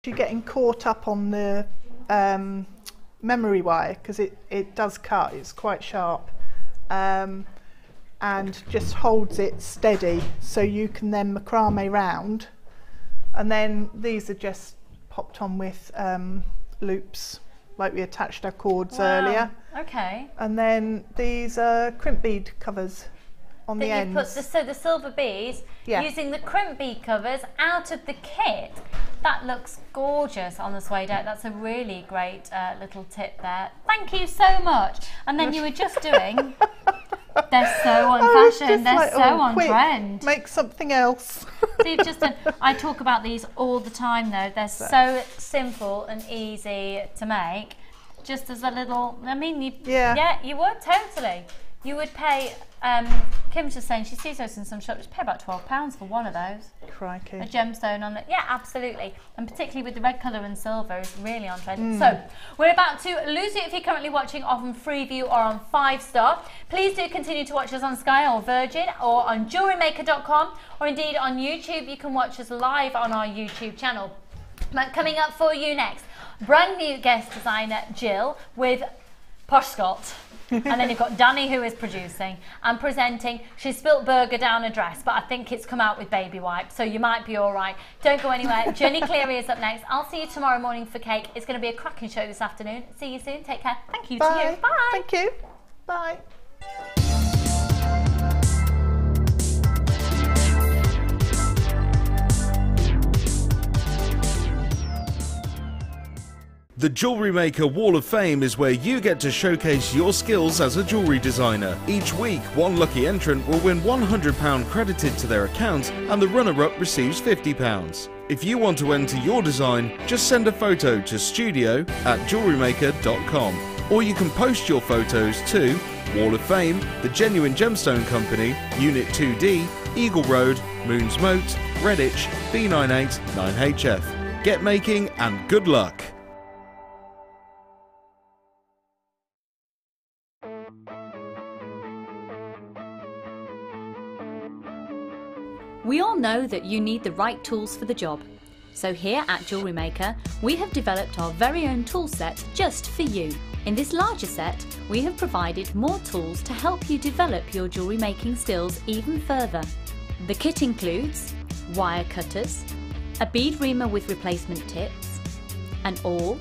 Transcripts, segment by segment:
You're getting caught up on the memory wire because it does cut, it's quite sharp, and just holds it steady, so you can then macrame round, and then these are just popped on with loops like we attached our cords earlier. Okay. And then these are crimp bead covers on the ends. So the silver beads, using the crimp bead covers out of the kit. That looks gorgeous on the suede. That's a really great little tip there. Thank you so much. And then you were just doing, they're so on fashion, they're like, so on trend. Make something else. So you've just done, I talk about these all the time though. They're so simple and easy to make. Just as a little, I mean, you would totally. You would pay, Kim's just saying she sees those in some shops, pay about £12 for one of those. Crikey. A gemstone on it. Yeah, absolutely. And particularly with the red colour and silver, is really on trend. So, we're about to lose you if you're currently watching on Freeview or on 5-star. Please do continue to watch us on Sky or Virgin or on JewelleryMaker.com, or indeed on YouTube. You can watch us live on our YouTube channel. But coming up for you next, brand new guest designer Gill with Posh Scott. And then you've got Danny, who is producing and presenting. She spilt burger down a dress, but I think it's come out with baby wipes, so you might be all right. Don't go anywhere. Jenny Cleary is up next. I'll see you tomorrow morning for cake. It's going to be a cracking show this afternoon. See you soon. Take care. Thank you to you. Bye. Thank you. Bye. The Jewellery Maker Wall of Fame is where you get to showcase your skills as a jewellery designer. Each week, one lucky entrant will win £100 credited to their account, and the runner-up receives £50. If you want to enter your design, just send a photo to studio@jewellerymaker.com, or you can post your photos to Wall of Fame, The Genuine Gemstone Company, Unit 2D, Eagle Road, Moons Moat, Redditch, B98 9HF. Get making and good luck! We all know that you need the right tools for the job. So here at Jewellery Maker, we have developed our very own tool set just for you. In this larger set, we have provided more tools to help you develop your jewellery making skills even further. The kit includes wire cutters, a bead reamer with replacement tips, an awl,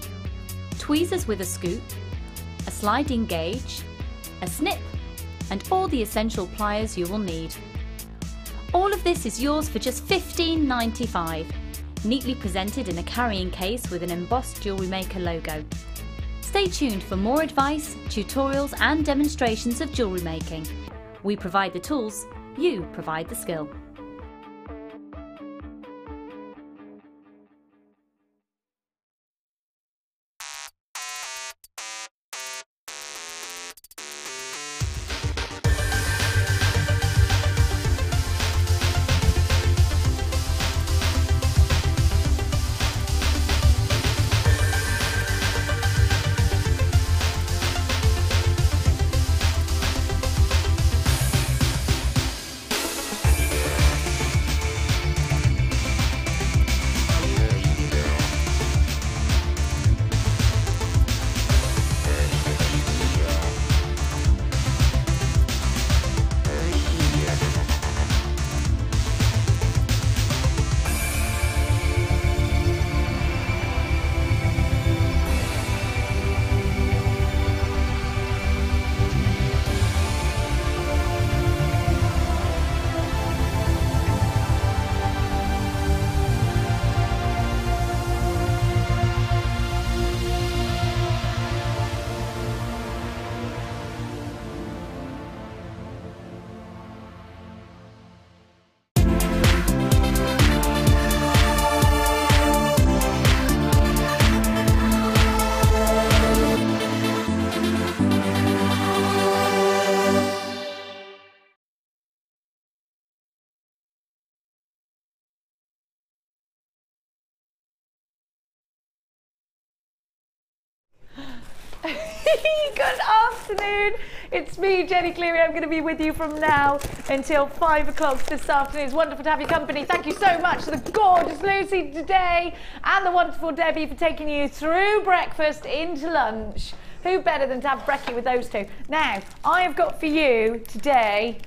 tweezers with a scoop, a sliding gauge, a snip, and all the essential pliers you will need. All of this is yours for just $15.95, neatly presented in a carrying case with an embossed Jewellery Maker logo. Stay tuned for more advice, tutorials and demonstrations of jewellery making. We provide the tools, you provide the skill. Good afternoon. It's me, Jenny Cleary. I'm going to be with you from now until 5 o'clock this afternoon. It's wonderful to have your company. Thank you so much to the gorgeous Lucy today and the wonderful Debbie for taking you through breakfast into lunch. Who better than to have brekkie with those two? Now, I have got for you today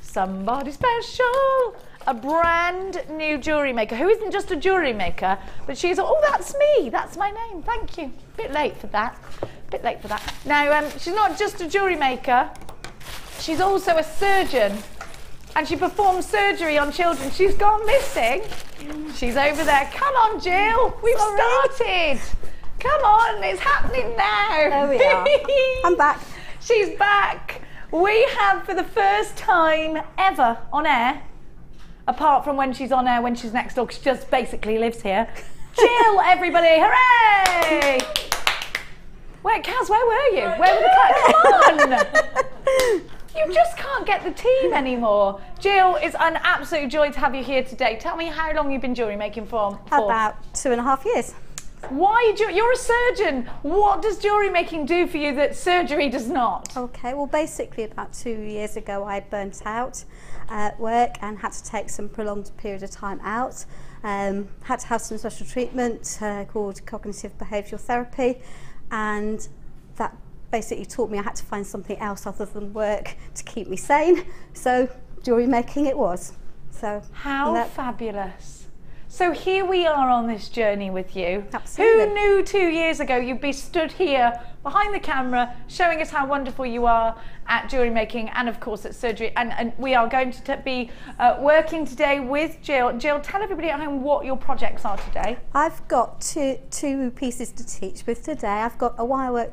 somebody special. A brand new jewellery maker who isn't just a jewellery maker, but she's, oh, that's me, that's my name, thank you. Bit late for that, bit late for that. Now, she's not just a jewellery maker, she's also a surgeon, and she performs surgery on children. She's gone missing. She's over there. Come on, Jill, we've started. Come on, it's happening now. There we are. I'm back. She's back. We have, for the first time ever on air, apart from when she's on air, when she's next door, because she just basically lives here. Jill, everybody, hooray! Wait, Kaz, where were you? Where were the Come on! You just can't get the team anymore. Jill, it's an absolute joy to have you here today. Tell me how long you've been jewellery making for. About 2.5 years. Why you're a surgeon. What does jewellery making do for you that surgery does not? Okay, well basically about 2 years ago I burnt out at work and had to take some prolonged period of time out. Had to have some special treatment called cognitive behavioural therapy, and that basically taught me I had to find something else other than work to keep me sane. So jewellery making it was. So how fabulous. So here we are on this journey with you. Absolutely. Who knew 2 years ago you'd be stood here behind the camera showing us how wonderful you are at jewellery making and of course at surgery, and we are going to be working today with Jill. Jill, tell everybody at home what your projects are today. I've got two pieces to teach with today. I've got a wire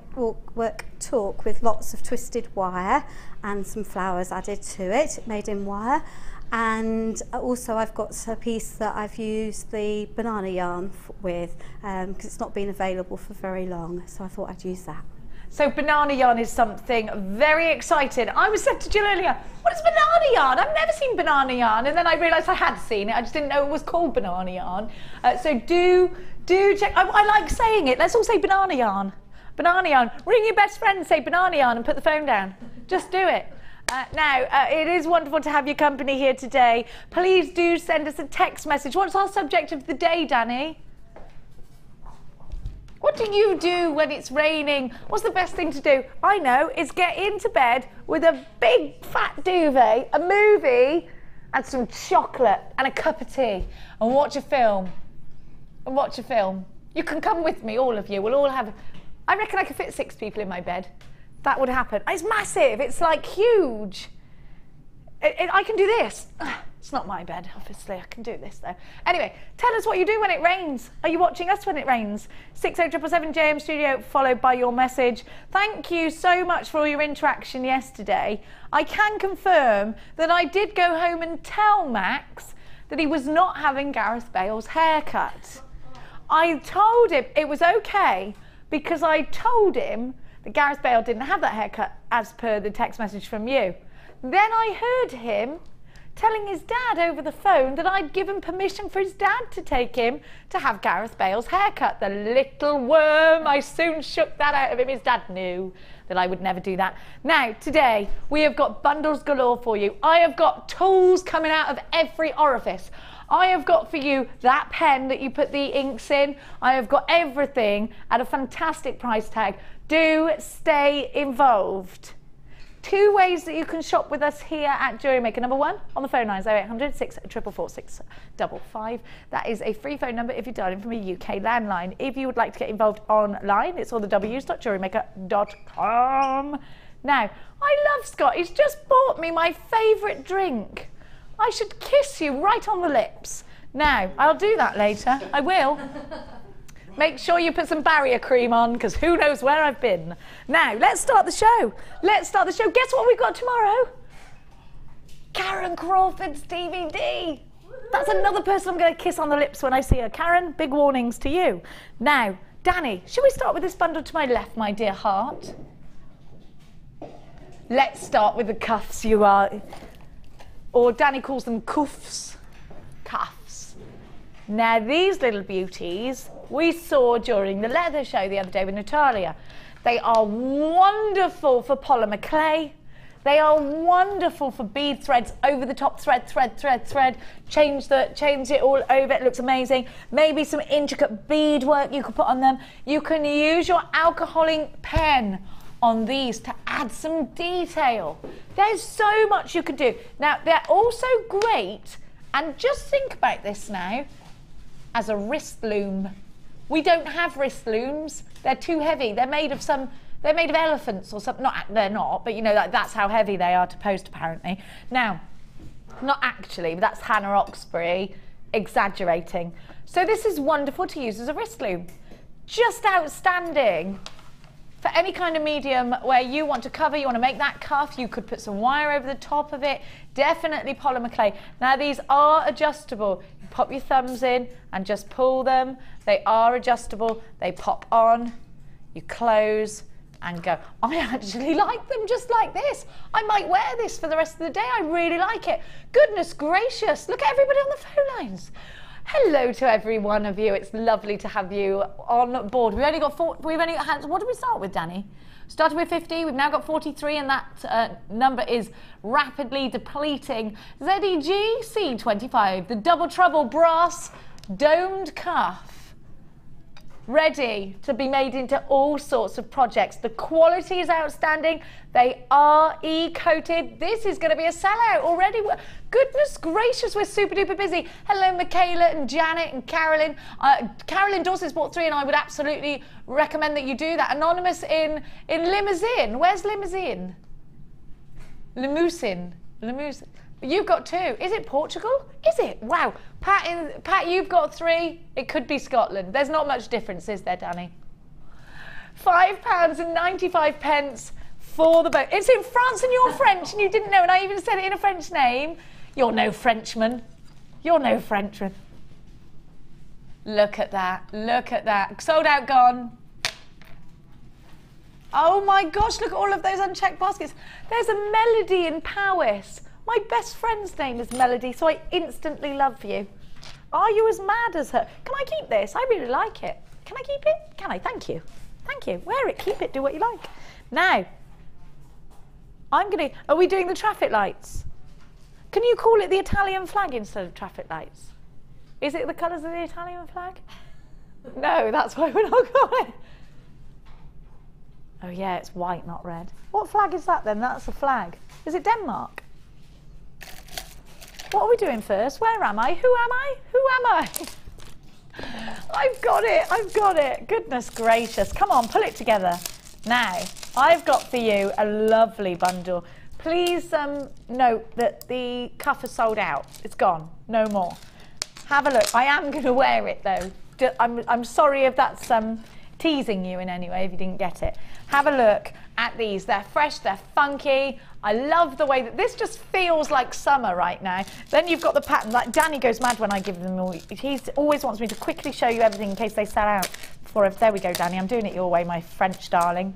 work talk with lots of twisted wire and some flowers added to it, made in wire. And also I've got a piece that I've used the banana yarn with because it's not been available for very long, so I thought I'd use that. So banana yarn is something very exciting. I was said to Jill earlier, what is banana yarn? I've never seen banana yarn, and then I realised I had seen it, I just didn't know it was called banana yarn. So do check, I like saying it, let's all say banana yarn. Banana yarn, ring your best friend and say banana yarn and put the phone down. Just do it. Now, it is wonderful to have your company here today. Please do send us a text message. What's our subject of the day, Danny? What do you do when it's raining? What's the best thing to do? I know, is get into bed with a big fat duvet, a movie, and some chocolate and a cup of tea, and watch a film. And watch a film. You can come with me, all of you. We'll all have... I reckon I could fit 6 people in my bed. That would happen. It's massive. It's like huge. I can do this. It's not my bed, obviously. I can do this though. Anyway, tell us what you do when it rains. Are you watching us when it rains? 60777 JM Studio, followed by your message. Thank you so much for all your interaction yesterday. I can confirm that I did go home and tell Max that he was not having Gareth Bale's haircut. I told him it was okay because I told him that Gareth Bale didn't have that haircut as per the text message from you. Then I heard him telling his dad over the phone that I'd given permission for his dad to take him to have Gareth Bale's haircut. The little worm, I soon shook that out of him. His dad knew that I would never do that. Now, today, we have got bundles galore for you. I have got tools coming out of every orifice. I have got for you that pen that you put the inks in. I have got everything at a fantastic price tag. Do stay involved. 2 ways that you can shop with us here at Jewellery Maker. Number 1, on the phone lines, 0800 644 655. That is a free phone number if you're dialing from a UK landline. If you would like to get involved online, it's all the w's.jewellerymaker.com. Now, I love Scott. He's just bought me my favourite drink. I should kiss you right on the lips. Now, I'll do that later. I will. Make sure you put some barrier cream on, because who knows where I've been. Now, let's start the show. Let's start the show. Guess what we've got tomorrow? Karen Crawford's DVD. That's another person I'm going to kiss on the lips when I see her. Karen, big warnings to you. Now, Danny, shall we start with this bundle to my left, my dear heart? Let's start with the cuffs, you are... Or Danny calls them cuffs. Cuffs. Now, these little beauties we saw during the leather show the other day with Natalia. They are wonderful for polymer clay. They are wonderful for bead threads, over the top thread. Change it all over, it looks amazing. Maybe some intricate bead work you could put on them. You can use your alcoholing pen on these to add some detail. There's so much you could do. Now, they're also great, and just think about this now, as a wrist loom. We don't have wrist looms. They're too heavy. They're made of elephants or something. They're not, but you know, that's how heavy they are to post, apparently. Now, not actually, but that's Hannah Oxbury exaggerating. So this is wonderful to use as a wrist loom. Just outstanding for any kind of medium where you want to cover, you want to make that cuff, you could put some wire over the top of it. Definitely polymer clay. Now, these are adjustable. You pop your thumbs in and just pull them. They are adjustable. They pop on, you close and go. I actually like them just like this. I might wear this for the rest of the day. I really like it. Goodness gracious, look at everybody on the phone lines. Hello to every one of you. It's lovely to have you on board. We've only got hands. What did we start with, Danny? Started with 50, we've now got 43, and that number is rapidly depleting. ZEG C25, the Double Trouble brass domed cuff. Ready to be made into all sorts of projects. The quality is outstanding. They are e-coated. This is going to be a sellout already. Goodness gracious, we're super duper busy. Hello, Michaela and Janet and Carolyn. Carolyn Dawson's bought 3, and I would absolutely recommend that you do that. Anonymous in Limousin. Where's Limousin? Limousin. You've got 2. Is it Portugal? Is it? Wow. Pat, you've got 3. It could be Scotland. There's not much difference, is there, Danny? £5.95 for the boat. It's in France and you're French and you didn't know, and I even said it in a French name. You're no Frenchman. You're no Frenchman. Look at that. Look at that. Sold out, gone. Oh my gosh, look at all of those unchecked baskets. There's a Melody in Powys. My best friend's name is Melody, so I instantly love you. Are you as mad as her? Can I keep this? I really like it. Can I keep it? Can I? Thank you. Thank you. Wear it, keep it, do what you like. Now, are we doing the traffic lights? Can you call it the Italian flag instead of traffic lights? Is it the colours of the Italian flag? No, that's why we're not going. Oh yeah, it's white, not red. What flag is that then? That's a flag. Is it Denmark? What are we doing first? Where am I? Who am I? Who am I? I've got it. I've got it. Goodness gracious. Come on, pull it together. Now, I've got for you a lovely bundle. Please note that the cuff is sold out. It's gone. No more. Have a look. I am going to wear it though. I'm sorry if that's teasing you in any way if you didn't get it. Have a look at these. They're fresh, they're funky. I love the way that this just feels like summer right now. Then you've got the pattern. Like Danny goes mad when I give them all. He always wants me to quickly show you everything in case they sell out. There we go, Danny. I'm doing it your way, my French darling.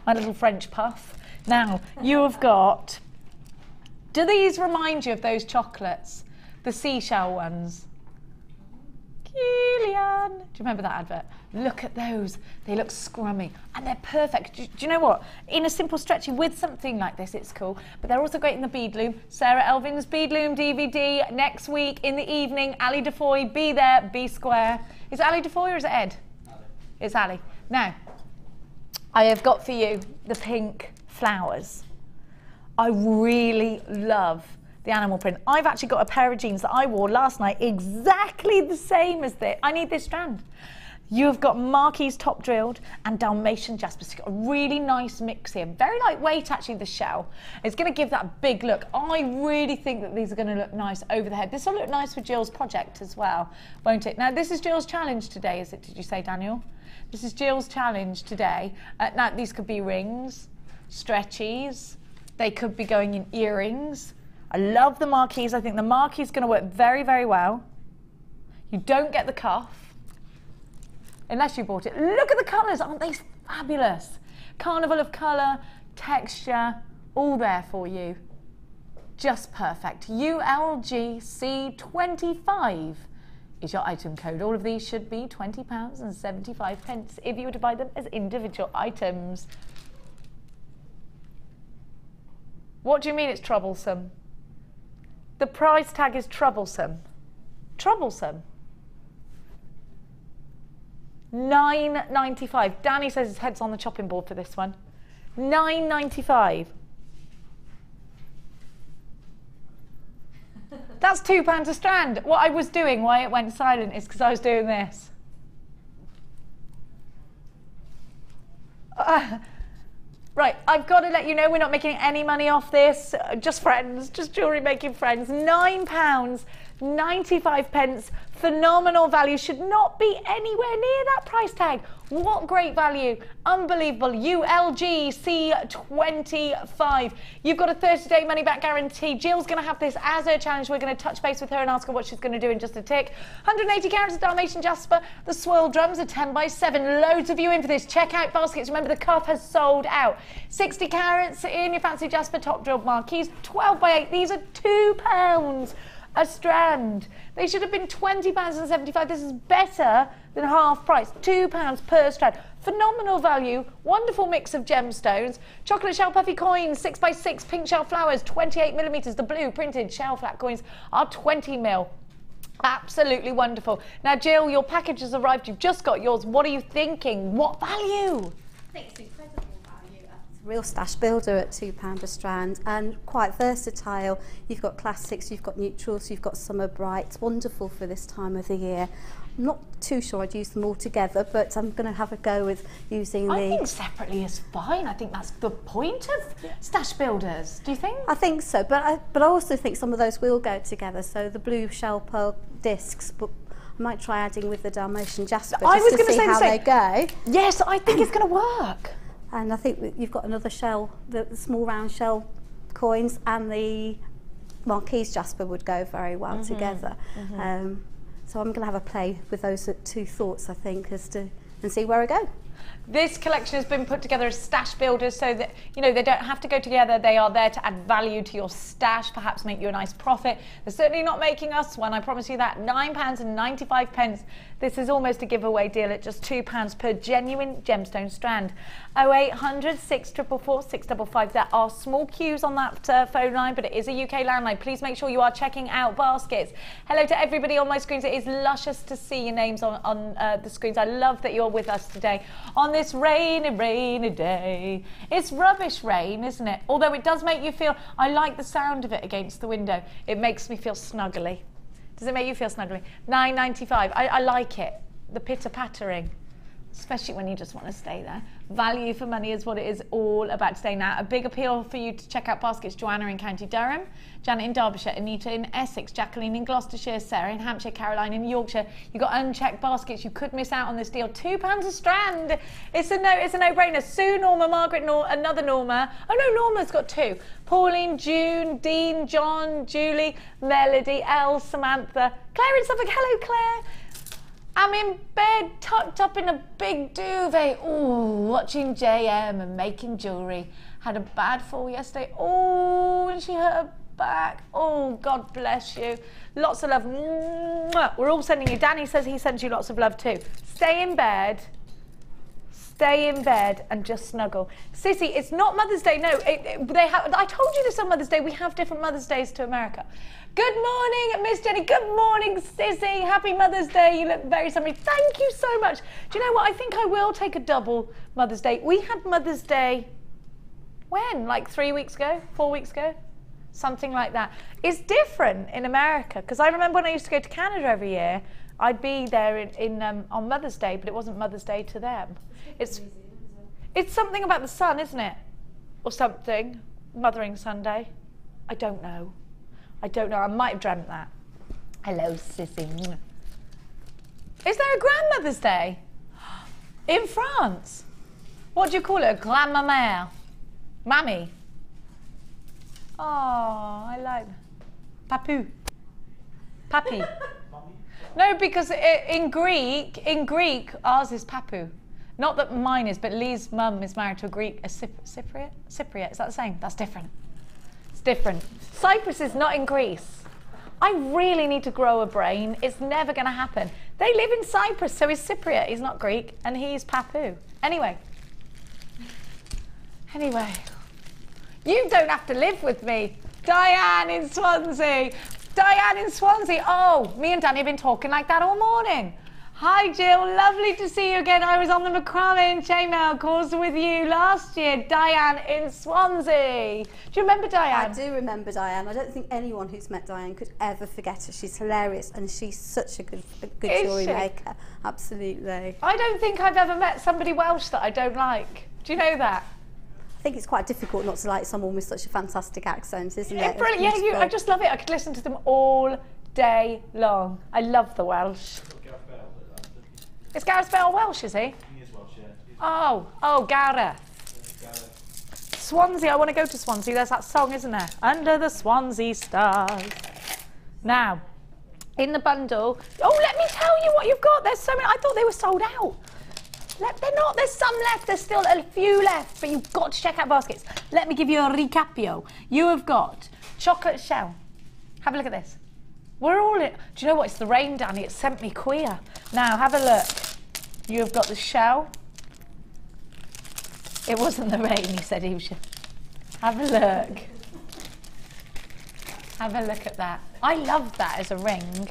My little French puff. Now, you have got... Do these remind you of those chocolates? The seashell ones? Kilian. Do you remember that advert? Look at those. They look scrummy and they're perfect. Do you know what? In a simple stretchy with something like this, it's cool. But they're also great in the bead loom. Sarah Elvin's bead loom DVD next week in the evening. Ali Defoy, be there, be square. Is it Ali Defoy or is it Ed? Ali. It's Ali. Now, I have got for you the pink flowers. I really love the animal print. I've actually got a pair of jeans that I wore last night exactly the same as this. I need this strand. You've got Marquise top drilled and Dalmatian jasper. So you've got a really nice mix here. Very lightweight actually, the shell. It's going to give that big look. I really think that these are going to look nice over the head. This will look nice for Jill's project as well, won't it? Now this is Jill's challenge today, is it? Did you say, Daniel? This is Jill's challenge today. Now these could be rings, stretchies. They could be going in earrings. I love the Marquise. I think the Marquise is going to work very, very well. You don't get the cuff. Unless you bought it. Look at the colours, aren't they fabulous? Carnival of colour, texture, all there for you. Just perfect. ULGC25 is your item code. All of these should be £20.75 if you were to buy them as individual items. What do you mean it's troublesome? The price tag is troublesome. Troublesome. £9.95. Danny says his head's on the chopping board for this one. £9.95. That's £2 a strand. What I was doing, why it went silent, is because I was doing this. Right, I've got to let you know we're not making any money off this. Just friends, just jewellery making friends. £9.95. Phenomenal value. Should not be anywhere near that price tag. What great value. Unbelievable. ULG C25. You've got a 30-day money-back guarantee. Jill's going to have this as her challenge. We're going to touch base with her and ask her what she's going to do in just a tick. 180 carats of Dalmatian jasper. The swirl drums are 10x7. Loads of you in for this. Check out baskets. Remember, the cuff has sold out. 60 carats in your fancy jasper top drilled marquees. 12x8. These are £2 a strand. They should have been £20.75. This is better than half price. £2 per strand. Phenomenal value. Wonderful mix of gemstones. Chocolate shell puffy coins, 6x6 pink shell flowers, 28mm. The blue printed shell flat coins are 20mm. Absolutely wonderful. Now, Jill, your package has arrived. You've just got yours. What are you thinking? What value? I think it's incredible value. It's a real stash builder at £2 a strand and quite versatile. You've got classics, you've got neutrals, you've got summer brights. Wonderful for this time of the year. I'm not too sure I'd use them all together, but I'm going to have a go with using I think separately is fine. I think that's the point of stash builders. Do you think? I think so, but I also think some of those will go together. So the blue shell pearl discs, but I might try adding with the Dalmatian jasper just to see how they go. Yes, I think it's going to work. And I think you've got another shell, the small round shell coins and the marquise jasper would go very well together. So I'm going to have a play with those two thoughts, I think, and see where I go. This collection has been put together as stash builders so that, you know, they don't have to go together. They are there to add value to your stash, perhaps make you a nice profit. They're certainly not making us one, I promise you that. £9.95. This is almost a giveaway deal at just £2 per genuine gemstone strand. 0800 644 655. There are small queues on that phone line, but it is a UK landline. Please make sure you are checking out baskets. Hello to everybody on my screens. It is luscious to see your names on the screens. I love that you're with us today on this rainy day. It's rubbish rain, isn't it? Although it does make you feel, I like the sound of it against the window. It makes me feel snuggly. Does it make you feel snuggly? £9.95. I like it. The pitter-pattering, especially when you just want to stay there. Value for money is what it is all about today. Now, a big appeal for you to check out baskets. Joanna in County Durham, Janet in Derbyshire, Anita in Essex, Jacqueline in Gloucestershire, Sarah in Hampshire, Caroline in Yorkshire. You've got unchecked baskets. You could miss out on this deal. £2 a strand. It's a no-brainer. Sue, Norma, Margaret, another Norma. Oh no, Norma's got two. Pauline, June, Dean, John, Julie, Melody, Elle, Samantha, Claire in Suffolk. Hello, Claire. I'm in bed, tucked up in a big duvet, ooh, watching JM and making jewellery. Had a bad fall yesterday, ooh, and she hurt her back. Oh, God bless you. Lots of love. Mwah. We're all sending you. Danny says he sends you lots of love too. Stay in bed and just snuggle. Sissy, it's not Mother's Day, no. I told you this on Mother's Day. We have different Mother's Days to America. Good morning, Miss Jenny. Good morning, Sissy. Happy Mother's Day. You look very summery. Thank you so much. Do you know what? I think I will take a double Mother's Day. We had Mother's Day, when? Like 3 weeks ago? 4 weeks ago? Something like that. It's different in America, because I remember when I used to go to Canada every year, I'd be there on Mother's Day, but it wasn't Mother's Day to them. It's something about the sun, isn't it? Or something. Mothering Sunday. I don't know. I might have dreamt that. Hello, Sissy. Is there a Grandmother's Day? In France? What do you call it? A grand-mère? Mammy? Oh, I like that. Papu. Papi. No, because in Greek, ours is Papu. Not that mine is, but Lee's mum is married to a Greek, Cypriot? Cypriot, is that the same? That's different. It's different. Cyprus is not in Greece. I really need to grow a brain. It's never going to happen. They live in Cyprus, so he's Cypriot. He's not Greek, and he's Papu. Anyway, you don't have to live with me. Diane in Swansea. Diane in Swansea. Oh, me and Danny have been talking like that all morning. Hi Jill, lovely to see you again. I was on the Macrame and chainmail course with you last year. Diane in Swansea. Do you remember Diane? I do remember Diane. I don't think anyone who's met Diane could ever forget her. She's hilarious and she's such a good jewellery maker. Absolutely. I don't think I've ever met somebody Welsh that I don't like. Do you know that? I think it's quite difficult not to like someone with such a fantastic accent, isn't it? Brilliant. Yeah, I just love it. I could listen to them all day long. I love the Welsh. Is Gareth Bale Welsh, is he? He is Welsh, yeah. Oh, Gareth. Swansea, I want to go to Swansea. There's that song, isn't there? Under the Swansea stars. Now, in the bundle, oh, let me tell you what you've got. There's so many. I thought they were sold out. They're not. There's some left. There's still a few left, but you've got to check out baskets. Let me give you a recapio. You have got chocolate shell. Have a look at this. We're all in. Do you know what? It's the rain, Danny. It sent me queer. Now, have a look. You have got the shell. It wasn't the rain, he said he should. Have a look. Have a look at that. I love that as a ring.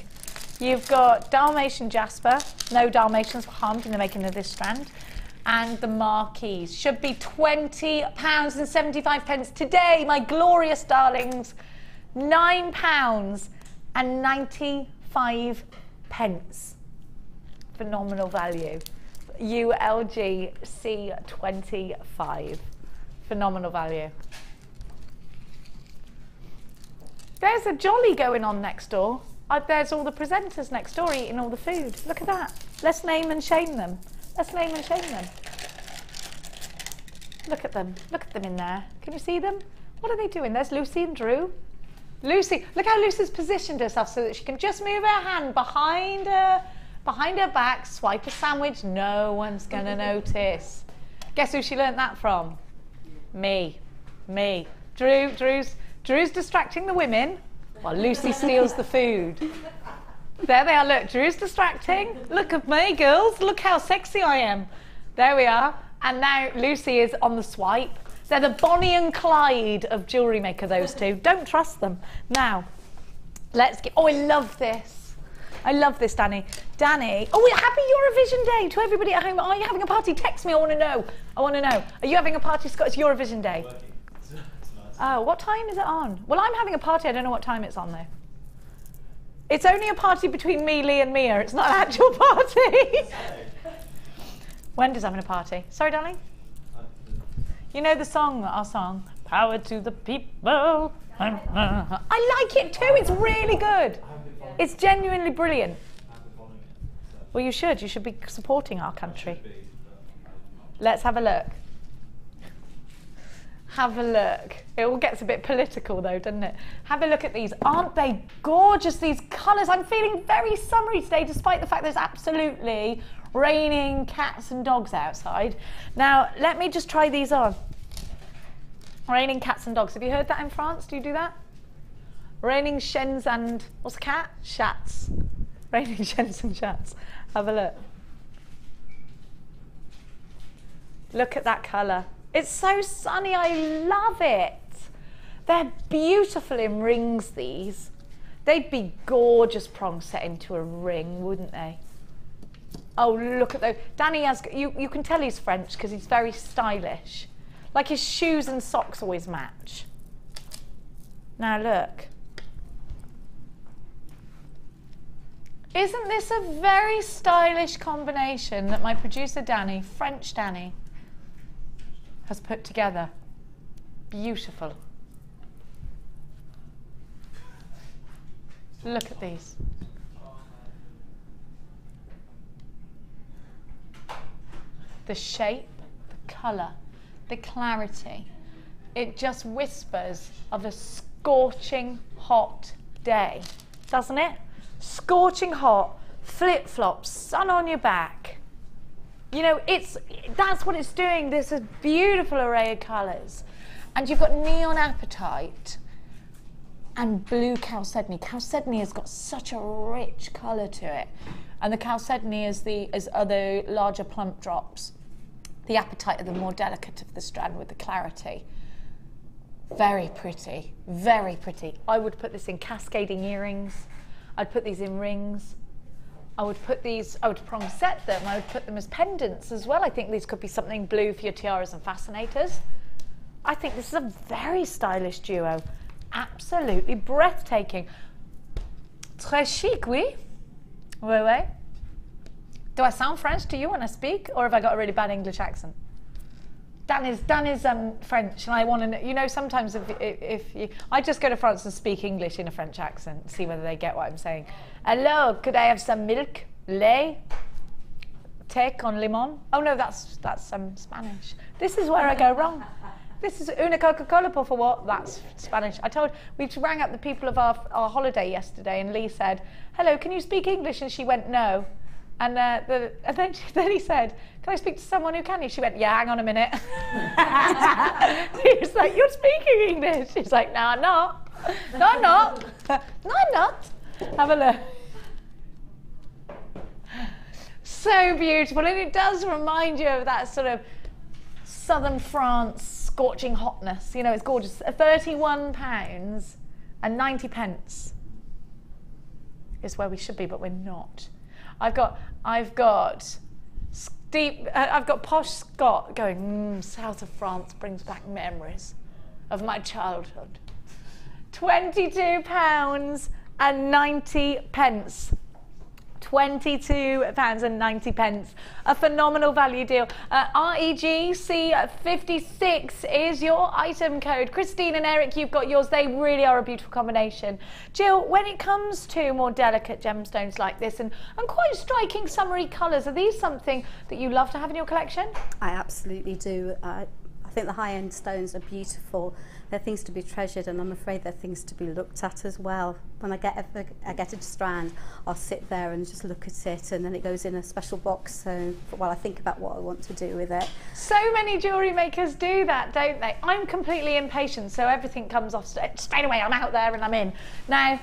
You've got Dalmatian jasper. No Dalmatians were harmed in the making of this strand. And the marquees should be £20.75 today, my glorious darlings. £9.95. Phenomenal value. ULG C25. Phenomenal value. There's a jolly going on next door. There's all the presenters next door eating all the food. Look at that. Let's name and shame them. Let's name and shame them. Look at them. Look at them in there. Can you see them? What are they doing? There's Lucy and Drew. Lucy, look how Lucy's positioned herself so that she can just move her hand behind her back, swipe a sandwich. No one's going to notice. Guess who she learnt that from? Me. Drew's distracting the women while Lucy steals the food. There they are, look, Drew's distracting. Look at me, girls, look how sexy I am. There we are. And now Lucy is on the swipe. They're the Bonnie and Clyde of Jewellery Maker, those two. Don't trust them. Now, let's get, oh, I love this. I love this, Danny. Danny, oh, happy Eurovision Day to everybody at home. Are you having a party? Text me, I want to know. I want to know. Are you having a party, Scott? It's Eurovision Day. Oh, what time is it on? Well, I'm having a party. I don't know what time it's on, though. It's only a party between me, Lee, and Mia. It's not an actual party. Wendy's having a party. Sorry, darling? You know the song, our song? Power to the people. I like it too. It's really good. It's genuinely brilliant. Well, you should. You should be supporting our country. Let's have a look. Have a look. It all gets a bit political though, doesn't it? Have a look at these. Aren't they gorgeous, these colours? I'm feeling very summery today, despite the fact there's absolutely raining cats and dogs outside. Now, let me just try these on. Raining cats and dogs. Have you heard that in France? Do you do that? Raining shens and, what's the cat? Shats. Raining shens and shats. Have a look. Look at that colour. It's so sunny, I love it. They're beautiful in rings, these. They'd be gorgeous prongs set into a ring, wouldn't they? Oh, look at those. Danny has, you can tell he's French because he's very stylish. Like his shoes and socks always match. Now look. Isn't this a very stylish combination that my producer Danny, French Danny, has put together? Beautiful. Look at these. The shape, the colour, the clarity. It just whispers of a scorching hot day, doesn't it? Scorching hot, flip-flops, sun on your back. You know, that's what it's doing. There's a beautiful array of colours. And you've got neon apatite. and blue chalcedony. Chalcedony has got such a rich colour to it. And the chalcedony is the larger plump drops. The apatite are the more delicate of the strand with the clarity. Very pretty, very pretty. I would put this in cascading earrings. I'd put these in rings. I would prong set them. I would put them as pendants as well. I think these could be something blue for your tiaras and fascinators. I think this is a very stylish duo. Absolutely breathtaking. Très chic, oui? Oui, oui. Do I sound French to you when I speak, or have I got a really bad English accent? Dan is French, and I want to know, you know, sometimes if you, I just go to France and speak English in a French accent, see whether they get what I'm saying. Hello, could I have some milk, lait, té con limon? Oh no, that's Spanish. This is where I go wrong. This is una Coca-Cola, por favor. That's Spanish. We rang up the people of our holiday yesterday, and Lee said, hello, can you speak English? And she went, no. And then he said, can I speak to someone who can? She went, yeah, hang on a minute. He was like, you're speaking English. She's like, no, I'm not. No, I'm not. No, I'm not. Have a look. So beautiful. And it does remind you of that sort of southern France scorching hotness. You know, it's gorgeous. £31 and 90 pence is where we should be, but we're not. I've got posh Scott going, south of France brings back memories of my childhood. £22 and 90 pence. £22.90. A phenomenal value deal. REGC56 is your item code. Christine and Eric, you've got yours. They really are a beautiful combination. Jill, when it comes to more delicate gemstones like this and quite striking summery colours, are these something that you love to have in your collection? I absolutely do. I think the high-end stones are beautiful. They're things to be treasured, and I'm afraid they're things to be looked at as well. When I get a strand, I'll sit there and just look at it, and then it goes in a special box so while I think about what I want to do with it. So many jewellery makers do that, don't they? I'm completely impatient, so everything comes off straight away. I'm out there and I'm in. Now,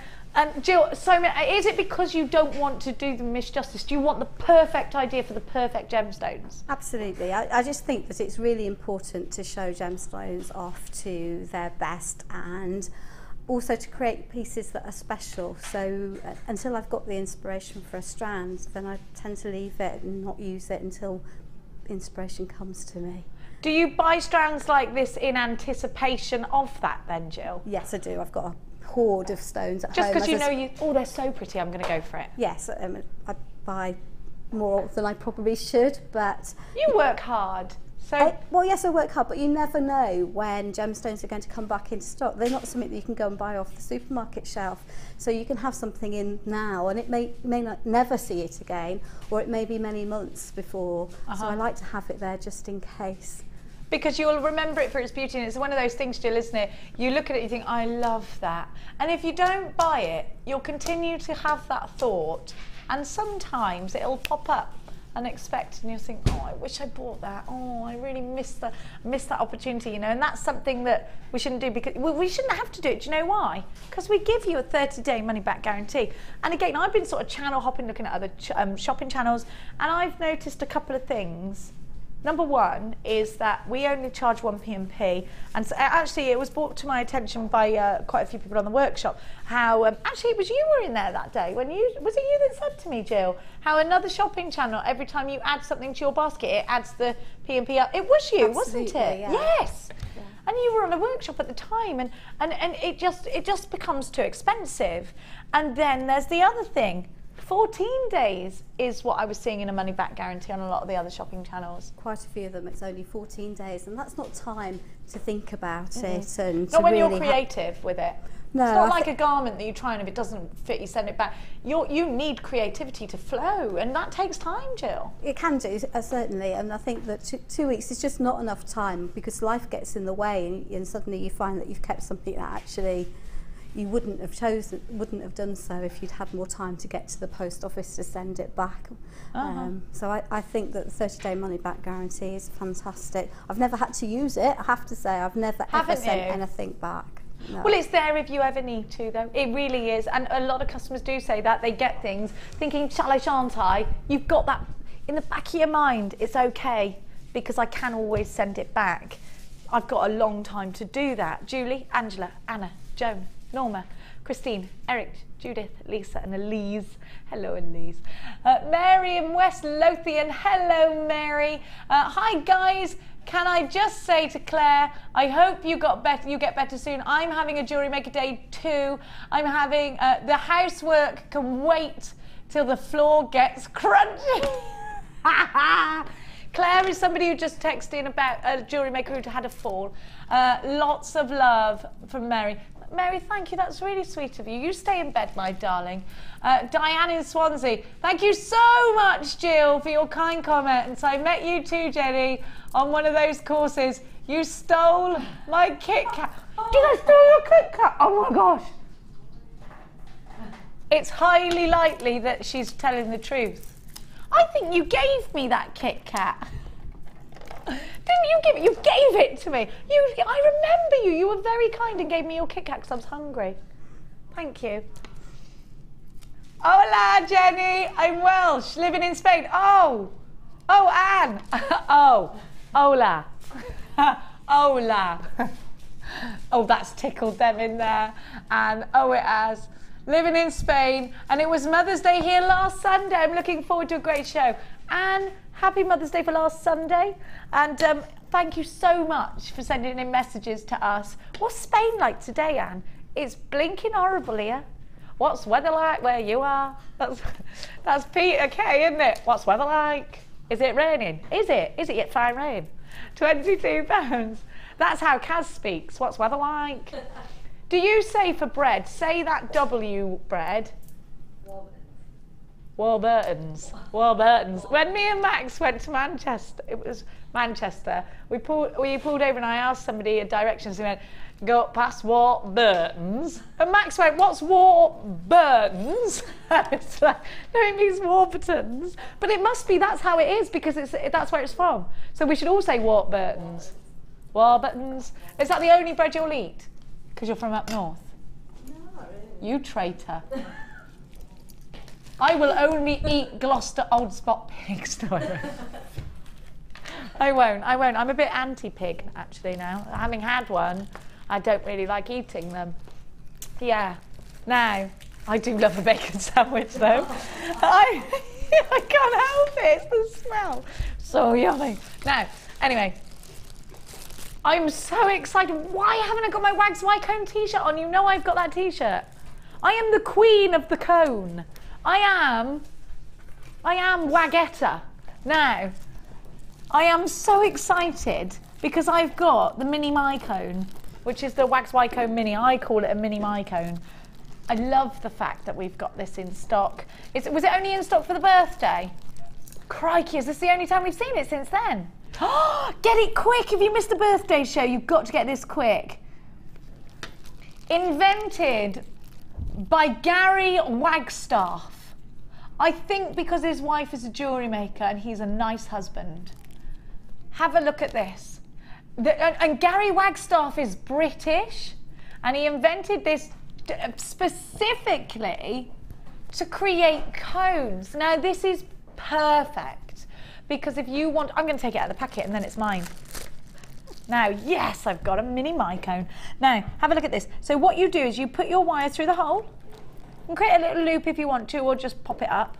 Jill, is it because you don't want to do them misjustice? Do you want the perfect idea for the perfect gemstones? Absolutely. I just think that it's really important to show gemstones off to their best and also to create pieces that are special. So until I've got the inspiration for a strand, then I tend to leave it and not use it until inspiration comes to me. Do you buy strands like this in anticipation of that then, Jill? Yes, I do. I've got a hoard of stones at home. Just because you know oh, they're so pretty, I'm going to go for it. Yes, I buy more than I probably should, but... You work hard. So well, yes, I work hard, but you never know when gemstones are going to come back into stock. They're not something that you can go and buy off the supermarket shelf. So you can have something in now, and it may not never see it again, or it may be many months before. So I like to have it there just in case. Because you'll remember it for its beauty, and it's one of those things, Jill, isn't it? You look at it, you think, I love that. And if you don't buy it, you'll continue to have that thought, and sometimes it'll pop up unexpected, and you'll think, oh, I wish I bought that. Oh, I really missed that opportunity, you know. And that's something that we shouldn't do, because we shouldn't have to do it. Do you know why? Because we give you a 30-day money-back guarantee. And again, I've been sort of channel hopping, looking at other shopping channels, and I've noticed a couple of things. Number one is that we only charge 1 P&P, and so actually it was brought to my attention by quite a few people on the workshop how actually it was you were in there that day when was it you that said to me, Jill, how another shopping channel, every time you add something to your basket it adds the P&P up. It was you, absolutely, wasn't it? Yeah. Yes. Yeah. And you were on a workshop at the time, and it just becomes too expensive. And then there's the other thing. 14 days is what I was seeing in a money-back guarantee on a lot of the other shopping channels. Quite a few of them, it's only 14 days, and that's not time to think about it. And not when you're creative with it. No, it's not like a garment that you try, and if it doesn't fit, you send it back. You need creativity to flow, and that takes time, Jill. It can do, certainly, and I think that 2 weeks is just not enough time, because life gets in the way, and suddenly you find that you've kept something that actually you wouldn't have done so if you'd had more time to get to the post office to send it back. So I think that the 30-day money-back guarantee is fantastic. I've never had to use it, I have to say. I've never ever sent anything back. No. Well, it's there if you ever need to, though. It really is. And a lot of customers do say that. They get things thinking, shall I, shan't I? You've got that in the back of your mind. It's okay, because I can always send it back. I've got a long time to do that. Julie, Angela, Anna, Joan, Norma, Christine, Eric, Judith, Lisa and Elise. Hello, Elise. Mary in West Lothian. Hello, Mary. Hi, guys. Can I just say to Claire, I hope you get better soon. I'm having a Jewellery Maker Day too. I'm having, the housework can wait till the floor gets crunchy. Claire is somebody who just texted in about a Jewellery Maker who had a fall. Lots of love from Mary. Mary, thank you. That's really sweet of you. You stay in bed, my darling. Diane in Swansea. Thank you so much, Jill, for your kind comments. I met you too, Jenny, on one of those courses. You stole my Kit Kat. Did I steal your Kit Kat? Oh my gosh. It's highly likely that she's telling the truth. I think you gave me that Kit Kat. Didn't you give it? You gave it to me. I remember you. You were very kind and gave me your Kit Kat because I was hungry. Thank you. Hola, Jenny. I'm Welsh, living in Spain. Oh, Anne. Oh, hola. Hola. Oh, that's tickled them in there. And oh, it has. Living in Spain, and it was Mother's Day here last Sunday. I'm looking forward to a great show. Anne, happy Mother's Day for last Sunday. And thank you so much for sending in messages to us. What's Spain like today, Anne? It's blinking horrible here. What's weather like where you are? That's Peter K, isn't it? What's weather like? Is it raining? Is it? Is it yet fine rain? £22. That's how Kaz speaks. What's weather like? Do you say for bread, say that W bread? Warburton's. Warburton's. When me and Max went to Manchester, it was Manchester, we pulled over and I asked somebody a directions. He went, go past Warburton's. And Max went, what's Warburton's? It's like, no, it means Warburton's. But it must be, that's how it is, because that's where it's from. So we should all say Warburton's. Warburton's. Is that the only bread you'll eat? Because you're from up north? No, really. You traitor. I will only eat Gloucester Old Spot pigs. I won't. I'm a bit anti-pig, actually, now. Having had one, I don't really like eating them. Yeah. Now, I do love a bacon sandwich, though. I can't help it. It's the smell. So yummy. Now, anyway. I'm so excited. Why haven't I got my Wags Y Cone t-shirt on? You know I've got that t-shirt. I am the queen of the cone. I am Wagetta. Now, I am so excited because I've got the mini my cone, which is the Wags Y Cone mini. I call it a mini my cone. I love the fact that we've got this in stock. Was it only in stock for the birthday? Crikey, is this the only time we've seen it since then? Get it quick. If you missed the birthday show, you've got to get this quick. Invented by Gary Wagstaff. I think because his wife is a jewellery maker and he's a nice husband. Have a look at this. And Gary Wagstaff is British, and he invented this specifically to create cones. Now this is perfect. Because if you want, I'm going to take it out of the packet and then it's mine. Now, yes, I've got a mini my cone. Now, have a look at this. So what you do is you put your wire through the hole and create a little loop if you want to, or just pop it up.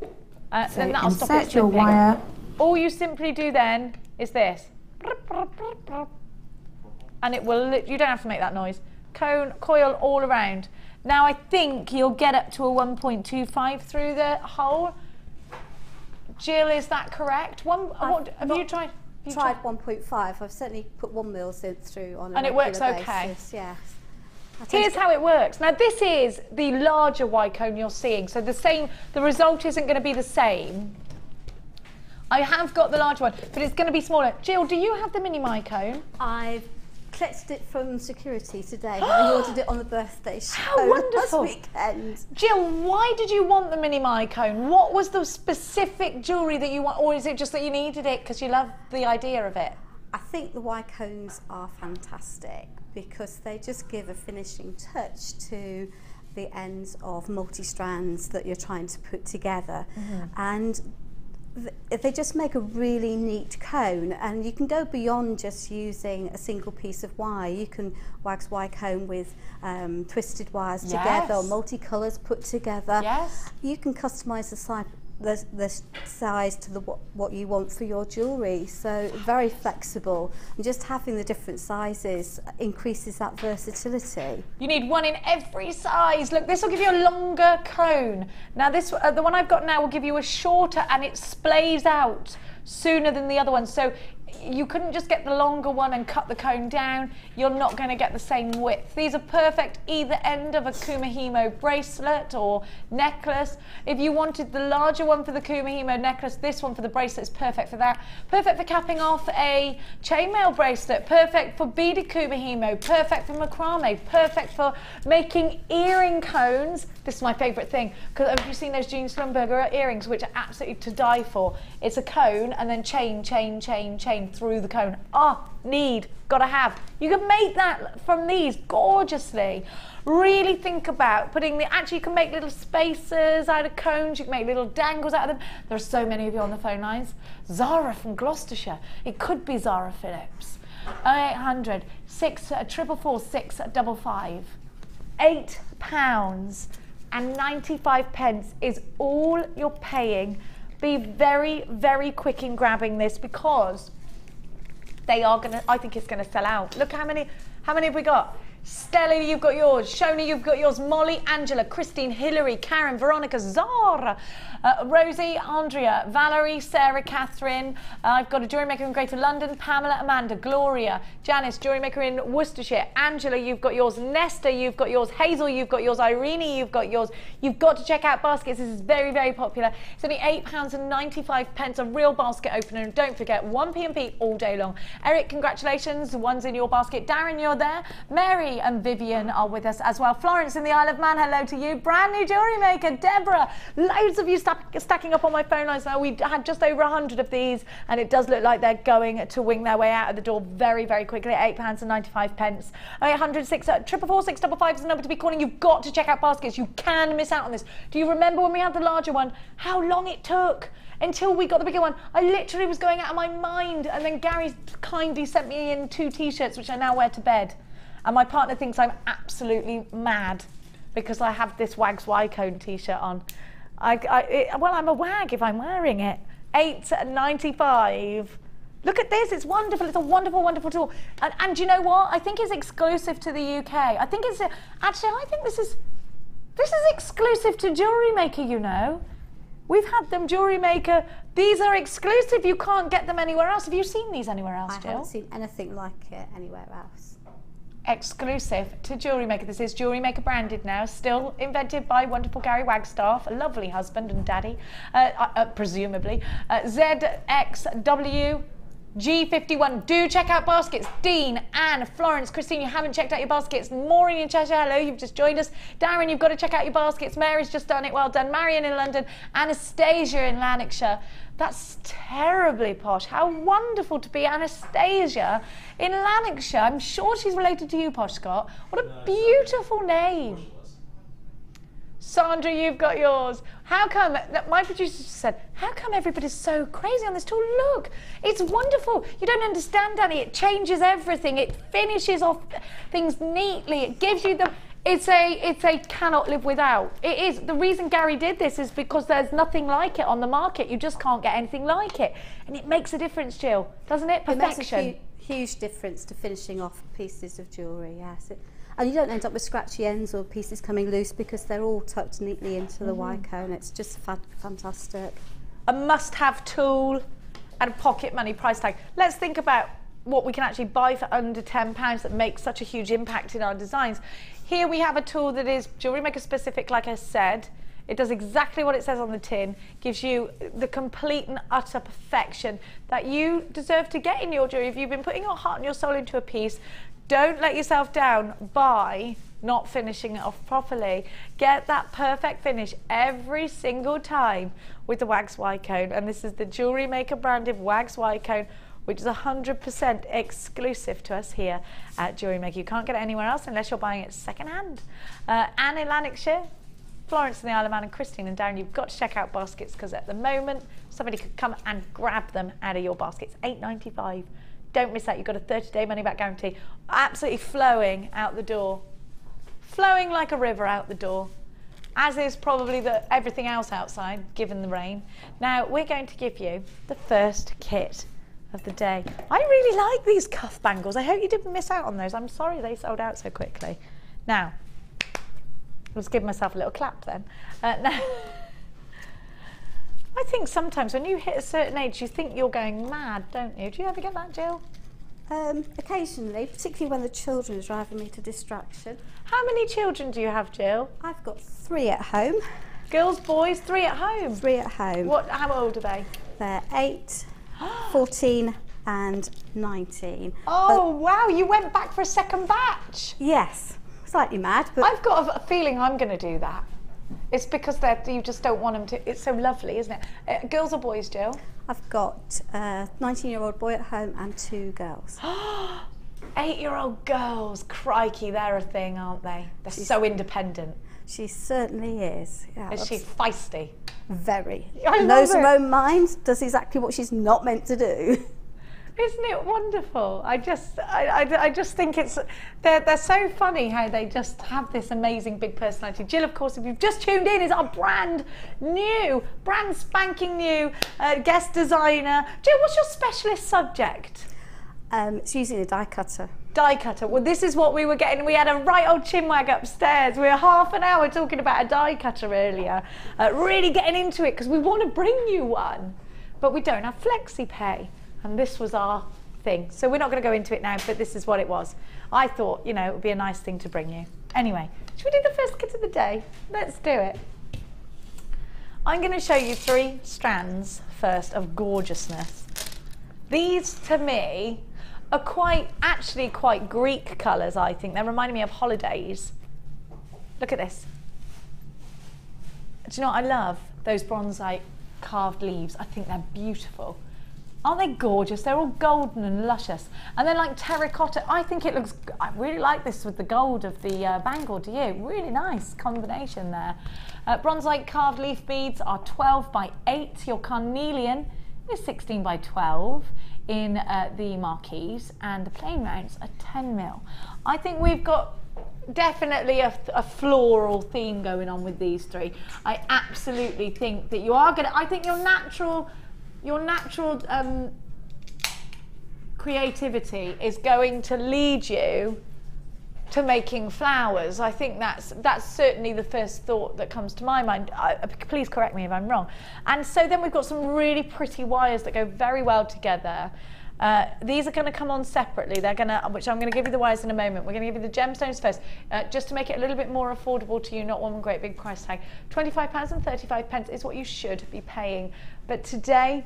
So then that'll stop it slipping. Your wire. All you simply do then is this. And it will, you don't have to make that noise. Coil all around. Now I think you'll get up to a 1.25 through the hole. Jill, is that correct? Have you tried? Tried 1.5. I've certainly put 1 mil through on a and it works okay. Basis, yes. Here's how it works. Now this is the larger Y cone you're seeing, so the result isn't going to be the same. I have got the large one, but it's going to be smaller. Jill, do you have the mini my cone? I've collected it from security today. I ordered it on the birthday show. How wonderful. Last weekend. Jill, why did you want the mini my cone? What was the specific jewellery that you want, or is it just that you needed it because you love the idea of it? I think the Y cones are fantastic because they just give a finishing touch to the ends of multi-strands that you're trying to put together. And they just make a really neat cone, and you can go beyond just using a single piece of wire. You can wax Y cone with twisted wires together, or multicolours put together. You can customise the size to what you want for your jewellery, so very flexible, and just having the different sizes increases that versatility. You need one in every size. Look, this will give you a longer cone. Now this, the one I've got now will give you a shorter, and it splays out sooner than the other one, so you couldn't just get the longer one and cut the cone down. You're not going to get the same width. These are perfect either end of a Kumihimo bracelet or necklace. If you wanted the larger one for the Kumihimo necklace, this one for the bracelet is perfect for that. Perfect for capping off a chainmail bracelet, perfect for beaded Kumihimo, perfect for Macrame, perfect for making earring cones. This is my favourite thing, because have you seen those Jean Schlumberger earrings, which are absolutely to die for? It's a cone and then chain through the cone. Gotta have. You can make that from these gorgeously. Really think about putting actually you can make little spacers out of cones, you can make little dangles out of them. There are so many of you on the phone lines. Zara from Gloucestershire. It could be Zara Phillips. 0800 644 655. £8.95 is all you're paying. Be very, very quick in grabbing this, because they are gonna, I think it's gonna sell out. Look how many have we got? Stella, you've got yours. Shoni, you've got yours. Molly, Angela, Christine, Hillary, Karen, Veronica, Zara, Rosie, Andrea, Valerie, Sarah, Catherine. I've got a jewellery maker in Greater London. Pamela, Amanda, Gloria, Janice, jewellery maker in Worcestershire. Angela, you've got yours. Nesta, you've got yours. Hazel, you've got yours. Irene, you've got yours. You've got to check out baskets. This is very, very popular. It's only £8.95, a real basket opener. And don't forget, 1p&p all day long. Eric, congratulations. One's in your basket. Darren, you're there. Mary and Vivian are with us as well. Florence in the Isle of Man, hello to you. Brand new jewellery maker, Deborah. Loads of you stacking up on my phone lines now. We had just over 100 of these, and it does look like they're going to wing their way out of the door very, very quickly. £8.95. 800 644 655 is the number to be calling. You've got to check out baskets. You can miss out on this. Do you remember when we had the larger one, how long it took until we got the bigger one? I literally was going out of my mind, and then Gary kindly sent me in 2 t-shirts, which I now wear to bed. And my partner thinks I'm absolutely mad because I have this Wags Y-Cone t-shirt on. Well, I'm a wag if I'm wearing it. £8.95. Look at this, it's wonderful. It's a wonderful, wonderful tool. And do you know what? I think it's exclusive to the UK. I think it's, actually, I think this is exclusive to Jewellery Maker, you know. We've had them, Jewellery Maker. These are exclusive. You can't get them anywhere else. Have you seen these anywhere else, Jill? I haven't seen anything like it anywhere else. Exclusive to Jewellery Maker. This is Jewellery Maker branded now, still invented by wonderful Gary Wagstaff, a lovely husband and daddy, presumably. ZXW G51. Do check out baskets. Dean, Anne, Florence, Christine, you haven't checked out your baskets. Maureen in Cheshire, hello, you've just joined us. Darren, you've got to check out your baskets. Mary's just done it, well done. Marion in London. Anastasia in Lanarkshire. That's terribly posh. How wonderful to be Anastasia in Lanarkshire. I'm sure she's related to you, Posh Scott. What a beautiful name. Sandra, you've got yours. How come, my producer just said, how come everybody's so crazy on this tool? Look, it's wonderful. You don't understand, Danny. It changes everything. It finishes off things neatly. It gives you the, it's a cannot live without. It is. The reason Gary did this is because there's nothing like it on the market. You just can't get anything like it. And it makes a difference, Jill, doesn't it? Perfection. It makes a huge difference to finishing off pieces of jewellery, yes. And you don't end up with scratchy ends or pieces coming loose because they're all tucked neatly into the Y-cone. It's just fantastic. A must-have tool and a pocket money price tag. Let's think about what we can actually buy for under £10 that makes such a huge impact in our designs. Here we have a tool that is Jewellery Maker specific, like I said. It does exactly what it says on the tin, gives you the complete and utter perfection that you deserve to get in your jewellery. If you've been putting your heart and your soul into a piece, don't let yourself down by not finishing it off properly. Get that perfect finish every single time with the Wags Y-Cone. And this is the Jewellery Maker branded Wags Y-Cone. which is 100% exclusive to us here at Jewellery Maker. You can't get it anywhere else unless you're buying it secondhand. Anne in Lanarkshire, Florence in the Isle of Man, and Christine and Darren, you've got to check out baskets because at the moment somebody could come and grab them out of your baskets. $8.95. Don't miss out. You've got a 30-day money-back guarantee. Absolutely flowing out the door. Flowing like a river out the door, as is probably everything else outside, given the rain. Now, we're going to give you the first kit of the day. I really like these cuff bangles. I hope you didn't miss out on those. I'm sorry they sold out so quickly. Now, let's give myself a little clap then. Now, I think sometimes when you hit a certain age, you think you're going mad, don't you? Do you ever get that, Jill? Occasionally, particularly when the children are driving me to distraction. How many children do you have, Jill? I've got 3 at home. Girls, boys, 3 at home? 3 at home. How old are they? They're 8, 14 and 19. Oh, wow, you went back for a second batch. Yes, slightly mad, but... I've got a feeling I'm going to do that. It's because you just don't want them to... It's so lovely, isn't it? Girls or boys, Jill? I've got a 19-year-old boy at home and 2 girls. 8-year-old girls. Crikey, they're a thing, aren't they? They're so independent. She certainly is. Yeah, is she feisty? Very. I Knows love her own mind, does exactly what she's not meant to do. Isn't it wonderful? I just think they're so funny how they just have this amazing big personality. Jill, of course, if you've just tuned in, is our brand spanking new guest designer. Jill, what's your specialist subject? It's using a die cutter. Die cutter. Well, this is what we were getting. We had a right old chinwag upstairs. We were half an hour talking about a die cutter earlier, really getting into it because we want to bring you one, but we don't have flexi pay. And this was our thing. So we're not going to go into it now, but this is what it was. I thought, you know, it would be a nice thing to bring you. Anyway, should we do the first kit of the day? Let's do it. I'm going to show you 3 strands first of gorgeousness. These, to me, are actually quite Greek colours, I think. They're reminding me of holidays. Look at this. Do you know what I love? Those bronzite carved leaves. I think they're beautiful. Aren't they gorgeous? They're all golden and luscious. And they're like terracotta. I think it looks, I really like this with the gold of the bangle, do you? Really nice combination there. Bronzite carved leaf beads are 12 by 8. Your carnelian is 16 by 12 in the marquise. And the plain mounts are 10 mil. I think we've got definitely a floral theme going on with these 3. I absolutely think that you are going to, I think your natural creativity is going to lead you to making flowers. I think that's certainly the first thought that comes to my mind. Please correct me if I'm wrong. And so then we've got some really pretty wires that go very well together. These are going to come on separately. Which I'm going to give you the wires in a moment. We're going to give you the gemstones first, just to make it a little bit more affordable to you, not one great big price tag. £25 and 35 pence is what you should be paying. But today,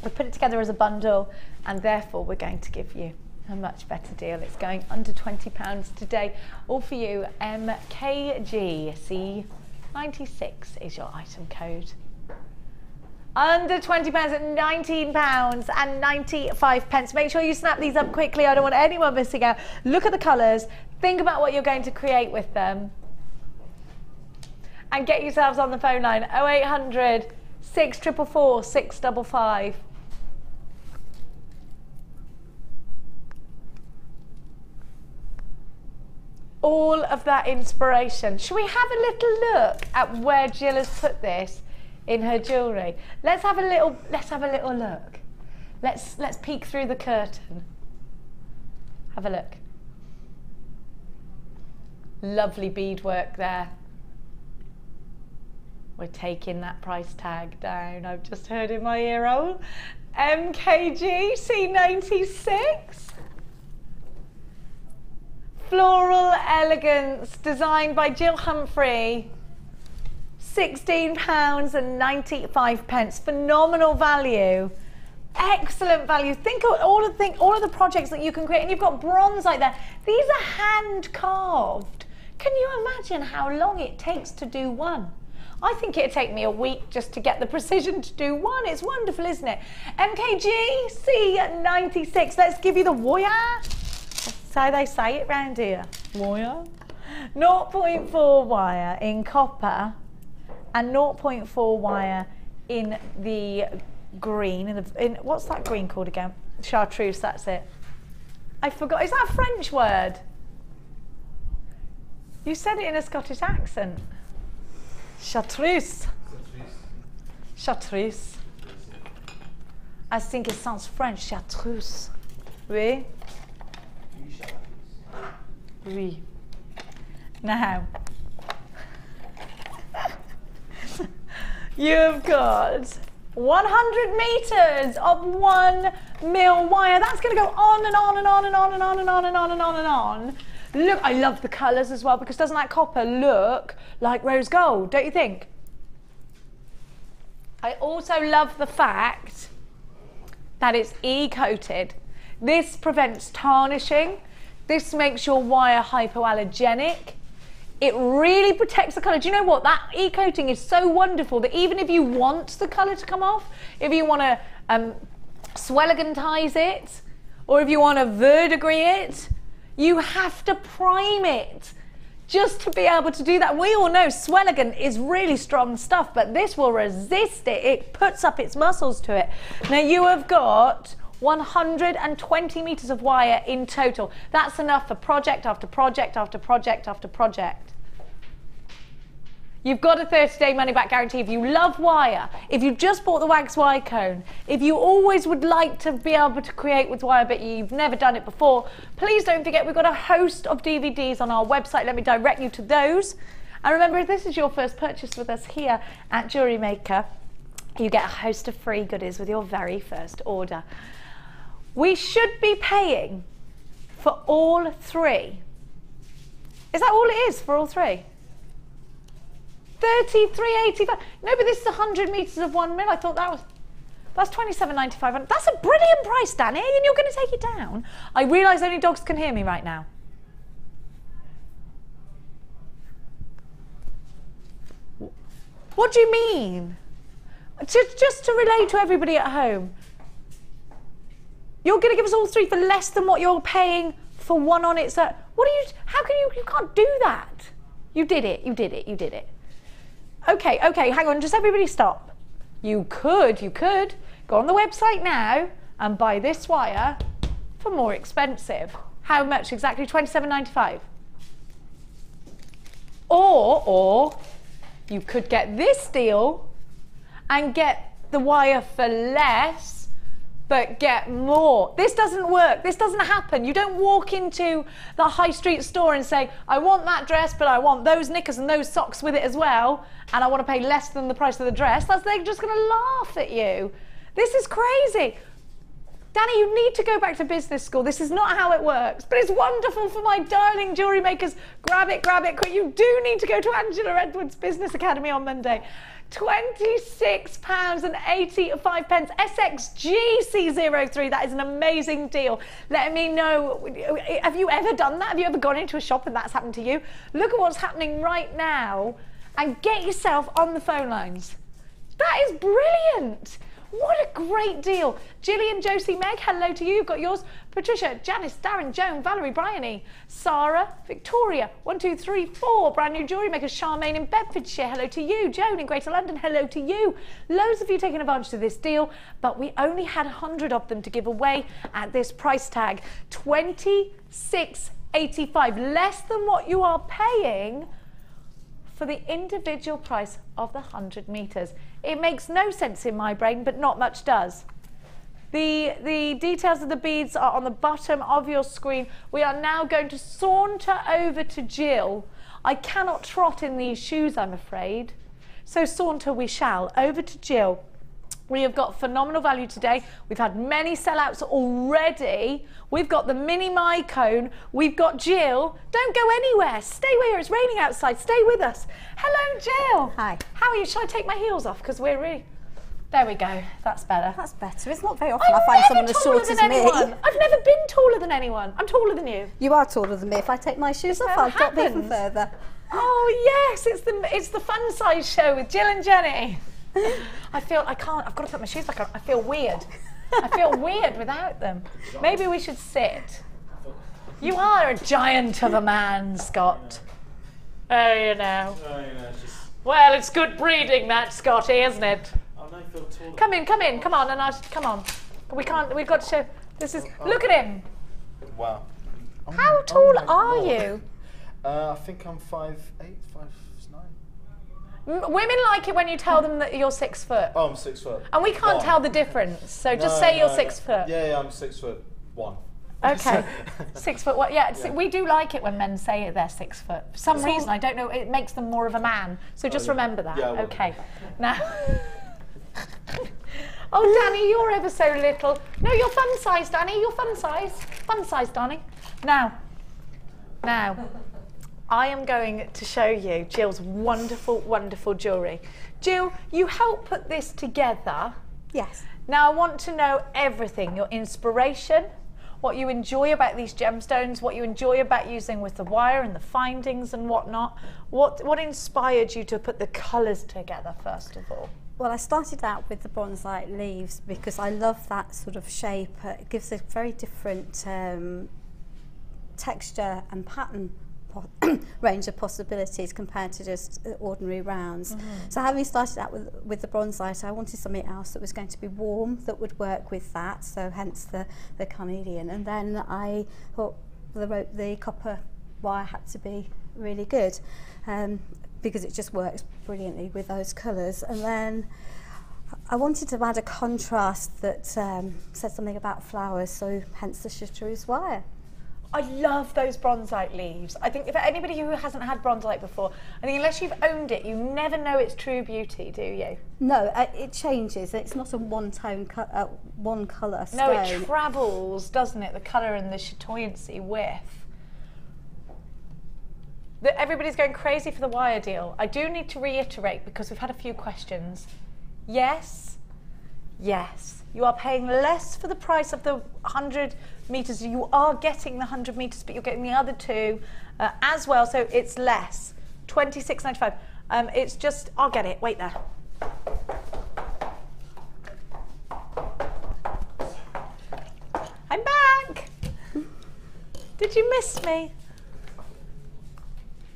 we put it together as a bundle, and therefore we're going to give you a much better deal. It's going under £20 today, all for you. MKGC96 is your item code. Under £20 at £19 and 95 pence. Make sure you snap these up quickly. I don't want anyone missing out. Look at the colours. Think about what you're going to create with them. And get yourselves on the phone line. 0800 644 655. All of that inspiration. Should we have a little look at where Jill has put this in her jewellery? Let's have a little look. Let's peek through the curtain. Have a look. Lovely beadwork there. We're taking that price tag down. I've just heard in my ear roll. MKG C96. Floral elegance, designed by Jill Humphrey. £16 and 95 pence. Phenomenal value. Excellent value. Think of all of the projects that you can create, and you've got bronzite there. These are hand carved. Can you imagine how long it takes to do one? I think it'd take me a week just to get the precision to do one. It's wonderful, isn't it? MKG C96. Let's give you the wire. That's how they say it round here. Wire. 0.4 wire in copper and 0.4 wire in the green. In what's that green called again? Chartreuse, that's it. I forgot. Is that a French word? You said it in a Scottish accent. Chartreuse. Chartreuse. I think it sounds French. Chartreuse. Oui. Oui. Now, you've got 100 meters of 1 mil wire. That's going to go on and on and on and on and on and on and on and on and on. Look, I love the colours as well, because doesn't that copper look like rose gold, don't you think? I also love the fact that it's e-coated. This prevents tarnishing. This makes your wire hypoallergenic. It really protects the colour. Do you know what? That e-coating is so wonderful that even if you want the colour to come off, if you want to swelligantize it, or if you want to verdigris it, you have to prime it just to be able to do that. We all know Swelligan is really strong stuff, but this will resist it. It puts up its muscles to it. Now you have got 120 meters of wire in total. That's enough for project after project after project after project. You've got a 30-day money-back guarantee if you love wire, if you just bought the wax wire cone, if you always would like to be able to create with wire but you've never done it before, please don't forget we've got a host of DVDs on our website. Let me direct you to those. And remember, if this is your first purchase with us here at Jewellery Maker, you get a host of free goodies with your very first order. We should be paying for all three. Is that all it is for all three? 33.85. No, but this is 100 meters of 1 mil. I thought that's 27.95. That's a brilliant price, Danny, and you're going to take it down. I realise only dogs can hear me right now. What do you mean? Just to relate to everybody at home. You're going to give us all three for less than what you're paying for one on its own. What are you? How can you can't do that. You did it. You did it. You did it. Okay, hang on, just everybody stop. You could go on the website now and buy this wire for more expensive. How much exactly? $27.95. Or you could get this deal and get the wire for less, but get more. This doesn't work. This doesn't happen. You don't walk into the high street store and say, I want that dress, but I want those knickers and those socks with it as well, and I want to pay less than the price of the dress. They're just going to laugh at you. This is crazy. Danny, you need to go back to business school. This is not how it works, but it's wonderful for my darling jewellery makers. Grab it quick. You do need to go to Angela Edwards Business Academy on Monday. £26.85. SXGC03. That is an amazing deal. Let me know. Have you ever done that? Have you ever gone into a shop and that's happened to you? Look at what's happening right now and get yourself on the phone lines. That is brilliant. What a great deal. Gillian, Josie, Meg, hello to you. You've got yours. Patricia, Janice, Darren, Joan, Valerie, Bryony, Sarah, Victoria, 1, 2, 3, 4. Brand new jewellery makers. Charmaine in Bedfordshire, hello to you. Joan in Greater London, hello to you. Loads of you taking advantage of this deal, but we only had 100 of them to give away at this price tag. $26.85, less than what you are paying for the individual price of the 100 meters. It makes no sense in my brain, but not much does. The details of the beads are on the bottom of your screen. We are now going to saunter over to Gill. I cannot trot in these shoes, I'm afraid. So saunter we shall. Over to Gill. We have got phenomenal value today. We've had many sellouts already. We've got the mini my cone. We've got Gill. Don't go anywhere. Stay where it's raining outside. Stay with us. Hello, Gill. Hi. How are you? Shall I take my heels off? Because we're really... There we go. That's better. That's better. It's not very often I find someone as short as me. I've never been taller than anyone. I'm taller than you. You are taller than me. If I take my shoes off, I'll drop even further. Oh yes, it's the fun size show with Jill and Jenny. I've got to put my shoes back on. I feel weird. I feel weird without them. Maybe we should sit. You are a giant of a man, Scott. Oh, you know. Well, it's good breeding, that, Scotty, isn't it? Come in, come on, come on. We've got to show, look at him. Wow. How tall are you? I think I'm 5'8", 5'9". Women like it when you tell them that you're 6 foot. Oh, I'm 6 foot. And we can't tell the difference, so just say you're 6 foot. Yeah, I'm 6'1". Okay, 6 foot. Well, yeah, we do like it when men say they're 6 foot. For some reason, I don't know, it makes them more of a man. So just remember that. Yeah, okay. Now, oh, Danny, you're ever so little. No, you're fun size, Danny. You're fun size, Danny. Now, I am going to show you Jill's wonderful, wonderful jewellery. Jill, you helped put this together. Yes. Now, I want to know everything, your inspiration, what you enjoy about these gemstones, what you enjoy about using with the wire and the findings and whatnot. What inspired you to put the colours together, first of all? Well, I started out with the bronzite leaves because I love that sort of shape. It gives a very different texture and pattern range of possibilities compared to just ordinary rounds. So having started out with the bronzite, I wanted something else that was going to be warm that would work with that, so hence the carnelian. And then I thought the copper wire had to be really good because it just works brilliantly with those colours. And then I wanted to add a contrast that said something about flowers, so hence the chartreuse wire. I love those bronzite leaves. I think if anybody who hasn't had bronzite before, I think unless you've owned it, you never know its true beauty, do you? No, it changes. It's not a one-tone, one colour stone. No, it travels, doesn't it? The colour and the chatoyancy with. Everybody's going crazy for the wire deal. I do need to reiterate because we've had a few questions. Yes, yes. You are paying less for the price of the 100 metres. You are getting the 100 metres, but you're getting the other two as well, so it's less. $26.95. It's just, I'll get it. Wait there. I'm back. Did you miss me?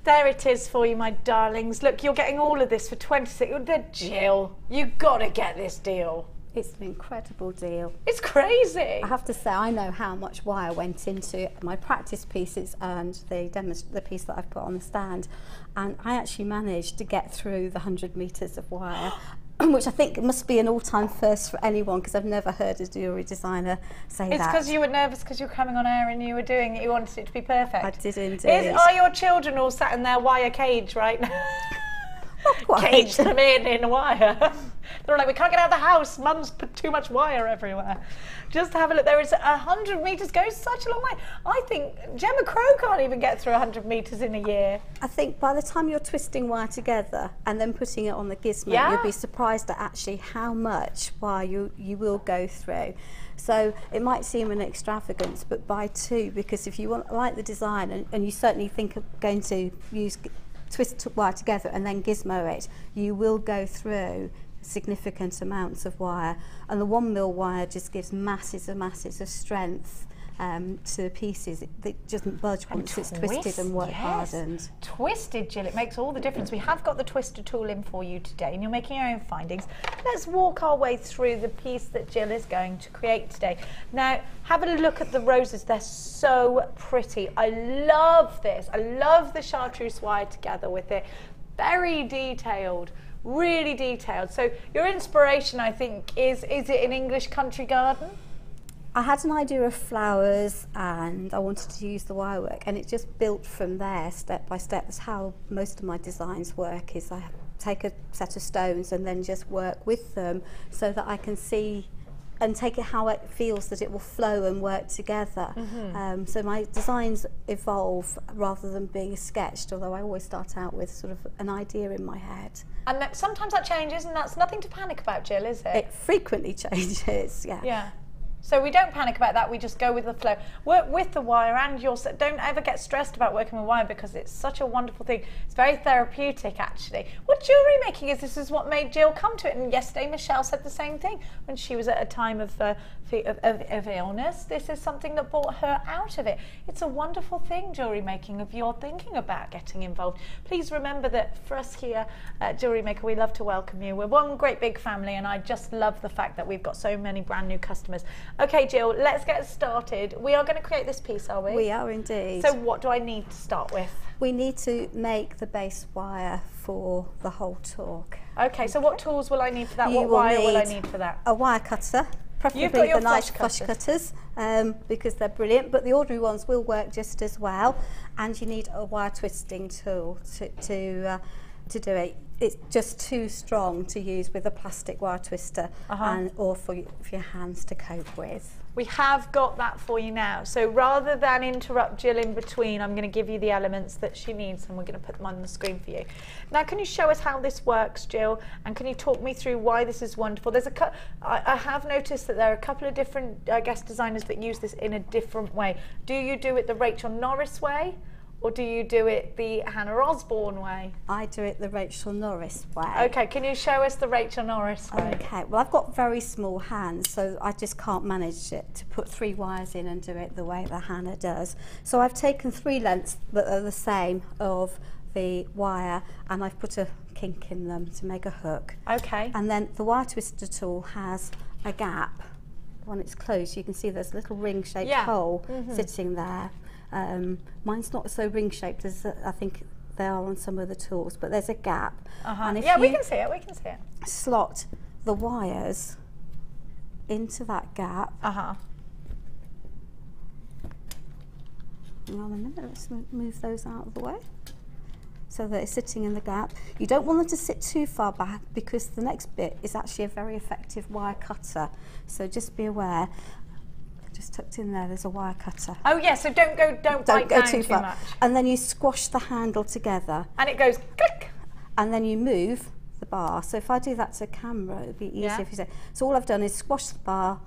There it is for you, my darlings. Look, you're getting all of this for 26. Jill, you gotta get this deal. It's an incredible deal. It's crazy. I have to say, I know how much wire went into my practice pieces and the piece that I've put on the stand. And I actually managed to get through the 100 metres of wire, which I think must be an all-time first for anyone, because I've never heard a jewellery designer say that. It's because you were nervous because you were coming on air and you were doing it, you wanted it to be perfect. I did indeed. Are your children all sat in their wire cage right now? Not quite. Cage them in wire. They're like, we can't get out of the house. Mum's put too much wire everywhere. Just have a look. There is 100 metres goes such a long way. I think Gemma Crow can't even get through 100 metres in a year. I think by the time you're twisting wire together and then putting it on the Gizmo, you'll be surprised at actually how much wire you will go through. So it might seem an extravagance, but buy two, because if you like the design and you certainly think of going to twist wire together and then Gizmo it, you will go through significant amounts of wire, and the 1 mil wire just gives masses and masses of strength to the pieces. It doesn't budge once it's twisted and hardened. Twisted, Jill, it makes all the difference. We have got the twister tool in for you today, and you're making your own findings. Let's walk our way through the piece that Jill is going to create today. Now, have a look at the roses. They're so pretty. I love this. I love the chartreuse wire together with it. Very detailed. Really detailed. So your inspiration, I think, is it an English country garden? I had an idea of flowers and I wanted to use the wire work, and it just built from there step by step. That's how most of my designs work, is I take a set of stones and then just work with them so that I can see and take it how it feels that it will flow and work together. So my designs evolve rather than being sketched, although I always start out with sort of an idea in my head. And sometimes that changes, and that's nothing to panic about, Jill, is it? It frequently changes, yeah. Yeah. So we don't panic about that, we just go with the flow. Work with the wire and don't ever get stressed about working with wire because it's such a wonderful thing. It's very therapeutic actually. What jewellery making is, this is what made Jill come to it, and yesterday Michelle said the same thing when she was at a time of illness. This is something that brought her out of it. It's a wonderful thing, jewellery making, if you're thinking about getting involved. Please remember that for us here at Jewellery Maker, we love to welcome you. We're one great big family, and I just love the fact that we've got so many brand new customers. Okay, Jill, let's get started. We are going to create this piece, are we? We are indeed. So what do I need to start with? We need to make the base wire for the whole talk. Okay, so what tools will I need for that? You What will wire will I need need for that? A wire cutter, You've got preferably your the nice flush flush cutters, because they're brilliant, but the ordinary ones will work just as well. And you need a wire twisting tool to do it. It's just too strong to use with a plastic wire twister, or for your hands to cope with. We have got that for you now. So rather than interrupt Jill in between, I'm going to give you the elements that she needs, and we're going to put them on the screen for you. Now, can you show us how this works, Jill? And can you talk me through why this is wonderful? There's I have noticed that there are a couple of different, I guess, designers that use this in a different way. Do you do it the Rachel Norris way? Or do you do it the Hannah Osborne way? I do it the Rachel Norris way. Okay, can you show us the Rachel Norris way? Okay, well, I've got very small hands, so I just can't manage it to put 3 wires in and do it the way that Hannah does. So I've taken 3 lengths that are the same of the wire, and I've put a kink in them to make a hook. Okay. And then the wire twister tool has a gap. When it's closed, you can see there's a little ring-shaped hole sitting there. Mine's not so ring-shaped as I think they are on some of the tools, but there's a gap. And if we can see it, we can see it. Slot the wires into that gap. Uh-huh. Hang on a minute, let's move those out of the way so that it's sitting in the gap. You don't want them to sit too far back because the next bit is actually a very effective wire cutter, so just be aware. Just tucked in there, there's a wire cutter. Oh yeah, so don't bite down too far. much. And then you squash the handle together. And it goes click. And then you move the bar. So if I do that to camera, it'd be easier if you say. So all I've done is squash the bar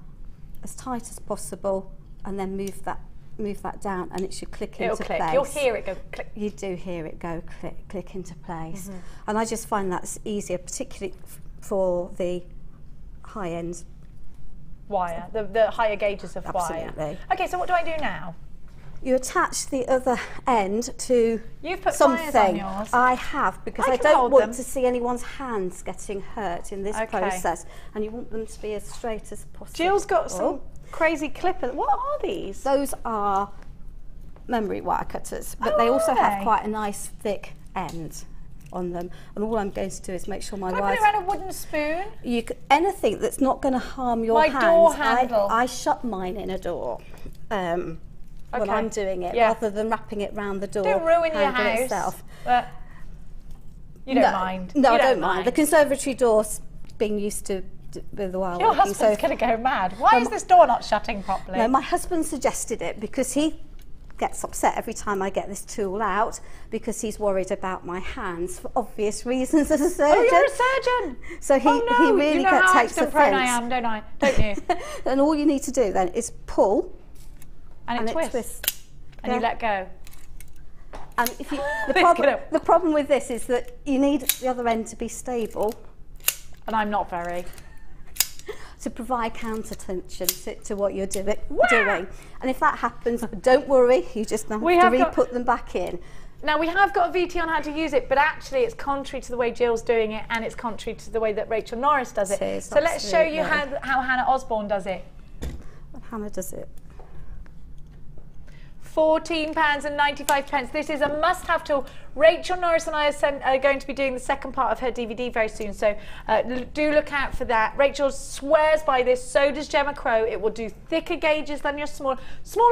as tight as possible, and then move that down, and it should click into place. You'll hear it go click. You do hear it go click into place. And I just find that's easier, particularly for the high end wire, the higher gauges of Absolutely. wire. Okay, so what do I do now? You attach the other end to You've put something. wires on yours. I have, because I can don't hold want them. to see anyone's hands getting hurt in this process, and you want them to be as straight as possible. Jill's got some crazy clippers. What are these? Those are memory wire cutters, but they also have quite a nice thick end on them, and all I'm going to do is make sure my Can I wires... put it around a wooden spoon? Anything that's not going to harm your hands. My door handle. I shut mine in a door when I'm doing it, rather than wrapping it round the door. Don't ruin your house. Itself. You don't mind? No, I don't mind. The conservatory door's being used to with the wire Your working, husband's going to go mad. Why is this door not shutting properly? No, my husband suggested it because he gets upset every time I get this tool out, because he's worried about my hands for obvious reasons as a surgeon. Oh, you're a surgeon! So he really you know how takes offence. prone I am, don't I? Don't you? And all you need to do then is pull, and it twists. And you let go. And if you, the problem with this is that you need the other end to be stable. And I'm not very. To provide counter tension to what you're doing. And if that happens, don't worry, you just have to re-put them back in. Now, we have got a VT on how to use it, but actually it's contrary to the way Jill's doing it, and it's contrary to the way that Rachel Norris does it. So let's show you how Hannah Osborne does it. Hannah does it. £14.95. This is a must-have tool. Rachel Norris and I are going to be doing the second part of her DVD very soon, so do look out for that. Rachel swears by this, so does Gemma Crow. It will do thicker gauges than your smaller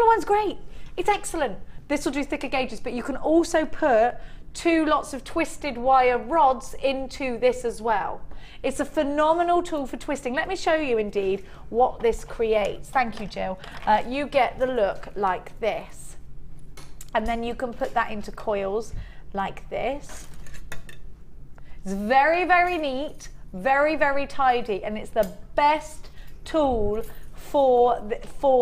one's great. It's excellent. This will do thicker gauges, but you can also put 2 lots of twisted wire rods into this as well. It's a phenomenal tool for twisting. Let me show you indeed what this creates. Thank you, Jill. You get the look like this. And then you can put that into coils like this. It's very, very neat, very, very tidy, and it's the best tool for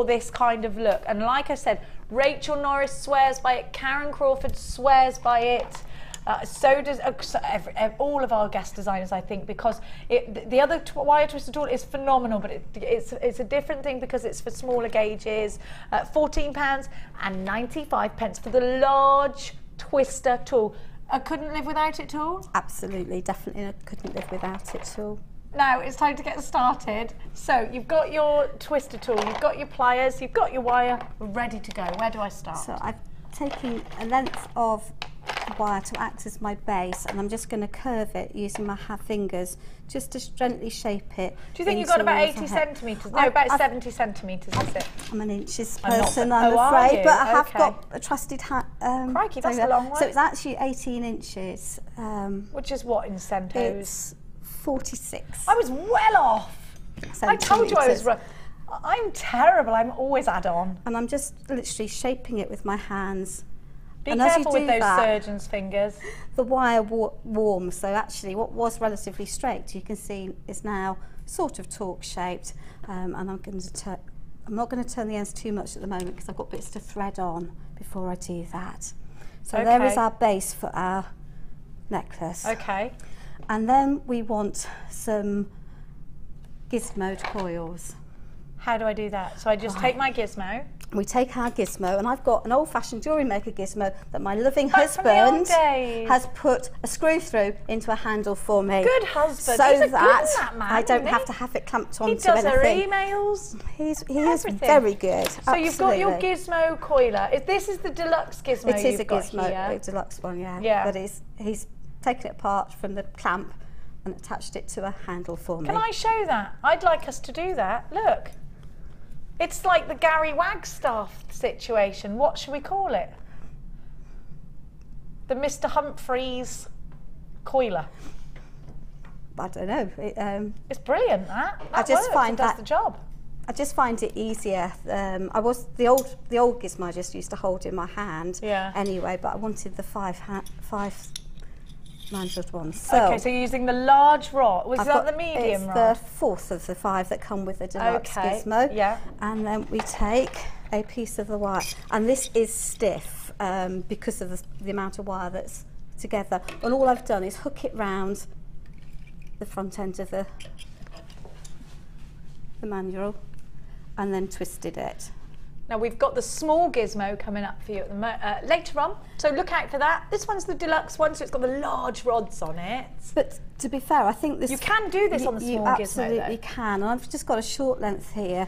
this kind of look. And like I said, Rachel Norris swears by it, Karen Crawford swears by it. So does all of our guest designers, I think, because the other wire twister tool is phenomenal, but it's a different thing because it's for smaller gauges. £14.95 for the large twister tool. I couldn't live without it at all? Absolutely, definitely I couldn't live without it at all. Now it's time to get started. So you've got your twister tool, you've got your pliers, you've got your wire, we're ready to go. Where do I start? So I've taken a length of wire to act as my base, and I'm just going to curve it using my fingers just to gently shape it. Do you think you've got about 80 centimetres? No, about 70 centimetres, is it? I'm an inches person, I'm afraid, but I have got a trusted crikey, that's a long way. So it's actually 18 inches. Which is what in centos? It's 46. I was well off. I told you I was rough. I'm terrible, I'm always add-on. And I'm just literally shaping it with my hands. Be careful with those surgeon's fingers. The wire warms, so actually what was relatively straight, you can see, is now sort of torque shaped. And I'm not going to turn the ends too much at the moment because I've got bits to thread on before I do that. So there is our base for our necklace. Okay. And then we want some gizmo coils. How do I do that? So I just take my gizmo. We take our gizmo, and I've got an old-fashioned Jewellery Maker gizmo that my loving husband has put a screw through into a handle for me. Good husband. So he's that man, I don't have to have it clamped onto anything. He does our emails. He is very good. So you've got your gizmo coiler. This is the deluxe gizmo. It is a gizmo, a deluxe one, yeah. But he's taken it apart from the clamp and attached it to a handle for me. Can I show that? I'd like us to do that. Look. It's like the Gary Wagstaff situation. What should we call it? The Mr. Humphreys coiler. I don't know. It's brilliant, that. I just find that does the job. I just find it easier. I was the old gizmo I just used to hold in my hand. Yeah. Anyway, but I wanted the five mandreled ones. So okay, so you're using the large rod. Was that the medium rod? It's the fourth of the 5 that come with the deluxe gizmo. Yeah. And then we take a piece of the wire, and this is stiff because of the amount of wire that's together. And all I've done is hook it round the front end of the manual, and then twisted it. Now we've got the small gizmo coming up for you later on, so look out for that. This one's the deluxe one, so it's got the large rods on it. But to be fair, I think this... You can do this on the small gizmo, You absolutely can. And I've just got a short length here,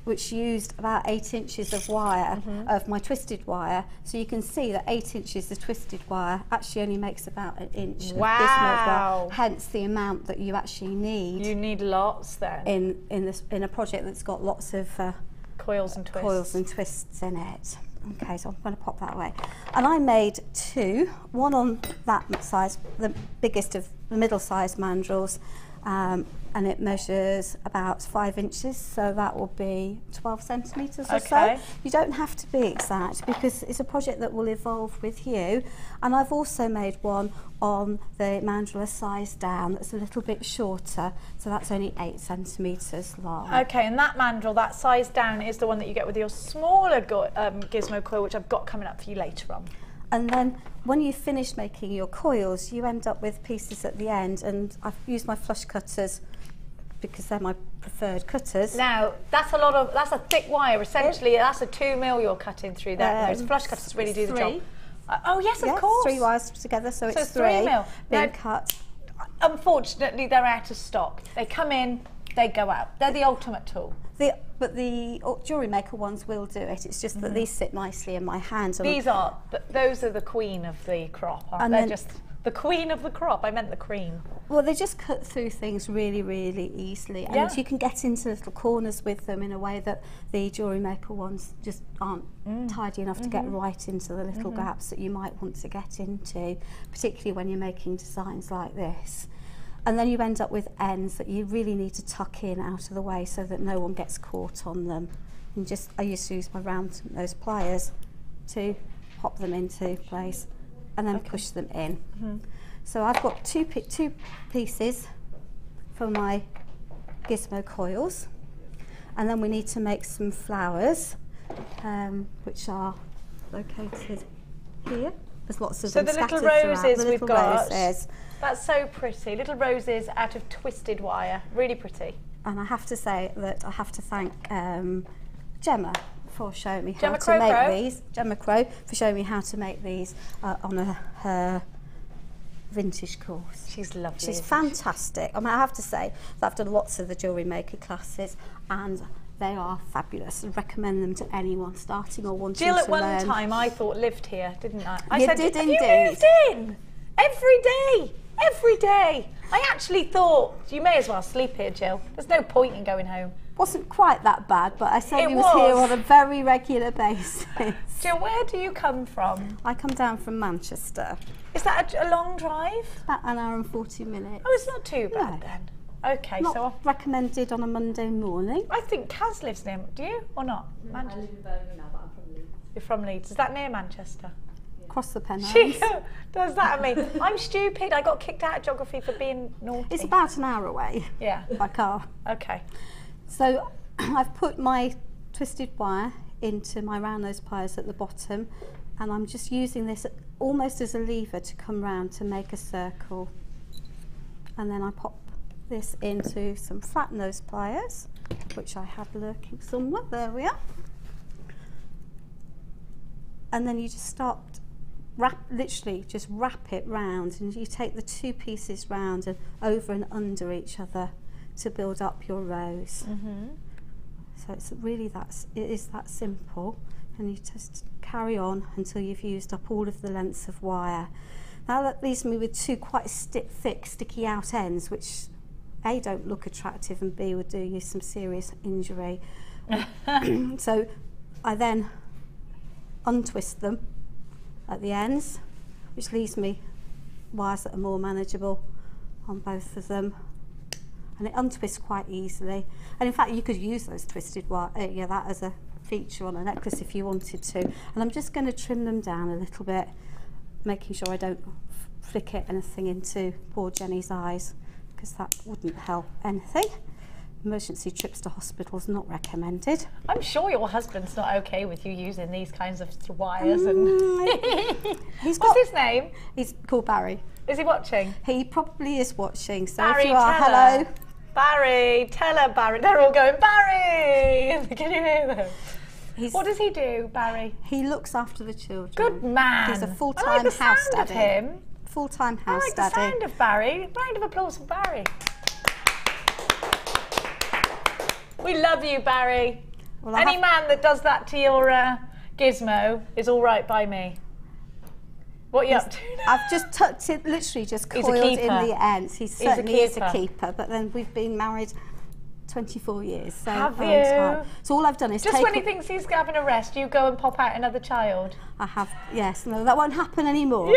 which used about 8 inches of wire, of my twisted wire. So you can see that 8 inches of twisted wire actually only makes about 1 inch of gizmo as well. Hence the amount that you actually need. You need lots then. In a project that's got lots of... coils and twists in it. Okay, so I'm going to pop that away. And I made 2, one on that size, the biggest of the middle-sized mandrels, and it measures about 5 inches, so that will be 12 centimetres or so. You don't have to be exact because it's a project that will evolve with you. And I've also made one on the mandrel size down that's a little bit shorter, so that's only 8 centimetres long. Okay, and that mandrel, that size down, is the one that you get with your smaller gizmo coil, which I've got coming up for you later on. And then when you finish making your coils, you end up with pieces at the end, and I've used my flush cutters because they're my preferred cutters. Now, that's a thick wire, essentially. That's a 2mm you're cutting through there. Those flush cutters really do the job. Oh yes, of course. 3 wires together, so it's 3mm being cut. Unfortunately, they're out of stock. They come in, they go out. They're the ultimate tool. But the Jewellery Maker ones will do it. It's just that these sit nicely in my hands. Those are the queen of the crop, aren't they? Just the queen of the crop. I meant the cream. Well, they just cut through things really, really easily, and you can get into little corners with them in a way that the Jewellery Maker ones just aren't tidy enough to get right into the little gaps that you might want to get into, particularly when you're making designs like this. And then you end up with ends that you really need to tuck in out of the way so that no one gets caught on them. And I used to use my round nose pliers to pop them into place and then push them in. So I've got two pieces for my gizmo coils, And then we need to make some flowers, which are located here. There's lots of so them the little scattered roses throughout. The we've little got. roses. That's so pretty. Little roses out of twisted wire. Really pretty. And I have to say that I have to thank Gemma for showing me how Gemma to make Crow. these. Gemma Crow for showing me how to make these on her vintage course. She's lovely. She's fantastic. I mean, I have to say that I've done lots of the Jewellery Maker classes and they are fabulous. I recommend them to anyone starting or wanting Jill to at one learn. time I thought lived here, didn't I? I You said, did have indeed. you moved in? Every day. Every day. I actually thought, you may as well sleep here, Jill. There's no point in going home. Wasn't quite that bad, but I certainly It was here was. on a very regular basis. Jill, where do you come from? I come down from Manchester, Is that a long drive? about an hour and 40 minutes. Oh, it's not too bad No. then. Okay, Not so recommended on a Monday morning. I think Kaz lives near, do you or not? Manchester. I live in Birmingham now, but I'm from Leeds. You're from Leeds. Is that near Manchester? Across the Pennines. She does that at me. I'm stupid. I got kicked out of geography for being naughty. It's about an hour away Yeah. by car. Okay. So I've put my twisted wire into my round nose pliers at the bottom, and I'm just using this almost as a lever to come round to make a circle. And then I pop this into some flat nose pliers, which I have lurking somewhere. There we are. And then you just start literally just wrap it round, and you take the two pieces round and over and under each other to build up your rose. So it's really it is that simple, and you just carry on until you've used up all of the lengths of wire. Now that leaves me with two quite thick sticky out ends, which A, don't look attractive, and B, would do you some serious injury. So I then untwist them at the ends, which leaves me wires that are more manageable on both of them. And it untwists quite easily. And in fact, you could use those twisted wire, that as a feature on a necklace if you wanted to. And I'm just going to trim them down a little bit, making sure I don't flicker anything into poor Jenny's eyes, because that wouldn't help anything. Emergency trips to hospitals not recommended. I'm sure your husband's not okay with you using these kinds of wires. And What's his name? He's called Barry. Is he watching? He probably is watching, so Barry, if you are, tell hello. her. Barry, tell her, Barry. They're all going, Barry! Can you hear them? What does he do, Barry? He looks after the children. Good man. He's a I full-time like the house sound daddy. of him. Full-time I house like the daddy. sound of Barry. Round of applause for Barry. We love you, Barry. Well, I Any have- man that does that to your Gizmo is all right by me. What are you up to now? I've just tucked it, literally just He's a coiled in keeper. the ends. He a certainly is a keeper. keeper, but then we've been married 24 years. So Have long you? time. So all I've done is Just take when he thinks he's having a rest, you go and pop out another child. I have, yes, no, that won't happen anymore.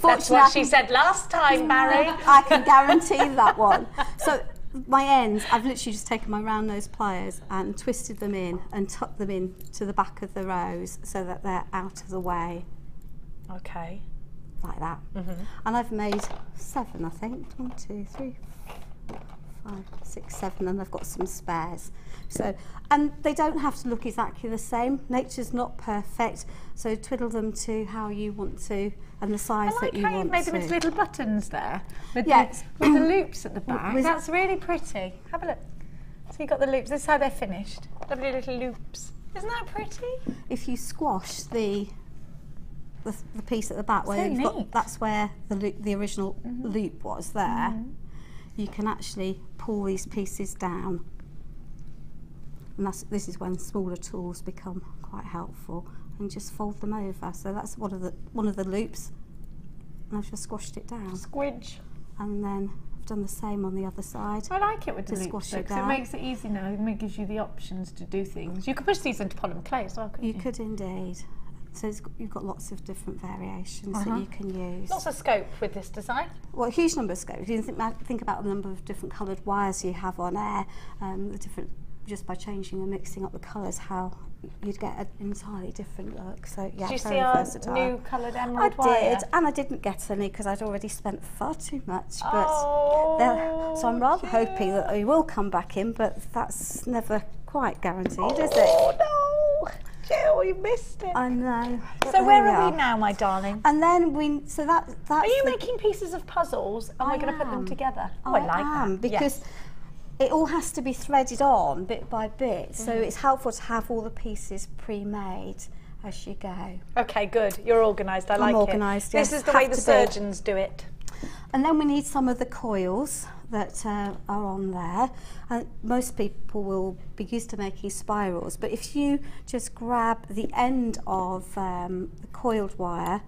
That's what she said last time, Barry. I can guarantee that one. So my ends, I've literally just taken my round nose pliers and twisted them in and tucked them in to the back of the rose so that they're out of the way, Okay. like that. And I've made 7, I think. 1, 2, 3, 5, 6, 7, and I've got some spares. So, and they don't have to look exactly the same. Nature's not perfect, so twiddle them to how you want to and the size I like that you how want you've made to. them into little buttons there with, Yes. with the loops at the back. With- That's really pretty. Have a look. So you've got the loops. This is how they're finished. Lovely little loops. Isn't that pretty? If you squash the piece at the back where So you've neat. got, that's where the original loop was there, you can actually pull these pieces down. And this is when smaller tools become quite helpful, and just fold them over. So that's one of the loops, and I've just squashed it down. Squidge. And then I've done the same on the other side. I like it with the To loops squash though, it 'cause it down. makes it easy now. It gives you the options to do things. You could push these into polymer clay as well, couldn't you? You could indeed. So you've got lots of different variations that you can use. Lots of scope with this design. Well, a huge number of scopes. You think about the number of different coloured wires you have on air, the different, just by changing and mixing up the colours, how you'd get an entirely different look. So yeah, Did you see very our versatile. new coloured I emerald wire? did, and I didn't get any because I'd already spent far too much. But Oh, so I'm rather hoping that they will come back in, but that's never quite guaranteed, is it? Oh no, Jill, you missed it. I know. but So there where we are we now, my darling? And then that's Are you the- making pieces of puzzles and we're going to put them am. together? Oh, I like that. because it all has to be threaded on bit by bit, so it's helpful to have all the pieces pre-made as you go. Okay, good. You're organised. I like it. organised, yes. This is the Have way the to be. surgeons do it. And then we need some of the coils that are on there. And most people will be used to making spirals, but if you just grab the end of the coiled wire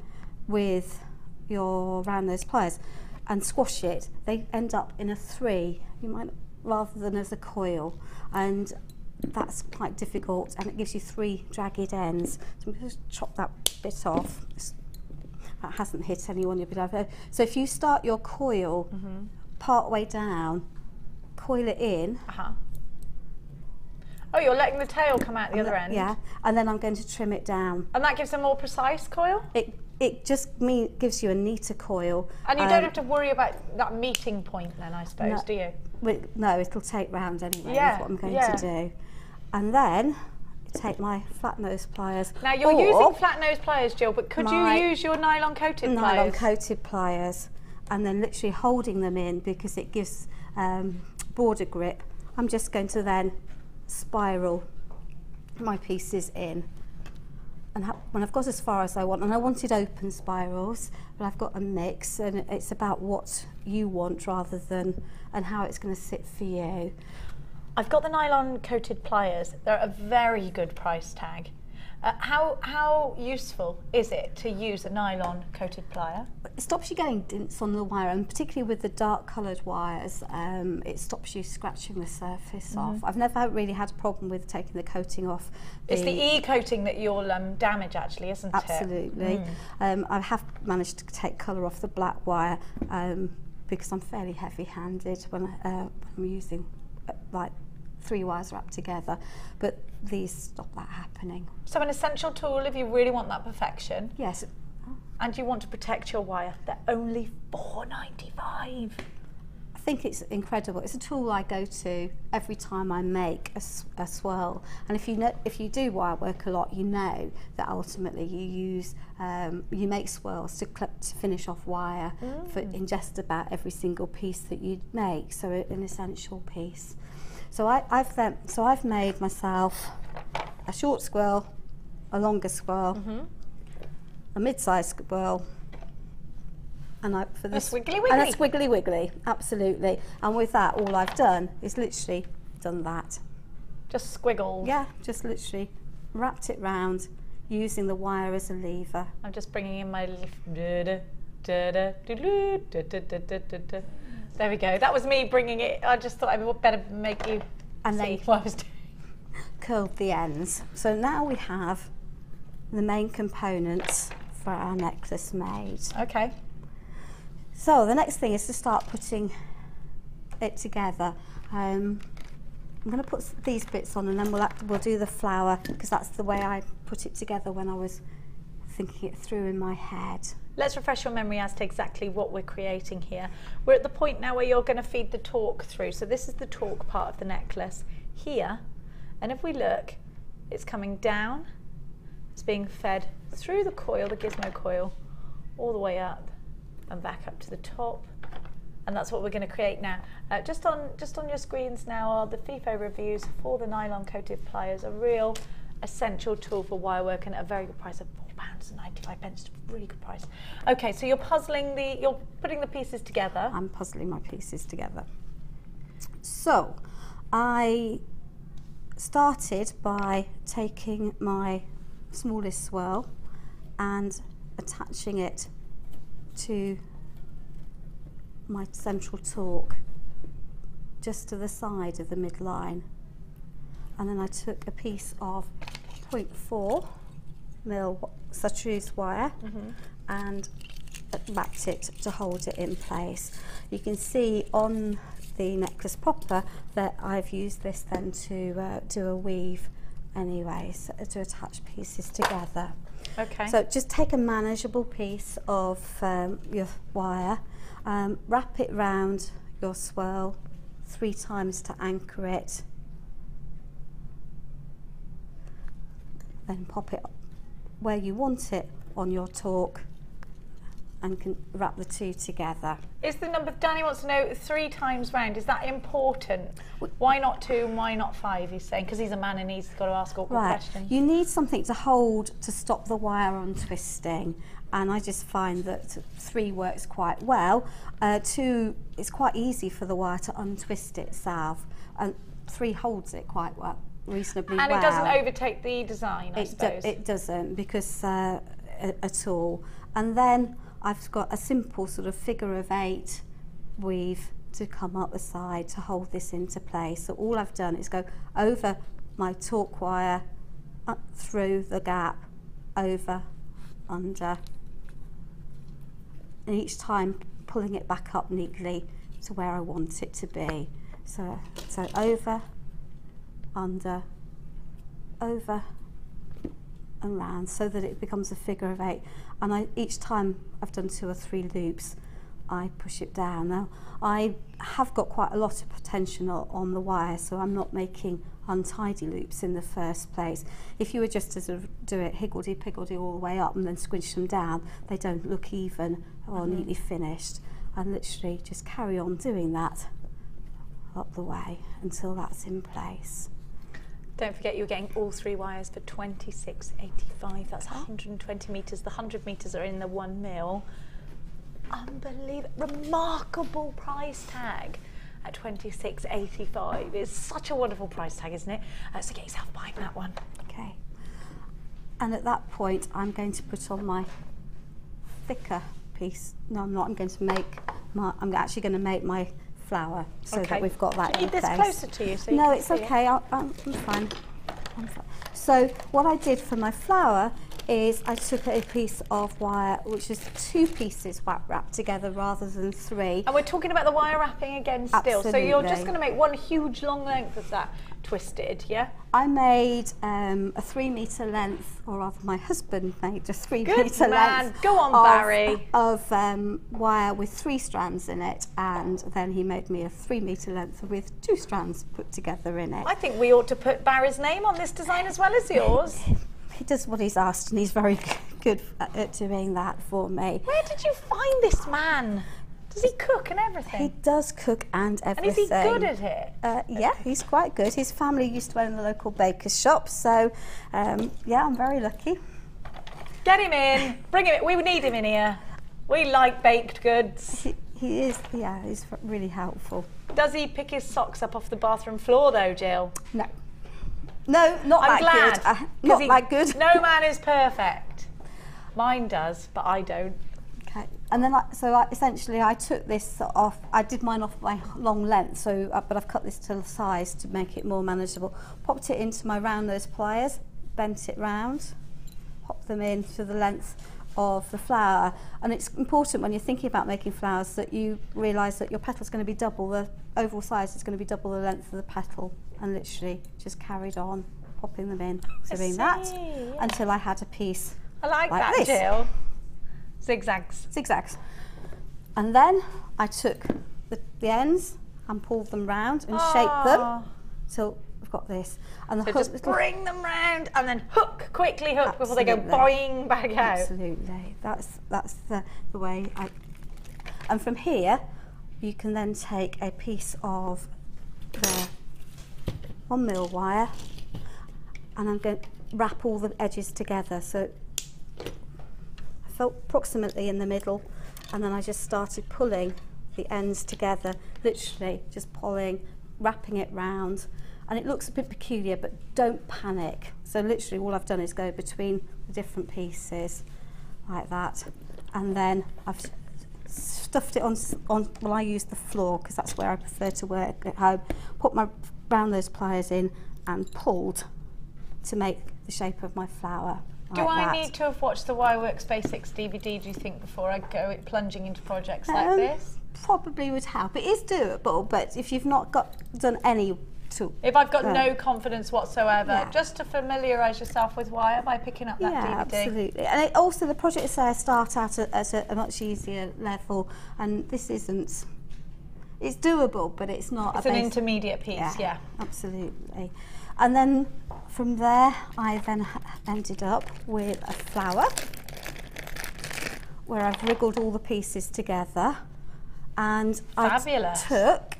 with your round nose pliers and squash it, they end up in a 3. You might rather than as a coil, and that's quite difficult, and it gives you 3 jagged ends. So I'm going to just chop that bit off. That hasn't hit anyone you'll be over. So if you start your coil part way down, coil it in. Oh, you're letting the tail come out the other end? Yeah, and then I'm going to trim it down. And that gives a more precise coil? It just gives you a neater coil. And you don't have to worry about that meeting point then, I suppose, do you? No, it'll take round anyway, Yeah, is what I'm going to do. And then take my flat nose pliers. Now you're using flat nose pliers, Jill, but could you use your nylon coated pliers? Nylon coated pliers, and then literally holding them in because it gives border grip. I'm just going to then spiral my pieces in. And when I've got as far as I want, and I wanted open spirals, but I've got a mix, and it's about what you want rather than and how it's going to sit for you. I've got the nylon coated pliers. They're a very good price tag. How useful is it to use a nylon coated plier? It stops you getting dints on the wire, and particularly with the dark coloured wires, it stops you scratching the surface off. I've never really had a problem with taking the coating off. It's the e-coating that you'll damage, actually, isn't it? Absolutely. I have managed to take colour off the black wire because I'm fairly heavy-handed when I'm using like 3 wires wrapped together, but these stop that happening. So an essential tool if you really want that perfection. Yes. And you want to protect your wire. They're only $4.95. I think it's incredible. It's a tool I go to every time I make a swirl. And if you do wire work a lot, you know that ultimately you make swirls to finish off wire in just about every single piece that you make. So an essential piece. So I've made myself a short swirl, a longer swirl, a mid-sized swirl, and a squiggly wiggly, absolutely. And with that, all I've done is literally done that. Just squiggled. Yeah, just literally wrapped it round using the wire as a lever. I'm just bringing in my there we go. That was me bringing it. I just thought I would better make you see what I was doing. Curled the ends. So now we have the main components for our necklace made. Okay. So the next thing is to start putting it together. I'm going to put these bits on, and then we'll do the flower, because that's the way I put it together when I was thinking it through in my head. Let's refresh your memory as to exactly what we're creating here. We're at the point now where you're going to feed the torque through. So this is the torque part of the necklace here. And if we look, it's coming down. It's being fed through the coil, the Gizmo coil, all the way up and back up to the top. And that's what we're going to create now. Just on your screens now are the FIFO reviews for the nylon coated pliers, a real essential tool for wire work, and at a very good price of £4.95. Really good price. Okay, so you're putting the pieces together. I'm puzzling my pieces together. So I started by taking my smallest swirl and attaching it to my central torque just to the side of the midline, and then I took a piece of 0.4 mil chartreuse wire and wrapped it to hold it in place. You can see on the necklace popper that I've used this then to do a weave anyway, so to attach pieces together. Okay. So just take a manageable piece of your wire, wrap it round your swirl 3 times to anchor it, then pop it where you want it on your torque and can wrap the 2 together. Is the number, Danny wants to know, 3 times round, is that important? Why not 2 and why not 5, he's saying, because he's a man and he's got to ask awkward questions. You need something to hold to stop the wire untwisting, and I just find that 3 works quite well. 2, it's quite easy for the wire to untwist itself, and 3 holds it quite well, reasonably well. And it doesn't overtake the design, I suppose? It doesn't, because at all. And then I've got a simple sort of figure of 8 weave to come up the side to hold this into place. So all I've done is go over my torque wire, up through the gap, over, under, and each time pulling it back up neatly to where I want it to be. So over, under, over and round, so that it becomes a figure of 8. And each time I've done 2 or 3 loops, I push it down. Now I have got quite a lot of potential on the wire, so I'm not making untidy loops in the first place. If you were just to sort of do it higgledy-piggledy all the way up and then squinch them down, they don't look even or neatly finished. And literally just carry on doing that up the way until that's in place. Don't forget you're getting all 3 wires for $26.85. That's 120 metres. The 100 metres are in the 1 mil. Unbelievable, remarkable price tag at $26.85. It's such a wonderful price tag, isn't it? So get yourself buying that one. Okay. And at that point, I'm going to put on my thicker piece. No, I'm not. I'm going to make my. I'm actually going to make my flower so that we've got that in place. Need this closer to you so you No, can it's see okay. I'm fine. I'm fine. So what I did for my flower is I took a piece of wire, which is 2 pieces wrapped together rather than 3. And we're talking about the wire wrapping again still. Absolutely. So you're just going to make one huge long length of that twisted, yeah? I made a 3 metre length, or rather my husband made a 3 Good metre man. length. Go on, Barry. Of wire with 3 strands in it, and then he made me a 3 metre length with 2 strands put together in it. I think we ought to put Barry's name on this design as well as yours. He does what he's asked, and he's very good at doing that for me. Where did you find this man? Does he cook and everything? He does cook and everything. And is he good at it? Yeah, he's quite good. His family used to own the local baker's shop, so yeah, I'm very lucky. Get him in. Bring him in. We need him in here. We like baked goods. He is, yeah, he's really helpful. Does he pick his socks up off the bathroom floor though, Jill? No. No, not I'm that glad, good. Not that good. No man is perfect. Mine does, but I don't. Okay, and then essentially I took this off. I did mine off my long length, so but I've cut this to the size to make it more manageable. Popped it into my round nose pliers, bent it round, popped them in to the length of the flower. And it's important when you're thinking about making flowers that you realise that your petal's going to be double, the overall size is going to be double the length of the petal, and literally just carried on popping them in, doing that until I had a piece. I like that, this. Jill. Zigzags. Zigzags. And then I took the ends and pulled them round and shaped them till we've got this. And so just bring them round and then hook, quickly hook before they go boing back out. Absolutely. That's the way I. And from here, you can then take a piece of the 1 mil wire, and I'm going to wrap all the edges together. So I felt approximately in the middle, and then I just started pulling the ends together, literally just pulling, wrapping it round. And it looks a bit peculiar, but don't panic. So literally all I've done is go between the different pieces like that. And then I've stuffed it on well, I use the floor because that's where I prefer to work at home. Put my round those pliers in and pulled to make the shape of my flower. Do I need to have watched the Wireworks Basics DVD, do you think, before I go plunging into projects like this? Probably would help. It is doable, but if you've not done any to... If I've got no confidence whatsoever, Yeah. just to familiarise yourself with wire by picking up that Yeah, DVD. absolutely. And also the projects there start out at a much easier level, and this isn't... It's doable, but it's not... It's an intermediate piece, yeah. Absolutely. And then from there, I then ended up with a flower where I've wriggled all the pieces together, and Fabulous. I took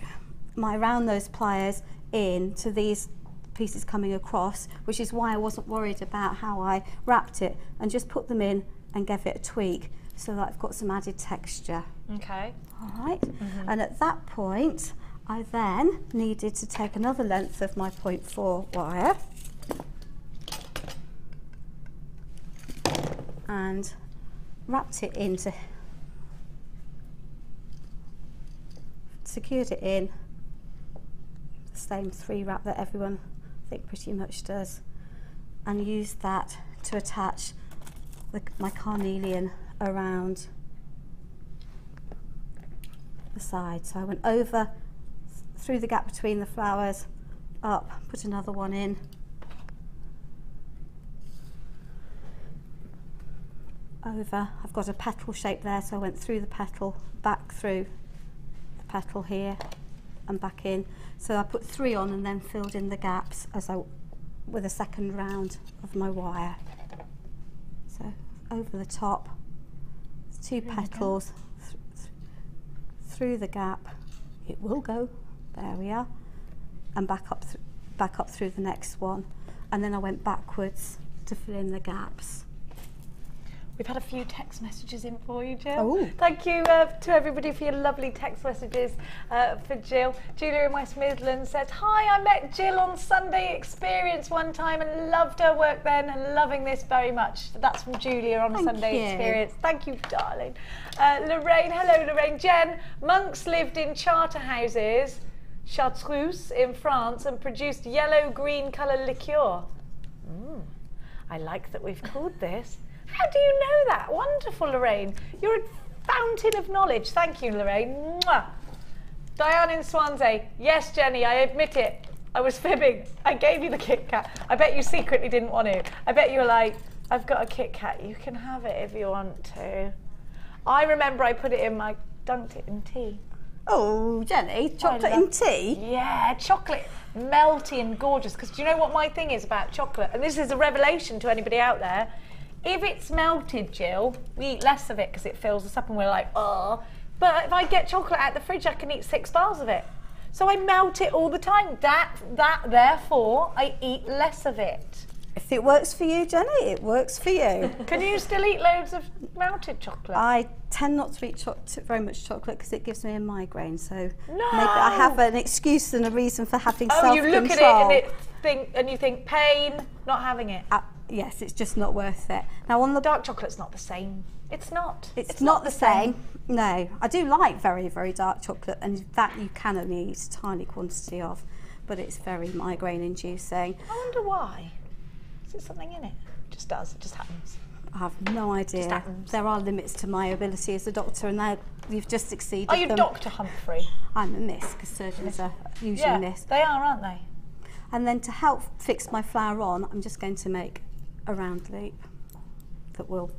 my round nose pliers into these pieces coming across, which is why I wasn't worried about how I wrapped it, and just put them in and gave it a tweak so that I've got some added texture. Okay. All right, and at that point, I then needed to take another length of my 0.4 wire and wrapped it into, secured it in, the same 3 wrap that everyone I think pretty much does, and used that to attach my carnelian around the side. So I went over, through the gap between the flowers, up, put another one in, over. I've got a petal shape there, so I went through the petal, back through the petal here, and back in. So I put 3 on and then filled in the gaps with a second round of my wire. So over the top, 2 petals, through the gap, it will go, there we are, and back up through the next one. And then I went backwards to fill in the gaps. We've had a few text messages in for you, Jill. Oh. Thank you to everybody for your lovely text messages for Jill. Julia in West Midlands says, hi, I met Jill on Sunday Experience one time and loved her work then and loving this very much. That's from Julia on Sunday Experience. Thank you, darling. Lorraine, hello Lorraine. Jen, monks lived in charter houses, chartreuse in France, and produced yellow-green colour liqueur. I like that we've called this. How do you know that? Wonderful, Lorraine. You're a fountain of knowledge. Thank you, Lorraine. Mwah. Diane in Swansea. Yes, Jenny, I admit it. I was fibbing. I gave you the Kit Kat. I bet you secretly didn't want to. I bet you were like, I've got a Kit Kat. You can have it if you want to. I remember I put it in my, dunked it in tea. Oh, Jenny, chocolate in tea? Yeah, chocolate. Melty and gorgeous. Because do you know what my thing is about chocolate? And this is a revelation to anybody out there. If it's melted, Jill, we eat less of it because it fills us up and we're like, oh. But if I get chocolate out the fridge, I can eat 6 bars of it. So I melt it all the time. Therefore, I eat less of it. If it works for you, Jenny, it works for you. Can you still eat loads of melted chocolate? I tend not to eat very much chocolate because it gives me a migraine. So no. maybe I have an excuse and a reason for having self-control. You look at it and you think pain, not having it. Yes, it's just not worth it. Now on the dark chocolate's not the same. It's not. It's not the same. No, I do like very, very dark chocolate, and that you can only eat a tiny quantity of, but it's very migraine inducing. I wonder why. Is it something in it? It just does. It just happens. I have no idea. There are limits to my ability as a doctor, and you've just exceeded them. Are you Dr. Humphrey? I'm a miss, because surgeons are usually miss. They are, aren't they? And then to help fix my flower on, I'm just going to make a round loop that will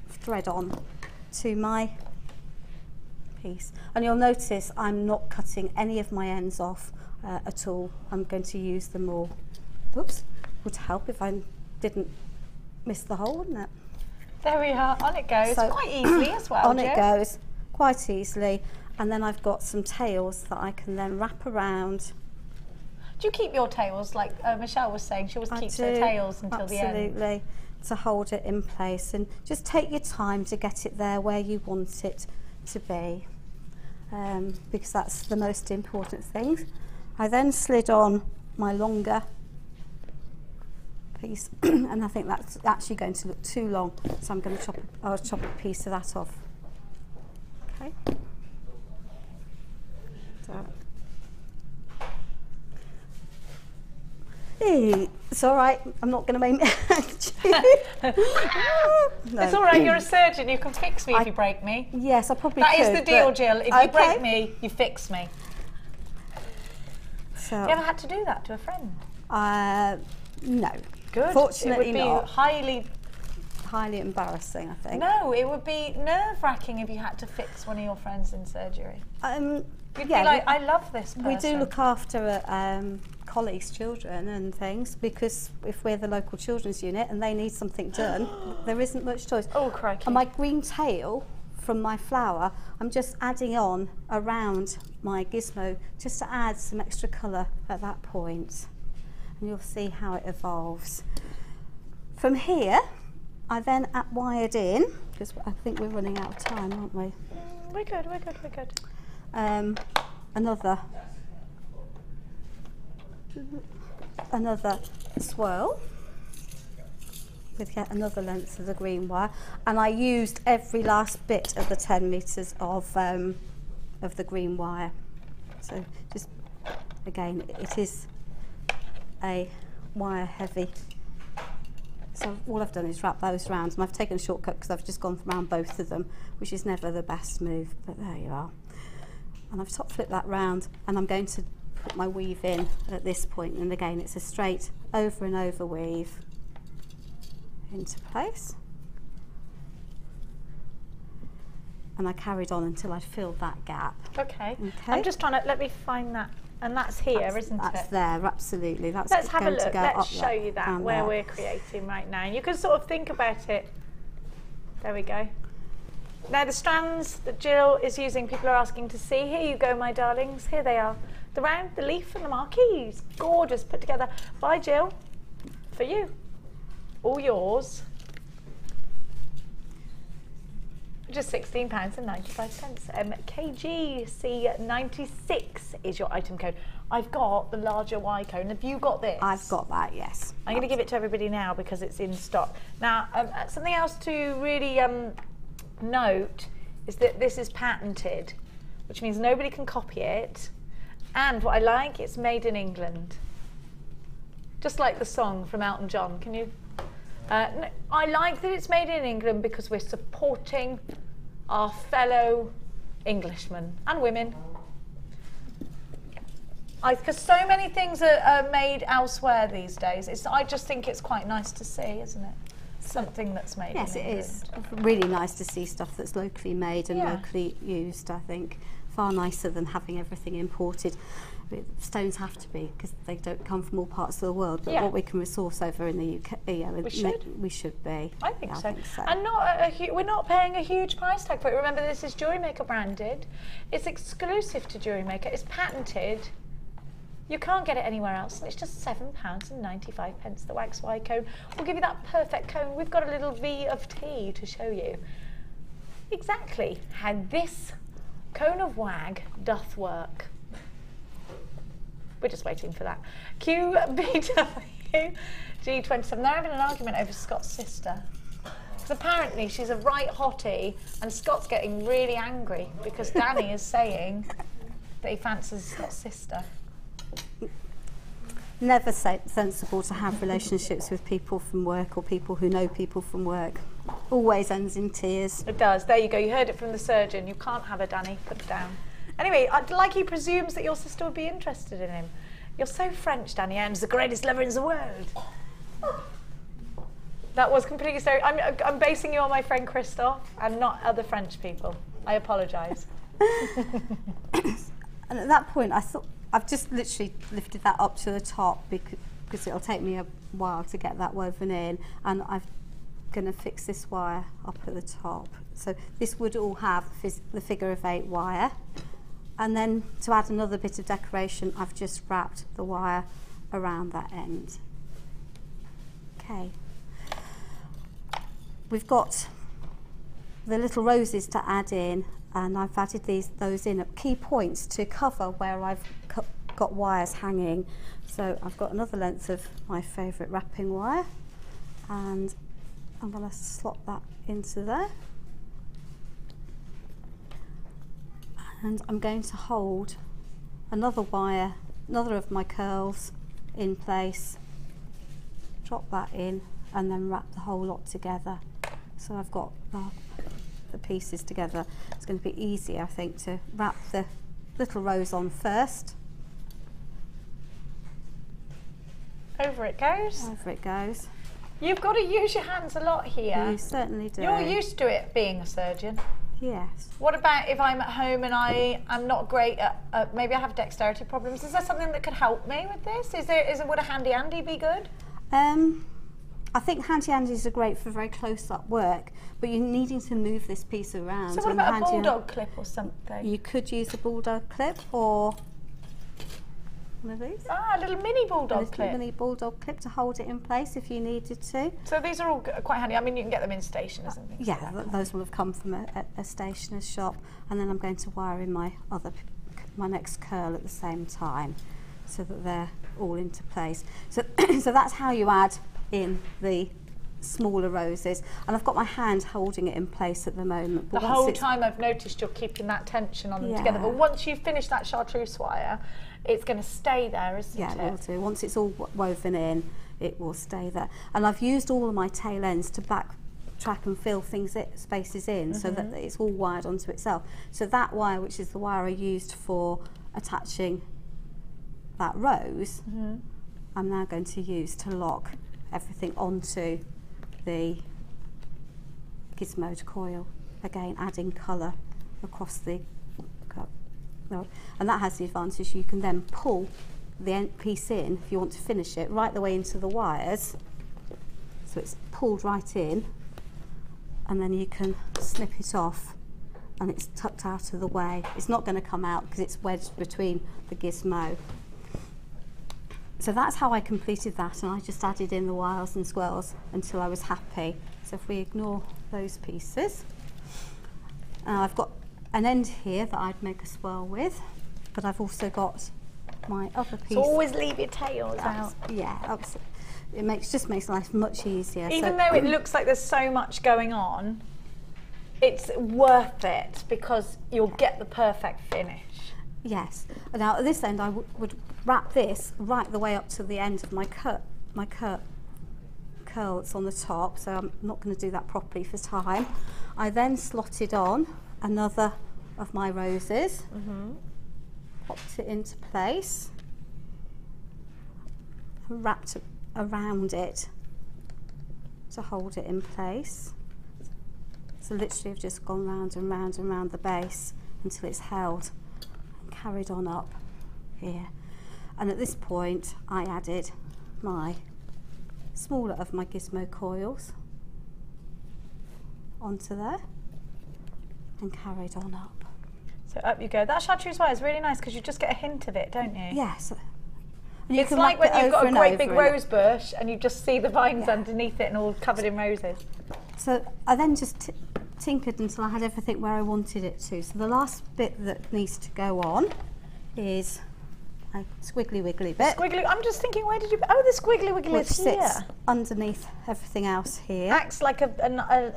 thread on to my piece. And you'll notice I'm not cutting any of my ends off at all. I'm going to use them all. Oops, would help if I didn't miss the hole, wouldn't it? There we are, on it goes, so, quite easily as well, on it goes, quite easily. And then I've got some tails that I can then wrap around. Do you keep your tails, like Michelle was saying, she always keeps her tails until the end? Absolutely, to hold it in place, and just take your time to get it there where you want it to be, because that's the most important thing. I then slid on my longer piece, and I think that's actually going to look too long, so I'm going to chop a piece of that off. Okay. So. Hey, it's all right. I'm not going to make no. It's all right. You're a surgeon. You can fix me if you break me. Yes, I probably could. That is the deal, Jill. If you break me, you fix me. So, Have you ever had to do that to a friend? no. Good. Fortunately it would be not. highly Embarrassing, I think. No, it would be nerve-wracking if you had to fix one of your friends in surgery. You'd be like, I love this person. We do look after colleagues' children and things, because if we're the local children's unit and they need something done, there isn't much choice. Oh, crikey. And my green tail from my flower, I'm just adding on around my Gizmo just to add some extra colour at that point. And you'll see how it evolves. From here, I then wired in, because I think we're running out of time, aren't we? We're good, we're good, we're good. Another swirl with yet another length of the green wire, and I used every last bit of the 10 metres of the green wire. So just again, it is a wire heavy. So all I've done is wrap those round, and I've taken a shortcut because I've just gone around both of them, which is never the best move, but there you are. And I've top flipped that round, and I'm going to put my weave in at this point, and again it's a straight over and over weave into place. And I carried on until I'd filled that gap. Okay. I'm just trying to, let me find that. And that's here, isn't it? That's there, absolutely. That's Let's have a going to look. go Let's up show there, you that, down where there. we're creating right now. And you can sort of think about it. There we go. Now the strands that Jill is using, people are asking to see. Here you go, my darlings. Here they are. The round, the leaf and the marquees. Gorgeous, put together by Jill. For you. All yours. Just £16.95. KGC96 is your item code. I've got the larger Y code. Have you got this? I've got that, yes. I'm going to give it to everybody now because it's in stock. Now, something else to really note is that this is patented, which means nobody can copy it. And what I like, it's made in England. Just like the song from Elton John. Can you? No, I like that it's made in England because we're supporting our fellow Englishmen and women. Because so many things are made elsewhere these days. I just think it's quite nice to see, isn't it? Something that's made in England. Yes, it is. Really nice to see stuff that's locally made and locally used, I think. Far nicer than having everything imported. Stones have to be, because they don't come from all parts of the world, but what we can resource over in the UK, we should be. I think so. And we're not paying a huge price tag for it. Remember, this is Jewellery Maker branded. It's exclusive to Jewellery Maker. It's patented. You can't get it anywhere else, and it's just £7.95. The wax Y cone will give you that perfect cone. We've got a little V of T to show you exactly how this cone of wag doth work. We're just waiting for that. QBW G27. They're having an argument over Scott's sister. Because apparently she's a right hottie, and Scott's getting really angry because Danny is saying that he fancies Scott's sister. Never sensible to have relationships with people from work or people who know people from work. Always ends in tears. It does. There you go. You heard it from the surgeon. You can't have her, Danny. Put it down. Anyway, like he presumes that your sister would be interested in him. You're so French, Danny. Anne's the greatest lover in the world. That was completely sorry. I'm basing you on my friend Christophe and not other French people. I apologise. And at that point, I thought, I've just literally lifted that up to the top because it'll take me a while to get that woven in, and I'm going to fix this wire up at the top. So this would all have the figure of 8 wire, and then to add another bit of decoration, I've just wrapped the wire around that end. Okay. We've got the little roses to add in, and I've added those in at key points to cover where I've got wires hanging. So I've got another length of my favourite wrapping wire, and I'm going to slot that into there. And I'm going to hold another wire, another of my curls in place, drop that in, and then wrap the whole lot together. So I've got the pieces together. It's going to be easy, I think, to wrap the little rose on first. Over it goes. Over it goes. You've got to use your hands a lot here. You certainly do. You're used to it being a surgeon. Yes. What about if I'm at home and I'm not great at, maybe I have dexterity problems? Is there something that could help me with this? Would a handy Andy be good? I think handy Andys are great for very close-up work, but you're needing to move this piece around. So what about a bulldog clip or something? You could use a bulldog clip or one of these. Ah, a little mini bulldog clip. A mini bulldog clip to hold it in place if you needed to. So these are all quite handy. I mean, you can get them in stationers and things. Yeah, like those will have come from a stationer's shop, and then I'm going to wire in my next curl at the same time, so that they're all into place. So, so that's how you add in the smaller roses, and I've got my hand holding it in place at the moment. But the whole time I've noticed you're keeping that tension on them together, but once you've finished that chartreuse wire, it's going to stay there, isn't it? Yeah, it will do. Once it's all woven in, it will stay there. And I've used all of my tail ends to backtrack and fill spaces in, so that it's all wired onto itself. So that wire, which is the wire I used for attaching that rose, I'm now going to use to lock everything onto the Gizmo coil, again adding colour across the cup. And that has the advantage you can then pull the end piece in if you want to finish it right the way into the wires, so it's pulled right in, and then you can snip it off and it's tucked out of the way. It's not going to come out because it's wedged between the Gizmo. So that's how I completed that, and I just added in the wires and swirls until I was happy. So if we ignore those pieces, I've got an end here that I'd make a swirl with, but I've also got my other piece. So always leave your tails out. Yeah, absolutely. It just makes life much easier. Even though it looks like there's so much going on, it's worth it because you'll get the perfect finish. Yes. Now at this end I would wrap this right the way up to the end of my curl that's on the top, so I'm not going to do that properly for time. I then slotted on another of my roses, popped it into place, and wrapped around it to hold it in place. So literally I've just gone round and round and round the base until it's held, and carried on up here. And at this point I added my smaller of my Gizmo coils onto there and carried on up. So up you go. That chartreuse wire is really nice because you just get a hint of it, don't you? Yes. And it's like when you've got a great big rose bush and you just see the vines underneath it and all covered in roses. So I then just tinkered until I had everything where I wanted it to. So the last bit that needs to go on is a squiggly wiggly bit. Squiggly, I'm just thinking, where did you, oh, the squiggly wiggly which is here. sits underneath everything else here. Acts like a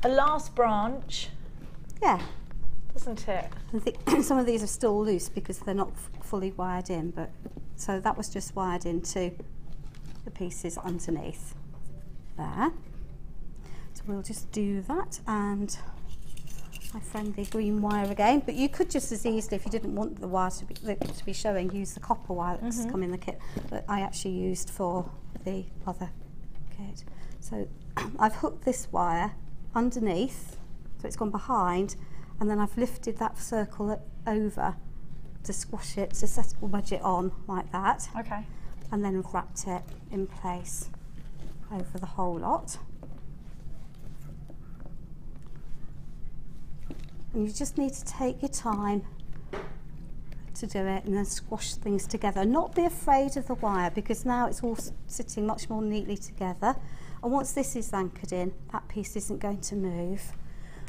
last branch. Yeah. Doesn't it? I think some of these are still loose because they're not fully wired in, but so that was just wired into the pieces underneath there. So we'll just do that, and my friendly green wire again, but you could just as easily, if you didn't want the wire to be showing, use the copper wire that's come in the kit that I actually used for the other kit. So I've hooked this wire underneath, so it's gone behind, and then I've lifted that circle over to squash it, to wedge it on like that. Okay. And then I've wrapped it in place over the whole lot. And you just need to take your time to do it and then squash things together. Not be afraid of the wire because now it's all sitting much more neatly together. And once this is anchored in, that piece isn't going to move.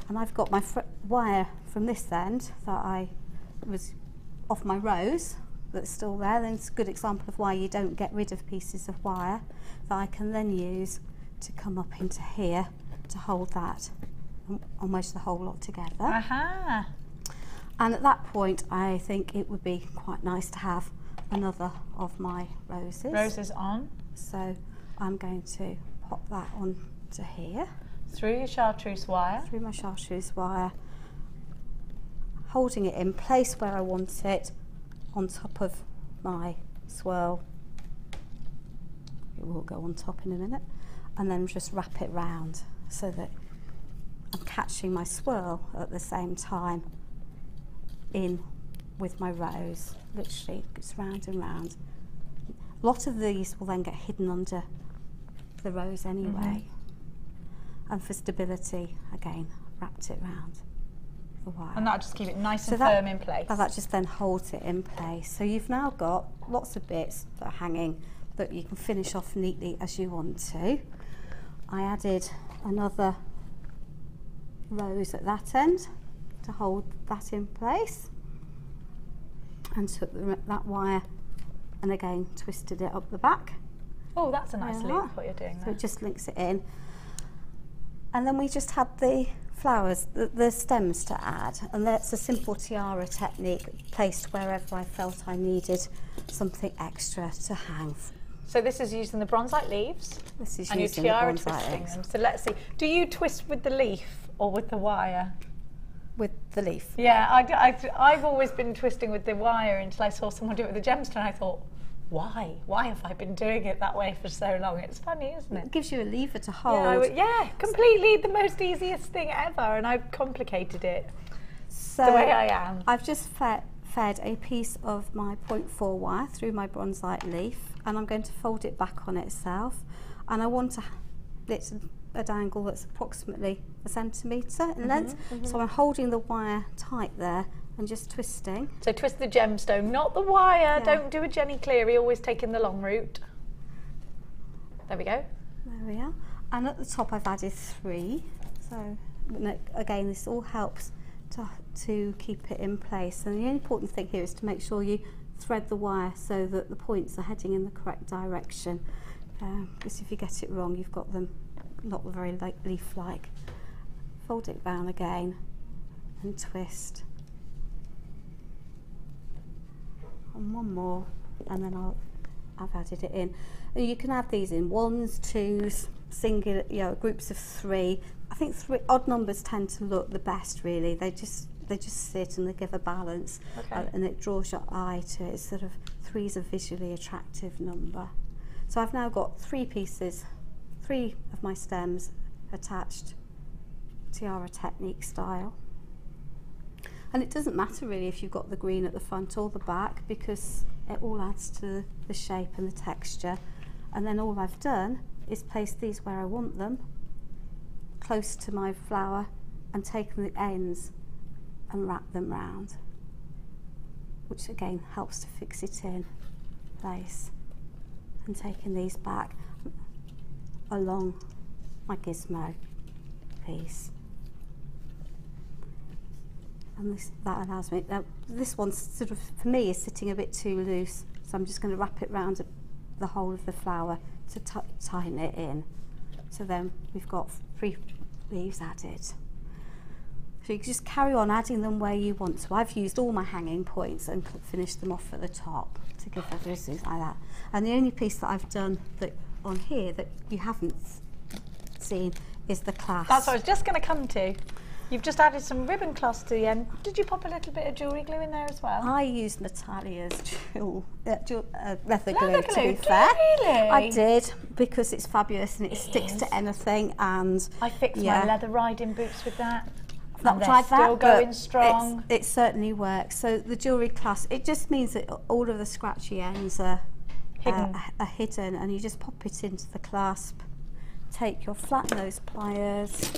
And I've got my wire from this end that was off my rose that's still there. Then it's a good example of why you don't get rid of pieces of wire that I can then use to come up into here to hold that almost the whole lot together. Aha. And at that point I think it would be quite nice to have another of my roses. Roses on. So I'm going to pop that onto here. Through your chartreuse wire. Through my chartreuse wire, holding it in place where I want it, on top of my swirl it will go on top in a minute, and then just wrap it round so that I'm catching my swirl at the same time in with my rose. Literally, it's round and round. A lot of these will then get hidden under the rose anyway. And for stability, again, wrapped it round the wire. And that'll just keep it nice and firm in place. That just then holds it in place. So you've now got lots of bits that are hanging that you can finish off neatly as you want to. I added another rose at that end to hold that in place, and took that wire and again twisted it up the back. Oh, that's a nice loop what you're doing there. So it just links it in. And then we just had the flowers, the stems to add, and that's a simple tiara technique placed wherever I felt I needed something extra to hang. So this is using the bronzite leaves, This is and your using tiara the bronzite twisting eggs. them. So let's see, do you twist with the leaf or with the wire? With the leaf. Yeah, I've always been twisting with the wire until I saw someone do it with the gemstone. I thought, why? Why have I been doing it that way for so long? It's funny, isn't it? It gives you a lever to hold. Yeah, completely the most easiest thing ever, and I've complicated it So the way I am. I've just fed a piece of my 0.4 wire through my bronzite leaf, and I'm going to fold it back on itself, and I want to, it's at an angle that's approximately a centimetre in length, so I'm holding the wire tight there and just twisting. So twist the gemstone, not the wire. Yeah. Don't do a Jenny Cleary, always taking the long route. There we go. There we are. And at the top I've added 3. So again, this all helps to keep it in place. And the important thing here is to make sure you thread the wire so that the points are heading in the correct direction. Because if you get it wrong, you've got them not very leaf-like. Fold it down again and twist. And one more, and then I've added it in. You can add these in 1s, 2s, singular, groups of 3. I think odd numbers tend to look the best, really. They just sit and they give a balance, and it draws your eye to it. It's sort of 3's a visually attractive number. So I've now got 3 pieces, 3 of my stems attached, tiara technique style. And it doesn't matter really if you've got the green at the front or the back, because it all adds to the shape and the texture. And then all I've done is place these where I want them, close to my flower, and taken the ends and wrap them round, which again helps to fix it in place. And taking these back along my gizmo piece. And that allows me, this one sort of, for me, is sitting a bit too loose, so I'm just going to wrap it round the whole of the flower to tighten it in. So then we've got 3 leaves added. So you can just carry on adding them where you want to. I've used all my hanging points and finished them off at the top to give others like that. And the only piece that I've done on here that you haven't seen is the clasp. That's what I was just going to come to. You've just added some ribbon cloths to the end. Did you pop a little bit of jewellery glue in there as well? I used Natalia's leather glue, Leather to glue, be fair. really? I did, because it's fabulous and it sticks to anything. And I fixed my leather riding boots with that. Not tried that, still going strong. It certainly works. So the jewellery clasp, it just means that all of the scratchy ends are hidden, and you just pop it into the clasp. Take your flat nose pliers,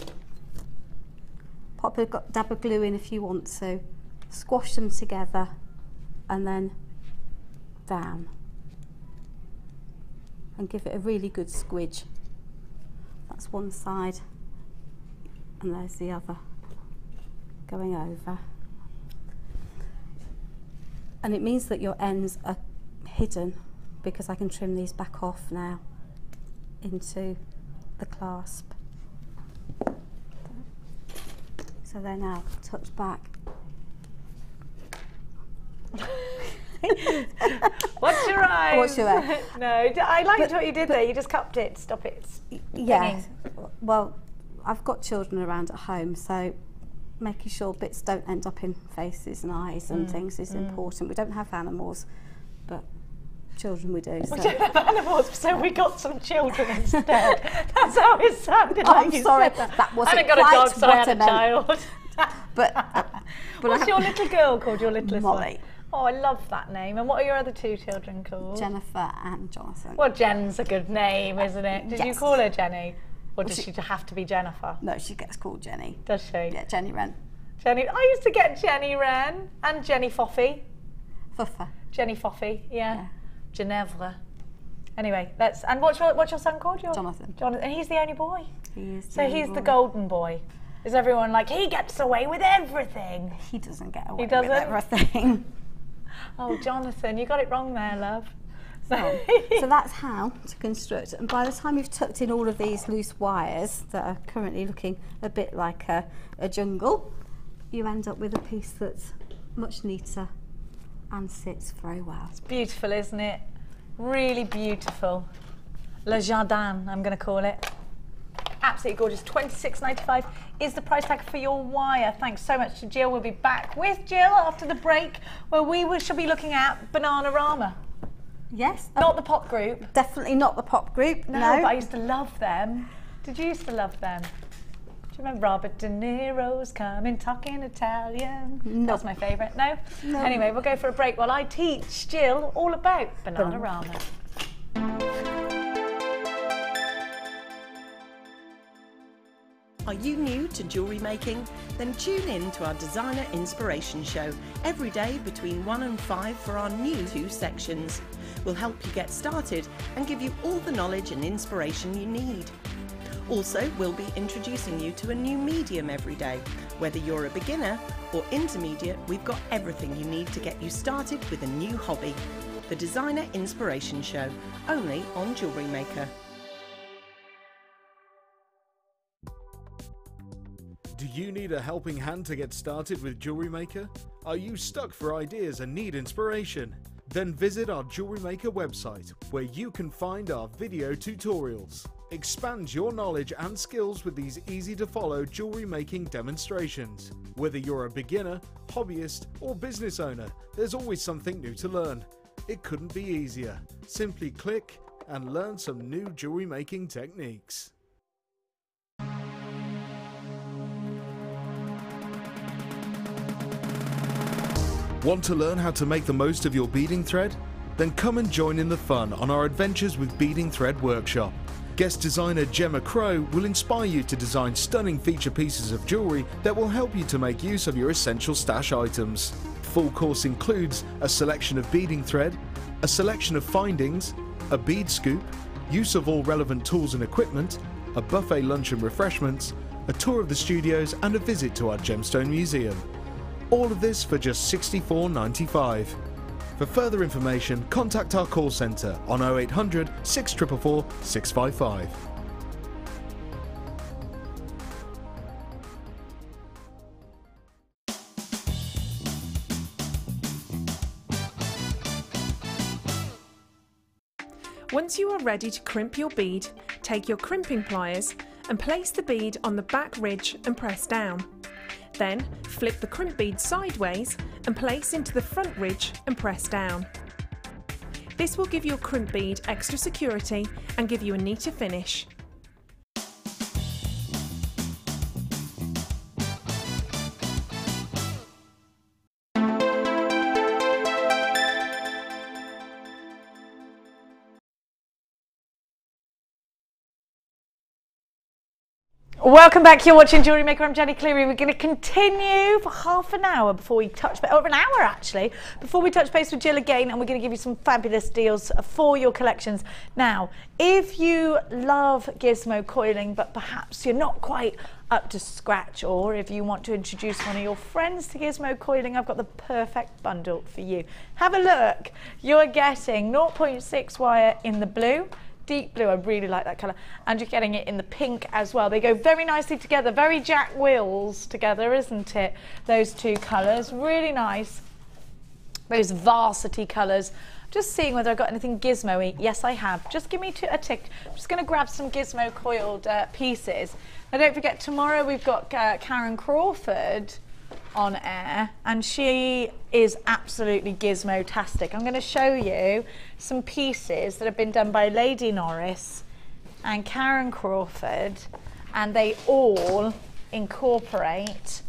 pop a dab of glue in if you want to, squash them together, and then down. And give it a really good squidge. That's one side, and there's the other going over. And it means that your ends are hidden, because I can trim these back off now into the clasp. So they're now tucked back. Watch your eyes. Watch your eyes. No, I liked what you did there. You just cupped it, stop it. Yeah. Well, I've got children around at home, so making sure bits don't end up in faces and eyes and things is important. We don't have animals, but children we do. So. We don't have animals, so we got some children instead. That's how it sounded. Like I'm you sorry, said that. that wasn't I haven't got quite a dog, so I had a what I child. But What's your little girl called? Your littlest Molly. one? Oh, I love that name. And what are your other two children called? Jennifer and Jonathan. Well, Jen's a good name, isn't it? Did you Yes. call her Jenny? Or does she have to be Jennifer? No, she gets called Jenny. Does she? Yeah, Jenny Wren. Jenny. I used to get Jenny Wren and Jenny Foffy. Fuffa. Jenny Foffy, yeah. Yeah. Ginevra. Anyway, and what's your son called? Jonathan. Jonathan. And he's the only boy. He is. So he's the golden boy. Is everyone like, he gets away with everything? He doesn't get away doesn't? with everything. Oh, Jonathan, you got it wrong there, love. So that's how to construct. And by the time you've tucked in all of these loose wires that are currently looking a bit like a jungle, you end up with a piece that's much neater and sits very well. It's beautiful, isn't it? Really beautiful. Le Jardin, I'm going to call it. Absolutely gorgeous. $26.95 is the price tag for your wire. Thanks so much to Jill. We'll be back with Jill after the break, where we shall be looking at Bananarama. Yes. Not the pop group. Definitely not the pop group. No, No. but I used to love them. Did you used to love them? Do you remember Robert De Niro's coming talking Italian? No. That was my favourite. No? No. Anyway, we'll go for a break while I teach Jill all about Bananarama. Are you new to jewellery making? Then tune in to our Designer Inspiration Show every day between 1 and 5 for our new 2 sections. We'll help you get started and give you all the knowledge and inspiration you need. Also, we'll be introducing you to a new medium every day. Whether you're a beginner or intermediate, we've got everything you need to get you started with a new hobby. The Designer Inspiration Show, only on Jewellery Maker. Do you need a helping hand to get started with Jewellery Maker? Are you stuck for ideas and need inspiration? Then visit our Jewellery Maker website, where you can find our video tutorials. Expand your knowledge and skills with these easy-to-follow jewellery making demonstrations. Whether you're a beginner, hobbyist, or business owner, there's always something new to learn. It couldn't be easier. Simply click and learn some new jewellery making techniques. Want to learn how to make the most of your beading thread? Then come and join in the fun on our Adventures with Beading Thread workshop. Guest designer Gemma Crow will inspire you to design stunning feature pieces of jewellery that will help you to make use of your essential stash items. Full course includes a selection of beading thread, a selection of findings, a bead scoop, use of all relevant tools and equipment, a buffet lunch and refreshments, a tour of the studios and a visit to our Gemstone Museum. All of this for just $64.95. For further information, contact our call centre on 0800 644 655. Once you are ready to crimp your bead, take your crimping pliers and place the bead on the back ridge and press down. Then flip the crimp bead sideways and place into the front ridge and press down. This will give your crimp bead extra security and give you a neater finish. Welcome back, you're watching Jewellery Maker, I'm Jenny Cleary. We're going to continue for half an hour before we touch base, over an hour actually, before we touch base with Jill again, and we're going to give you some fabulous deals for your collections. Now, if you love Gizmo coiling, but perhaps you're not quite up to scratch, or if you want to introduce one of your friends to Gizmo coiling, I've got the perfect bundle for you. Have a look. You're getting 0.6 wire in the blue, deep blue, I really like that colour, and you're getting it in the pink as well. They go very nicely together, very Jack Wills together, isn't it? Those two colours, really nice. Those varsity colours. Just seeing whether I've got anything Gizmo-y. Yes, I have. Just give me a tick. I'm just going to grab some Gizmo coiled pieces. Now don't forget, tomorrow we've got Karen Crawford on air, and she is absolutely gizmo-tastic. I'm going to show you some pieces that have been done by Lady Norris and Karen Crawford, and they all incorporate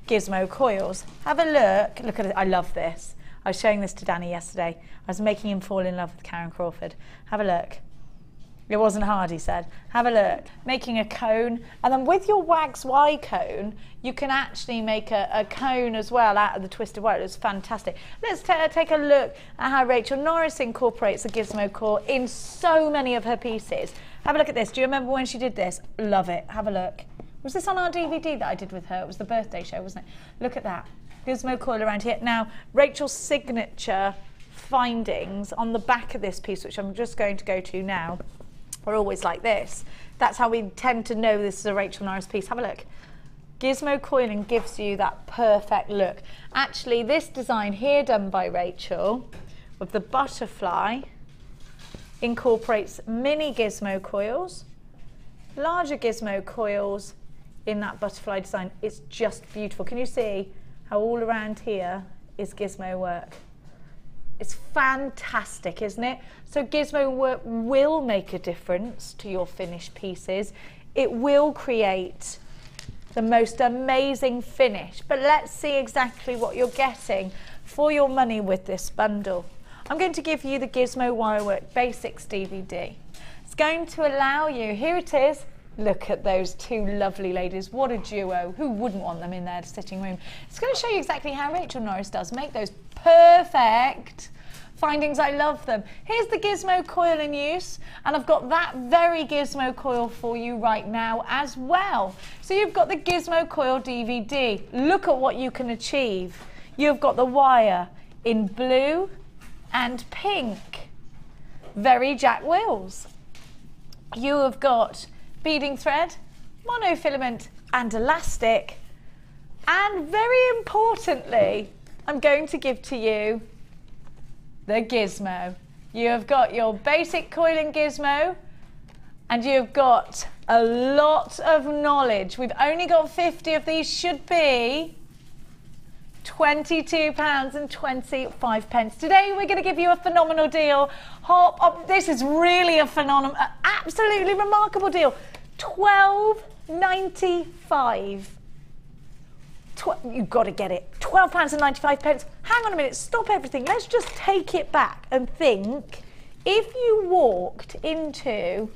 gizmo coils. Have a look at it. I love this. I was showing this to Danny yesterday. I was making him fall in love with Karen Crawford. Have a look. It wasn't hard, he said. Have a look. Making a cone, and then with your wax Y cone, you can actually make a cone as well out of the twisted wire. It was fantastic. Let's take a look at how Rachel Norris incorporates the gizmo coil in so many of her pieces. Have a look at this. Do you remember when she did this? Love it. Have a look. Was this on our DVD that I did with her? It was the birthday show, wasn't it? Look at that. Gizmo coil around here. Now, Rachel's signature findings on the back of this piece, which I'm just going to go to now, are always like this. That's how we tend to know this is a Rachel Norris piece. Have a look. Gizmo coiling gives you that perfect look. Actually, this design here done by Rachel with the butterfly incorporates mini gizmo coils, larger gizmo coils in that butterfly design. It's just beautiful. Can you see how all around here is gizmo work? It's fantastic, isn't it? So gizmo work will make a difference to your finished pieces. It will create the most amazing finish. But let's see exactly what you're getting for your money with this bundle. I'm going to give you the Gizmo Wirework Basics DVD. It's going to allow you, here it is. Look at those two lovely ladies. What a duo. Who wouldn't want them in their sitting room? It's going to show you exactly how Rachel Norris does make those perfect findings. I love them. Here's the gizmo coil in use, and I've got that very gizmo coil for you right now as well. So you've got the Gizmo Coil DVD. Look at what you can achieve. You've got the wire in blue and pink. Very Jack Wills. You have got beading thread, monofilament and elastic, and very importantly, I'm going to give to you the gizmo. You have got your basic coiling gizmo, and you've got a lot of knowledge. We've only got 50 of these, should be £22.25. Today we're going to give you a phenomenal deal. This is really a phenomenal, absolutely remarkable deal. £12.95. You've got to get it. £12.95. Hang on a minute, stop everything. Let's just take it back and think, if you walked into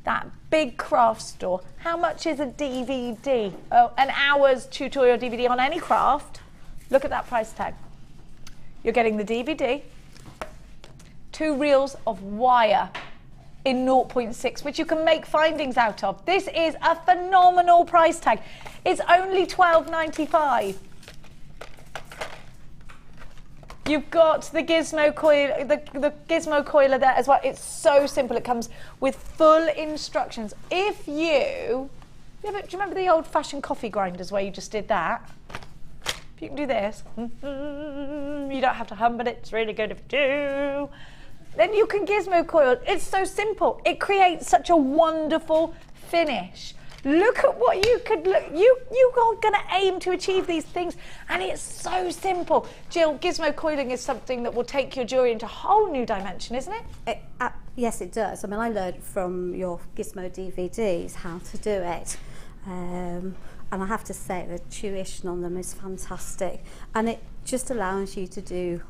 that big craft store, how much is a DVD? Oh, an hour's tutorial DVD on any craft. Look at that price tag. You're getting the DVD, 2 reels of wire in 0.6, which you can make findings out of. This is a phenomenal price tag. It's only £12.95. You've got the gizmo coil, the gizmo coiler there as well. It's so simple. It comes with full instructions. If you remember the old-fashioned coffee grinders where you just did that? You can do this. You don't have to hum, but it's really good if you do. Then you can gizmo coil. It's so simple. It creates such a wonderful finish. Look at what you could look. You are going to aim to achieve these things, and it's so simple. Jill, gizmo coiling is something that will take your jewellery into a whole new dimension, isn't it? Yes, it does. I mean, I learned from your Gizmo DVDs how to do it. And I have to say the tuition on them is fantastic, and it just allows you to do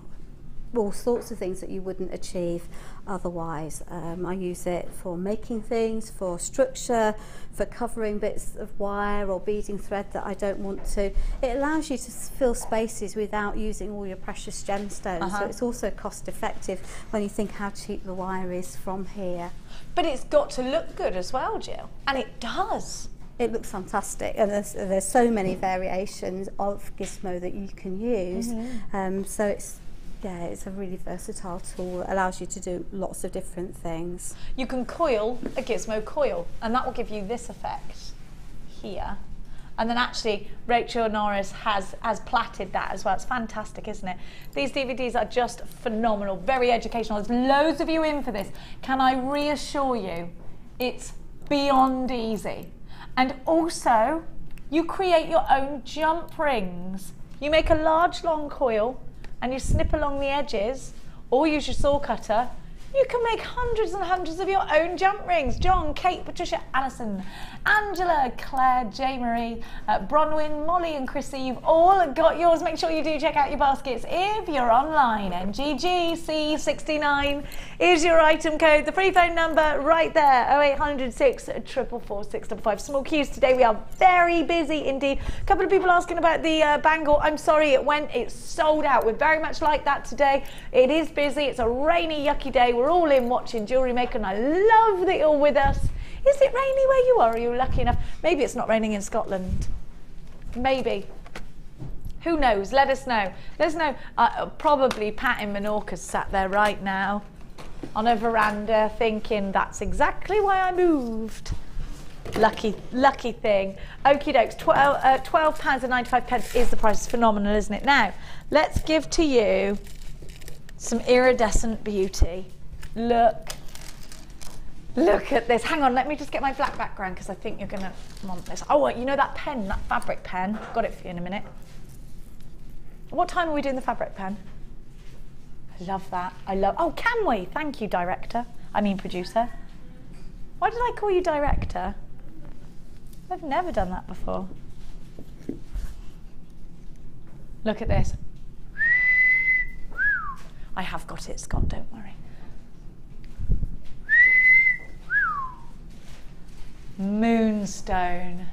all sorts of things that you wouldn't achieve otherwise. I use it for making things, for structure, for covering bits of wire or beading thread that I don't want to. It allows you to fill spaces without using all your precious gemstones, so it's also cost effective when you think how cheap the wire is from here. But it's got to look good as well, Jill, and it does. It looks fantastic, and there's so many variations of Gizmo that you can use. So it's a really versatile tool. It allows you to do lots of different things. You can coil a Gizmo coil, and that will give you this effect here. And then actually, Rachel Norris has plaited that as well. It's fantastic, isn't it? These DVDs are just phenomenal, very educational. There's loads of you in for this. Can I reassure you, it's beyond easy. And also, you create your own jump rings. You make a large long coil and you snip along the edges, or use your saw cutter. You can make hundreds and hundreds of your own jump rings. John, Kate, Patricia, Alison, Angela, Claire, J-Marie, Bronwyn, Molly and Chrissy, you've all got yours. Make sure you do check out your baskets if you're online. NGGC69 is your item code. The free phone number right there, 0800 644 655. Small queues today. We are very busy indeed. A couple of people asking about the bangle. I'm sorry, it's sold out. We're very much like that today. It is busy. It's a rainy, yucky day. We're all in watching Jewellery Maker, and I love that you're with us. Is it rainy where you are? Are you lucky enough? Maybe it's not raining in Scotland. Maybe. Who knows? Let us know. Let us know. Probably Pat in Menorca's sat there right now on a veranda thinking, that's exactly why I moved. Lucky thing. Okie dokes. £12.95 is the price. It's phenomenal, isn't it? Now, let's give to you some iridescent beauty. Look at this. Hang on, let me just get my black background because I think you're going to want this. Oh, you know that pen, that fabric pen? Got it for you in a minute. What time are we doing the fabric pen? I love that. Oh, can we? Thank you, director. I mean, producer. Why did I call you director? I've never done that before. Look at this. I have got it, Scott, don't worry. Moonstone.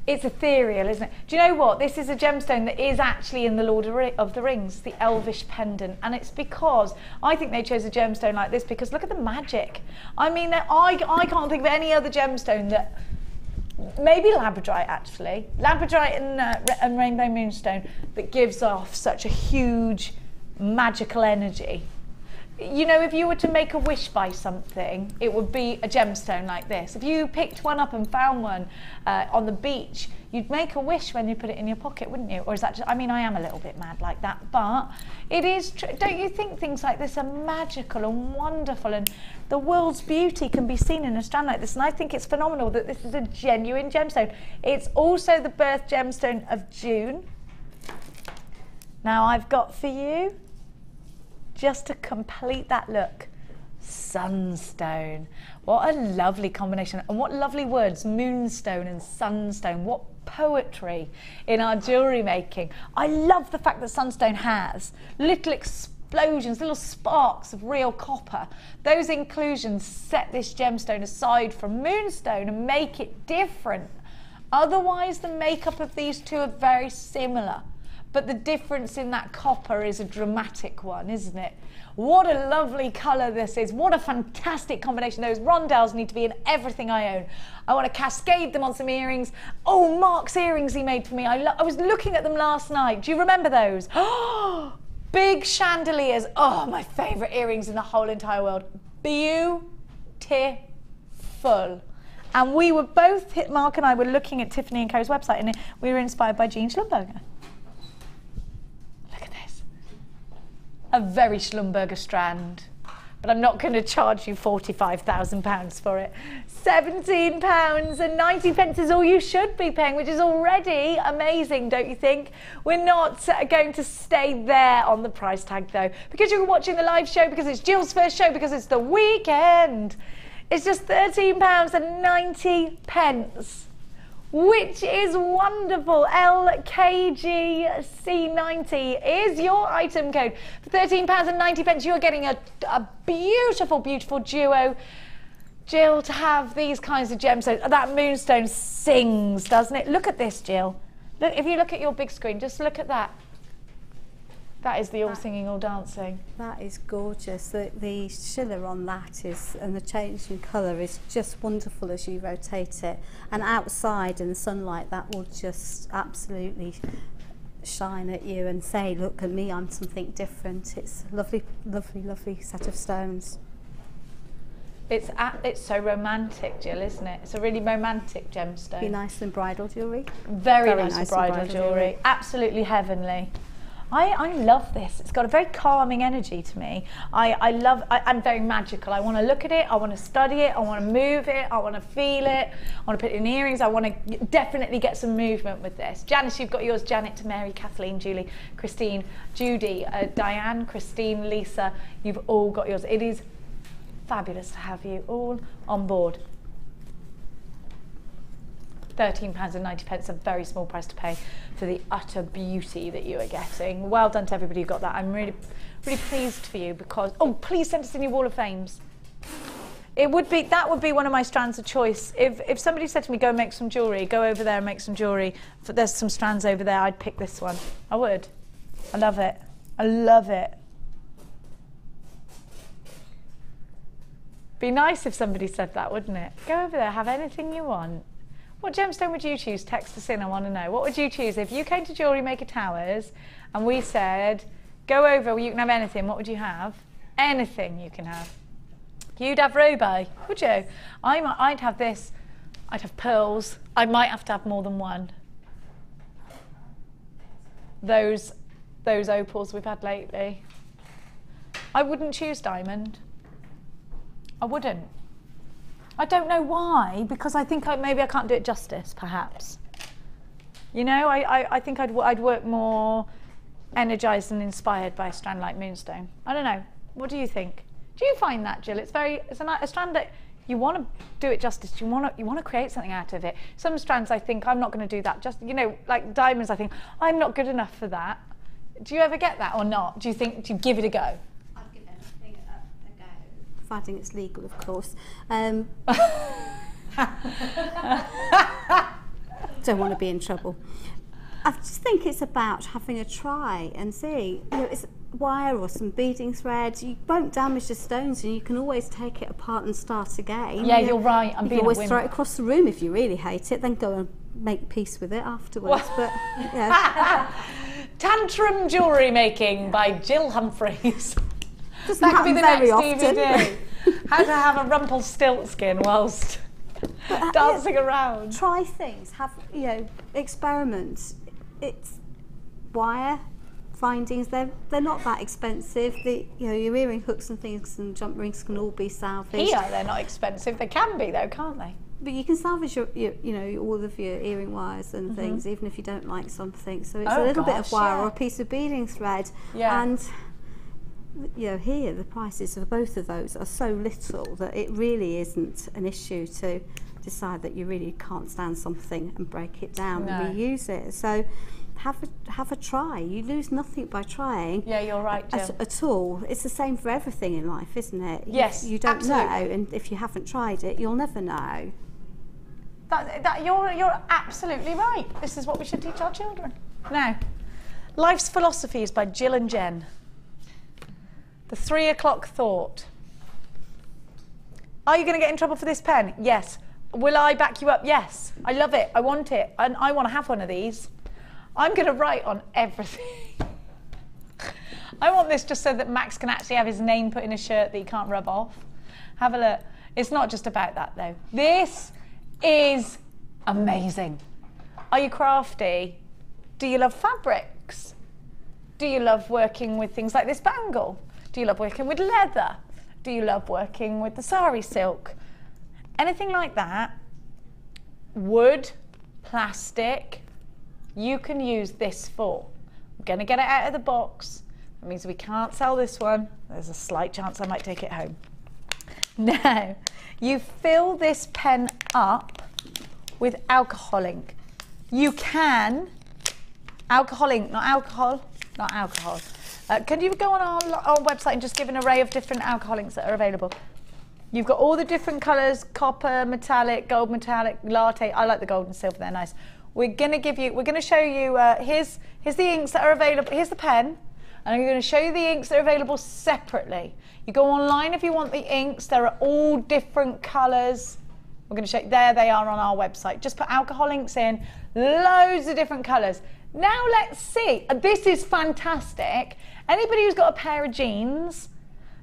It's ethereal, isn't it? Do you know what? This is a gemstone that is actually in the Lord of the Rings, the Elvish pendant. And it's because I think they chose a gemstone like this because look at the magic. I mean, I can't think of any other gemstone that, maybe labradorite actually. Labradorite and rainbow moonstone that gives off such a huge magical energy. You know, if you were to make a wish by something, it would be a gemstone like this. If you picked one up and found one on the beach, you'd make a wish when you put it in your pocket, wouldn't you? Or is that just, I mean, I am a little bit mad like that, but it is true. Don't you think things like this are magical and wonderful, and the world's beauty can be seen in a strand like this? And I think it's phenomenal that this is a genuine gemstone. It's also the birth gemstone of June. Now I've got for you, just to complete that look, sunstone. What a lovely combination, and what lovely words, moonstone and sunstone. What poetry in our jewellery making. I love the fact that sunstone has little explosions, little sparks of real copper. Those inclusions set this gemstone aside from moonstone and make it different. Otherwise, the makeup of these two are very similar. But the difference in that copper is a dramatic one, isn't it? What a lovely colour this is. What a fantastic combination. Those rondelles need to be in everything I own. I want to cascade them on some earrings. Oh, Mark's earrings he made for me. I was looking at them last night. Do you remember those? Oh, big chandeliers. Oh, my favourite earrings in the whole entire world. Beautiful. And we were both, Mark and I were looking at Tiffany & Co.'s website, and we were inspired by Jean Schlumberger. A very Schlumberger strand, but I'm not going to charge you £45,000 for it. £17.90 is all you should be paying, which is already amazing, don't you think? We're not going to stay there on the price tag though, because you're watching the live show, because it's Jill's first show, because it's the weekend. It's just £13.90. Which is wonderful. LKGC90 is your item code. For £13.90, you're getting a beautiful, beautiful duo. Jill, to have these kinds of gemstones, that moonstone sings, doesn't it? Look at this, Jill. Look, if you look at your big screen, just look at that. That is the all singing, all dancing. That is gorgeous. The shiller on that is, and the change in colour is just wonderful as you rotate it. And outside in the sunlight, that will just absolutely shine at you and say, look at me, I'm something different. It's a lovely, lovely, lovely set of stones. It's so romantic, Jill, isn't it? It's a really romantic gemstone. Be nice in bridal jewellery. Very nice in bridal jewellery. Absolutely heavenly. I love this. It's got a very calming energy to me. I'm very magical. I want to look at it, I want to study it, I want to move it, I want to feel it, I want to put it in earrings, I want to definitely get some movement with this. Janice, you've got yours. Janet to Mary, Kathleen, Julie, Christine, Judy, Diane, Christine, Lisa, you've all got yours. It is fabulous to have you all on board. £13.90, a very small price to pay for the utter beauty that you are getting. Well done to everybody who got that. I'm really, really pleased for you because, oh, please send us in your Wall of Fames. That would be one of my strands of choice. If somebody said to me, go make some jewellery, go over there and make some jewellery, there's some strands over there, I'd pick this one. I would. I love it. I love it. Be nice if somebody said that, wouldn't it? Go over there, have anything you want. What gemstone would you choose? Text us in, I want to know. What would you choose? If you came to Jewellery Maker Towers and we said, go over, you can have anything, what would you have? Anything you can have. You'd have ruby, would you? I'd have this, I'd have pearls. I might have to have more than one. Those opals we've had lately. I wouldn't choose diamond. I wouldn't. I don't know why, because I think maybe I can't do it justice, perhaps. You know, I think I'd work more energised and inspired by a strand like Moonstone. I don't know. What do you think? Do you find that, Jill? It's a strand that you want to do it justice. You want to create something out of it. Some strands, I think, I'm not going to do that. Just, you know, like diamonds, I think, I'm not good enough for that. Do you ever get that or not? Do you give it a go? Providing it's legal, of course. Don't want to be in trouble. I just think it's about having a try and see. You know, it's wire or some beading thread. You won't damage the stones, and you can always take it apart and start again. Yeah, you're right. You can always throw it across the room if you really hate it. Then go and make peace with it afterwards. But yeah. Tantrum jewellery making by Jill Humphreys. That could be the next DVD. How to have a Rumpelstiltskin whilst dancing around. Try things. Have experiments. It's wire findings. They're not that expensive. Your earring hooks and things and jump rings can all be salvaged. Here they're not expensive. They can be though, can't they? But you can salvage all of your earring wires and things, even if you don't like something. So it's a little bit of wire or a piece of beading thread. Yeah. And here the prices of both of those are so little that it really isn't an issue to decide that you really can't stand something and break it down and reuse it. So have a try. You lose nothing by trying. Yeah, you're right, Jill. At all. It's the same for everything in life, isn't it? Yes, you don't absolutely. know, and if you haven't tried it, you'll never know. You're absolutely right. This is what we should teach our children. Now, Life's Philosophies by Jill and Jen. The 3 o'clock thought. Are you going to get in trouble for this pen? Yes. Will I back you up? Yes. I love it. I want it. And I want to have one of these. I'm going to write on everything. I want this just so that Max can actually have his name put in a shirt that he can't rub off. Have a look. It's not just about that though. This is amazing. Are you crafty? Do you love fabrics? Do you love working with things like this bangle? Do you love working with leather? Do you love working with the Sari silk? Anything like that, wood, plastic, you can use this for. I'm going to get it out of the box. That means we can't sell this one. There's a slight chance I might take it home. Now, you fill this pen up with alcohol ink. You can, alcohol ink, not alcohol, not alcohol. Can you go on our website and just give an array of different alcohol inks that are available? You've got all the different colours, copper, metallic, gold metallic, latte. I like the gold and silver, they're nice. We're going to show you, here's the inks that are available. Here's the pen, and I'm going to show you the inks that are available separately. You go online if you want the inks. There are all different colours. We're going to show you, there they are on our website. Just put alcohol inks in, loads of different colours. Now let's see. This is fantastic. Anybody who's got a pair of jeans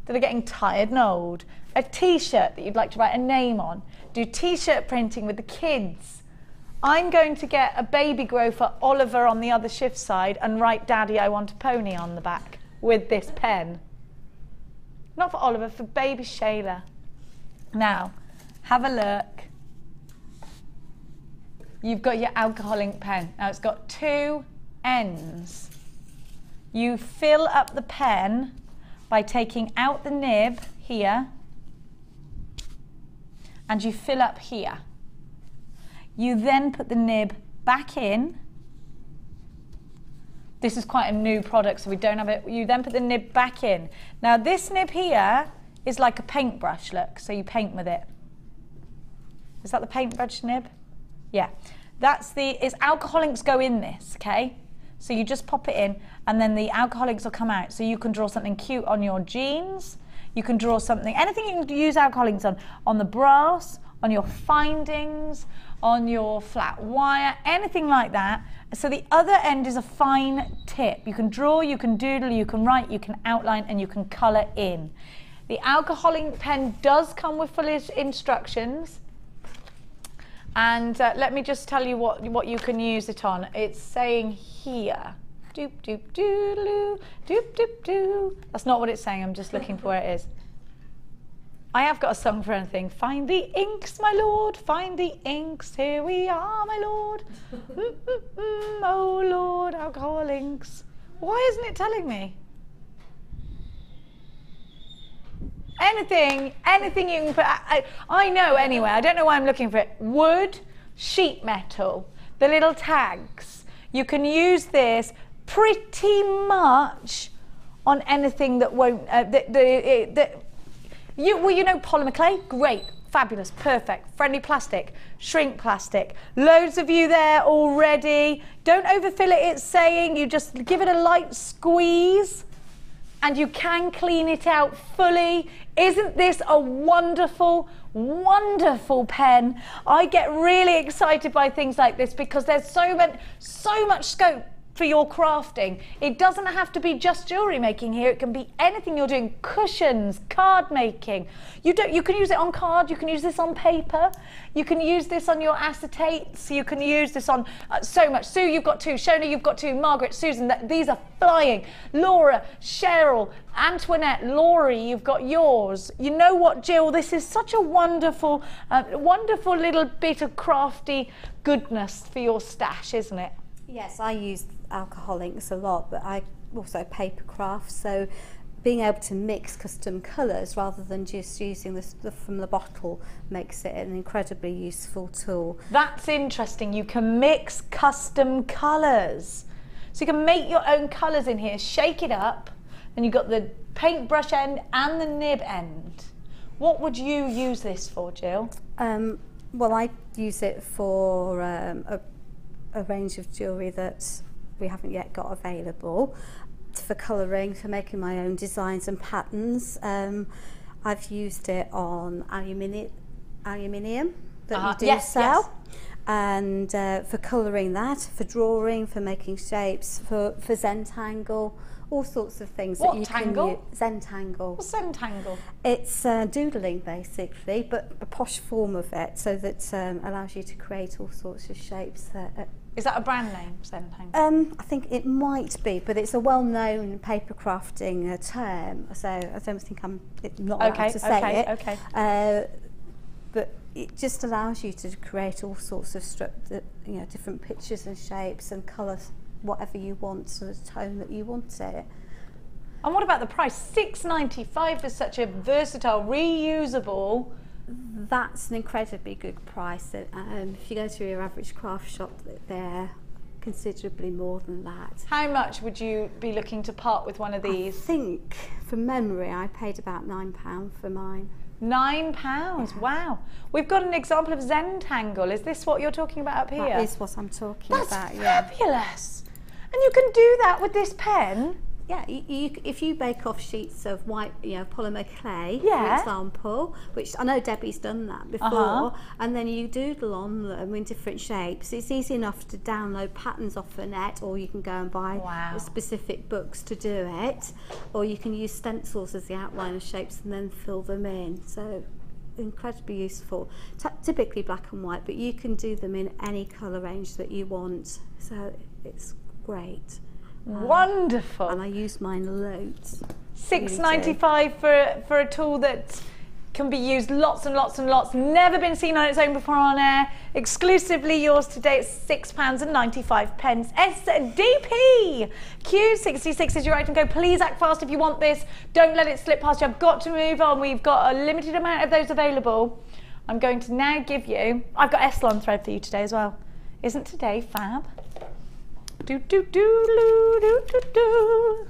that are getting tired and old, a t-shirt that you'd like to write a name on, do t-shirt printing with the kids. I'm going to get a baby grow for Oliver on the other shift side and write Daddy, I want a pony on the back with this pen. Not for Oliver, for baby Shayla. Now, have a look. You've got your alcohol ink pen. Now it's got 2 ends. You fill up the pen by taking out the nib here, and you fill up here. You then put the nib back in. This is quite a new product, so we don't have it. You then put the nib back in. Now this nib here is like a paintbrush, look, so you paint with it. Is that the paintbrush nib? Yeah, it's alcohol inks go in this, okay? So you just pop it in and then the alcohol inks will come out. So you can draw something cute on your jeans, you can draw something, anything you can use alcohol inks on the brass, on your findings, on your flat wire, anything like that. So the other end is a fine tip. You can draw, you can doodle, you can write, you can outline, and you can colour in. The alcohol ink pen does come with full instructions. And let me just tell you what you can use it on. It's saying here, doop doop doodaloo, doop doop doo. That's not what it's saying, I'm just looking for where it is. I have got a song for anything. Find the inks, my lord, find the inks, here we are, my lord. Oh Lord, alcohol inks. Why isn't it telling me? Anything you can put, I know anyway, I don't know why I'm looking for it. Wood, sheet metal, the little tags. You can use this pretty much on anything that won't, you know polymer clay? Great, fabulous, perfect. Friendly plastic, shrink plastic. Loads of you there already. Don't overfill it, it's saying, you just give it a light squeeze and you can clean it out fully. Isn't this a wonderful, wonderful pen? I get really excited by things like this because there's so much scope for your crafting. It doesn't have to be just jewellery making here, it can be anything you're doing. Cushions, card making. You can use it on card, you can use this on paper, you can use this on your acetates, you can use this on so much. Sue, you've got 2, Shona, you've got 2, Margaret, Susan, these are flying. Laura, Cheryl, Antoinette, Laurie, you've got yours. You know what, Jill, this is such a wonderful, wonderful little bit of crafty goodness for your stash, isn't it? Yes, I use alcohol inks a lot, but I also paper craft, so being able to mix custom colours rather than just using the stuff from the bottle makes it an incredibly useful tool. That's interesting, you can mix custom colours. So you can make your own colours in here, shake it up, and you've got the paintbrush end and the nib end. What would you use this for, Jill? Well, I use it for a range of jewellery that we haven't yet got available, for colouring, for making my own designs and patterns. I've used it on aluminium that you do sell. Yes. And for colouring that, for drawing, for making shapes, for Zentangle, all sorts of things that you can use. Zentangle. What's Zentangle? It's doodling basically, but a posh form of it, so that allows you to create all sorts of shapes. Is that a brand name, Zentangle? I think it might be, but it's a well-known paper crafting term, so I don't think I'm not allowed to say it. Okay. But it just allows you to create all sorts of different pictures and shapes and colours, whatever you want, so the tone that you want it. And what about the price? $6.95 for such a versatile, reusable. That's an incredibly good price. If you go to your average craft shop, they're considerably more than that. How much would you be looking to part with one of these? I think, from memory, I paid about £9 for mine. £9, yeah. Wow. We've got an example of Zentangle. Is this what you're talking about up here? That is what I'm talking about, That's fabulous. And you can do that with this pen? Yeah, if you bake off sheets of white, polymer clay, yeah, for example, which I know Debbie's done that before, and then you doodle on them in different shapes. It's easy enough to download patterns off the net, or you can go and buy specific books to do it, or you can use stencils as the outline of shapes and then fill them in. So incredibly useful. Typically black and white, but you can do them in any colour range that you want. So it's great. Wonderful. And I use mine loads. $6.95 for a tool that can be used lots and lots and lots. Never been seen on its own before on air. Exclusively yours today at £6.95. SDP Q66 is your item code. Please act fast if you want this. Don't let it slip past you. I've got to move on. We've got a limited amount of those available. I'm going to now give you, I've got Essilon thread for you today as well. Isn't today fab? Do do do do do do do.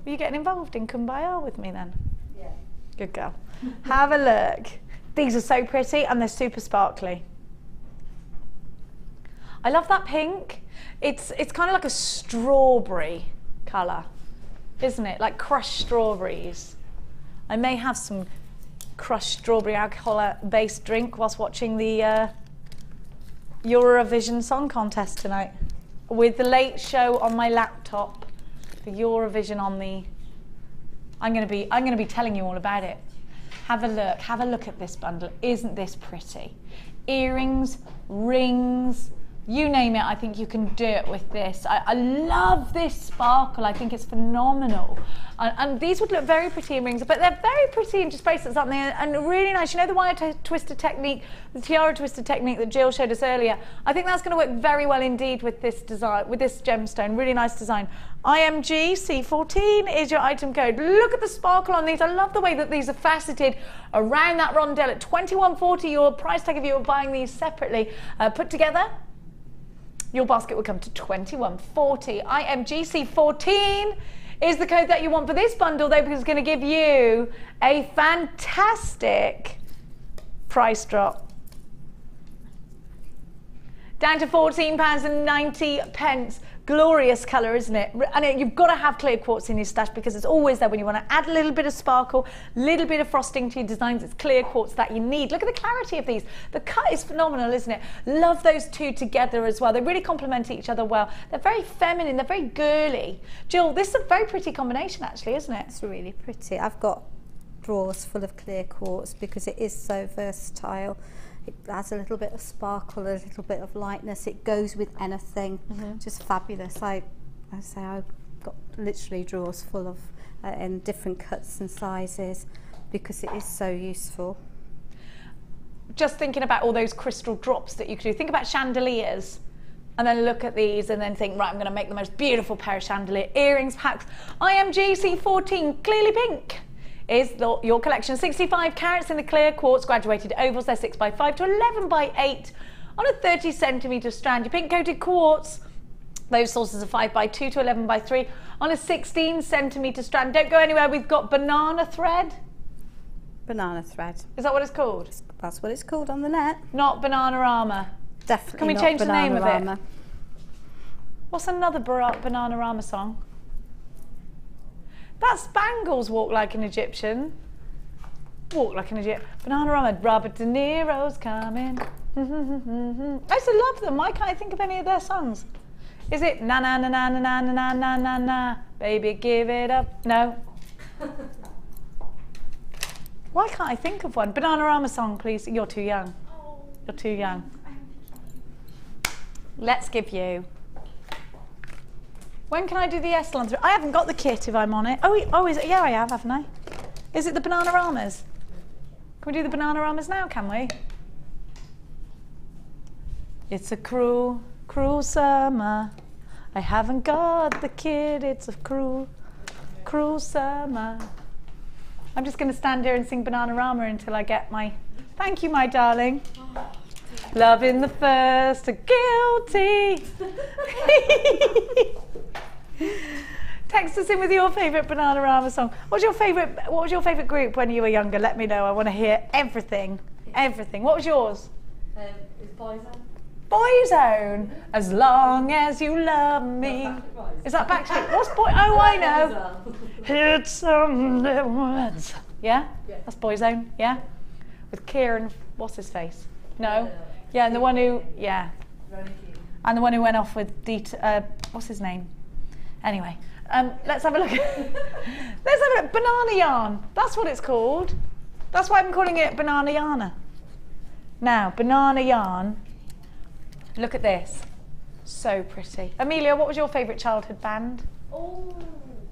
Are you getting involved in Kumbaya with me then? Yeah. Good girl. Have a look. These are so pretty and they're super sparkly. I love that pink. It's kind of like a strawberry colour, isn't it? Like crushed strawberries. I may have some crushed strawberry alcohol-based drink whilst watching the Eurovision Song Contest tonight, with the Late Show on my laptop. The Eurovision on the. I'm going to be telling you all about it. Have a look at this bundle. Isn't this pretty? Earrings, rings, you name it. I think you can do it with this. I love this sparkle. I think it's phenomenal. And these would look very pretty in rings, but they're very pretty in just bracelets, aren't they? And really nice. You know the wire twister technique, the tiara twister technique that Jill showed us earlier? I think that's going to work very well indeed with this design, with this gemstone. Really nice design. IMG C14 is your item code. Look at the sparkle on these. I love the way that these are faceted around that rondelle at $21.40. Your price tag if you were buying these separately put together, your basket will come to $21.40. IMG C14 is the code that you want for this bundle, though, because it's going to give you a fantastic price drop. Down to £14.90. Glorious colour, isn't it? And you've got to have clear quartz in your stash because it's always there when you want to add a little bit of sparkle, a little bit of frosting to your designs. It's clear quartz that you need. Look at the clarity of these. The cut is phenomenal, isn't it? Love those two together as well. They really complement each other well. They're very feminine. They're very girly. Jill, this is a very pretty combination, actually, isn't it? It's really pretty. I've got drawers full of clear quartz because it is so versatile. It adds a little bit of sparkle, a little bit of lightness. It goes with anything. Just fabulous. I say I've got literally drawers full of in different cuts and sizes because it is so useful. Just thinking about all those crystal drops that you could do. Think about chandeliers and then look at these and then think, right, I'm going to make the most beautiful pair of chandelier earrings packs. IMG C14, clearly pink, is your collection. 65 carats in the clear quartz, graduated ovals. They're 6x5 to 11x8 on a 30cm strand. Your pink coated quartz, those sources are 5x2 to 11x3 on a 16cm strand. Don't go anywhere. We've got banana thread. Banana thread. Is that what it's called? That's what it's called on the net. Not Bananarama. Definitely. Can we not change the name of it? Bananarama. What's another Bananarama song? That's Spangles, Walk Like an Egyptian. Walk Like an Egyptian. Bananarama, Robert De Niro's coming. I used to love them. Why can't I think of any of their songs? Is it na na na na na na na na na na, baby give it up? No. Why can't I think of one? Bananarama song, please. You're too young. You're too young. Let's give you. When can I do the Essilon through? I haven't got the kit if I'm on it. Oh, is it? Yeah, I have, haven't I? Is it the Bananaramas? Can we do the Bananaramas now, can we? It's a cruel, cruel summer. I haven't got the kit. It's a cruel, cruel summer. I'm just going to stand here and sing Bananarama until I get my... Thank you, my darling. Love in the first, guilty. Text us in with your favourite Bananarama song. What was your favourite group when you were younger? Let me know. I want to hear everything. Everything. What was yours? It's Boyzone. Boyzone. As long as you love me. Is that Backstreet? What's Boy? Oh, I know. It's some words. Yeah? That's Boyzone. Yeah? With Kieran, what's his face? No? Yeah, and the one who, yeah. And the one who went off with what's his name? Anyway, Let's have a look. Let's have a look. Banana yarn. That's what it's called. That's why I'm calling it banana yarn. Now, banana yarn. Look at this. So pretty. Amelia, what was your favourite childhood band? Oh,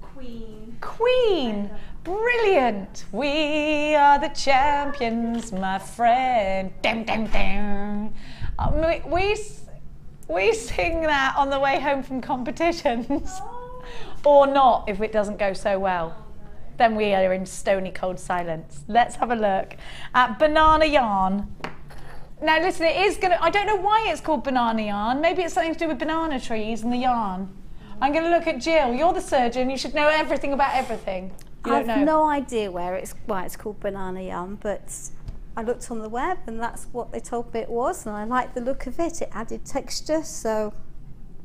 Queen. Queen. Brilliant. We are the champions, my friend. Dum, dum, dum. We sing that on the way home from competitions. Or not, if it doesn't go so well. Then we are in stony cold silence. Let's have a look at banana yarn. Now listen, it is gonna, I don't know why it's called banana yarn. Maybe it's something to do with banana trees and the yarn. I'm gonna look at Jill. You're the surgeon, you should know everything about everything. I have no idea why it's called banana yarn, but I looked on the web and that's what they told me it was, and I liked the look of it. It added texture, so.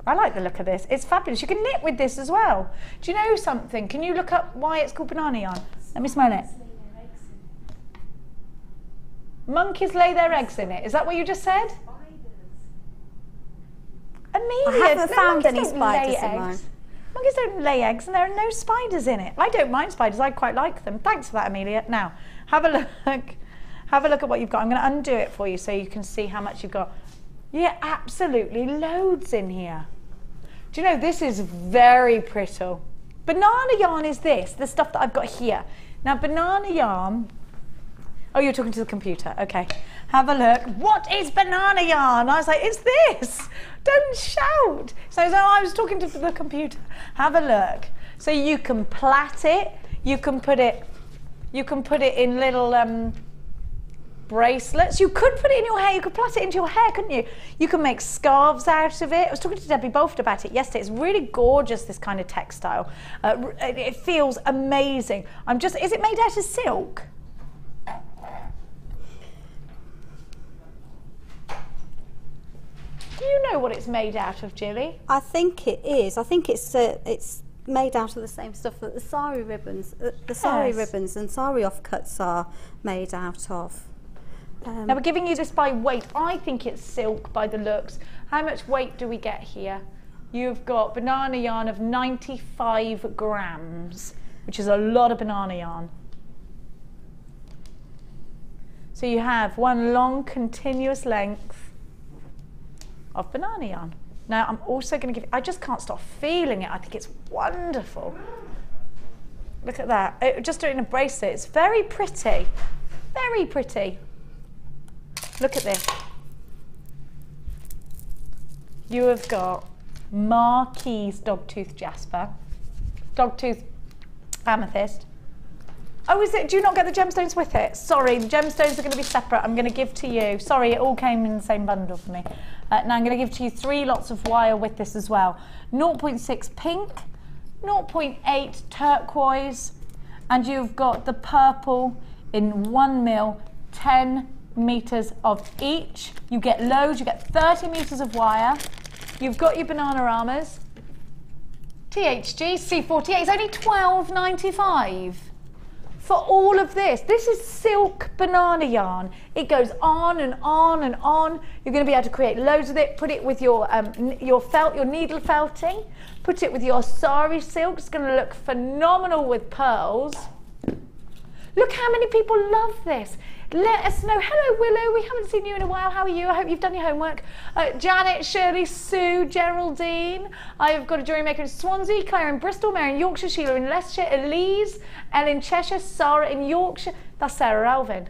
I like the look of this. It's fabulous. You can knit with this as well. Do you know something? Can you look up why it's called banana yarn? Let me smell it. Monkeys lay their eggs in it. Is that what you just said? Amelia, I haven't found any spiders in mine. Monkeys don't lay eggs and there are no spiders in it. I don't mind spiders. I quite like them. Thanks for that, Amelia. Now, have a look. Have a look at what you've got. I'm going to undo it for you so you can see how much you've got. Yeah, absolutely loads in here. Do you know, this is very pretty. Banana yarn is this, the stuff that I've got here. Now, banana yarn, oh, you're talking to the computer, okay. Have a look. What is banana yarn? I was like, it's this. Don't shout. So I was talking to the computer. Have a look. So you can plait it, you can put it in little, bracelets. You could put it in your hair, you could plait it into your hair, couldn't you? You can make scarves out of it. I was talking to Debbie Beaufort about it yesterday. It's really gorgeous, this kind of textile. It feels amazing. Is it made out of silk? Do you know what it's made out of, Jilly? I think it is. I think it's made out of the same stuff that the sari ribbons, sari ribbons and sari offcuts are made out of. Now we're giving you this by weight. I think it's silk by the looks. How much weight do we get here? You've got banana yarn of 95 grams, which is a lot of banana yarn. So you have one long continuous length of banana yarn. Now I'm also going to give, I just can't stop feeling it. I think it's wonderful. Look at that. Just doing a bracelet. It's very pretty. Very pretty. Look at this. You have got Marquise dogtooth jasper, dogtooth amethyst. Oh, is it? Do you not get the gemstones with it? Sorry, the gemstones are going to be separate. I'm going to give to you. Sorry, it all came in the same bundle for me. Now I'm going to give to you 3 lots of wire with this as well. 0.6 pink, 0.8 turquoise, and you've got the purple in 1 mil, 10 meters of each. You get loads. You get 30 meters of wire. You've got your Bananaramas. THG C48 is only $12.95 for all of this. This is silk banana yarn. It goes on and on and on. You're going to be able to create loads of it. Put it with your felt, your needle felting. Put it with your sari silk. It's going to look phenomenal with pearls. Look how many people love this. Let us know. Hello, Willow. We haven't seen you in a while. How are you? I hope you've done your homework. Janet, Shirley, Sue, Geraldine. I've got a jewellery maker in Swansea, Claire in Bristol, Mary in Yorkshire, Sheila in Leicestershire, Elise, Elle in Cheshire, Sarah in Yorkshire. That's Sarah Alvin.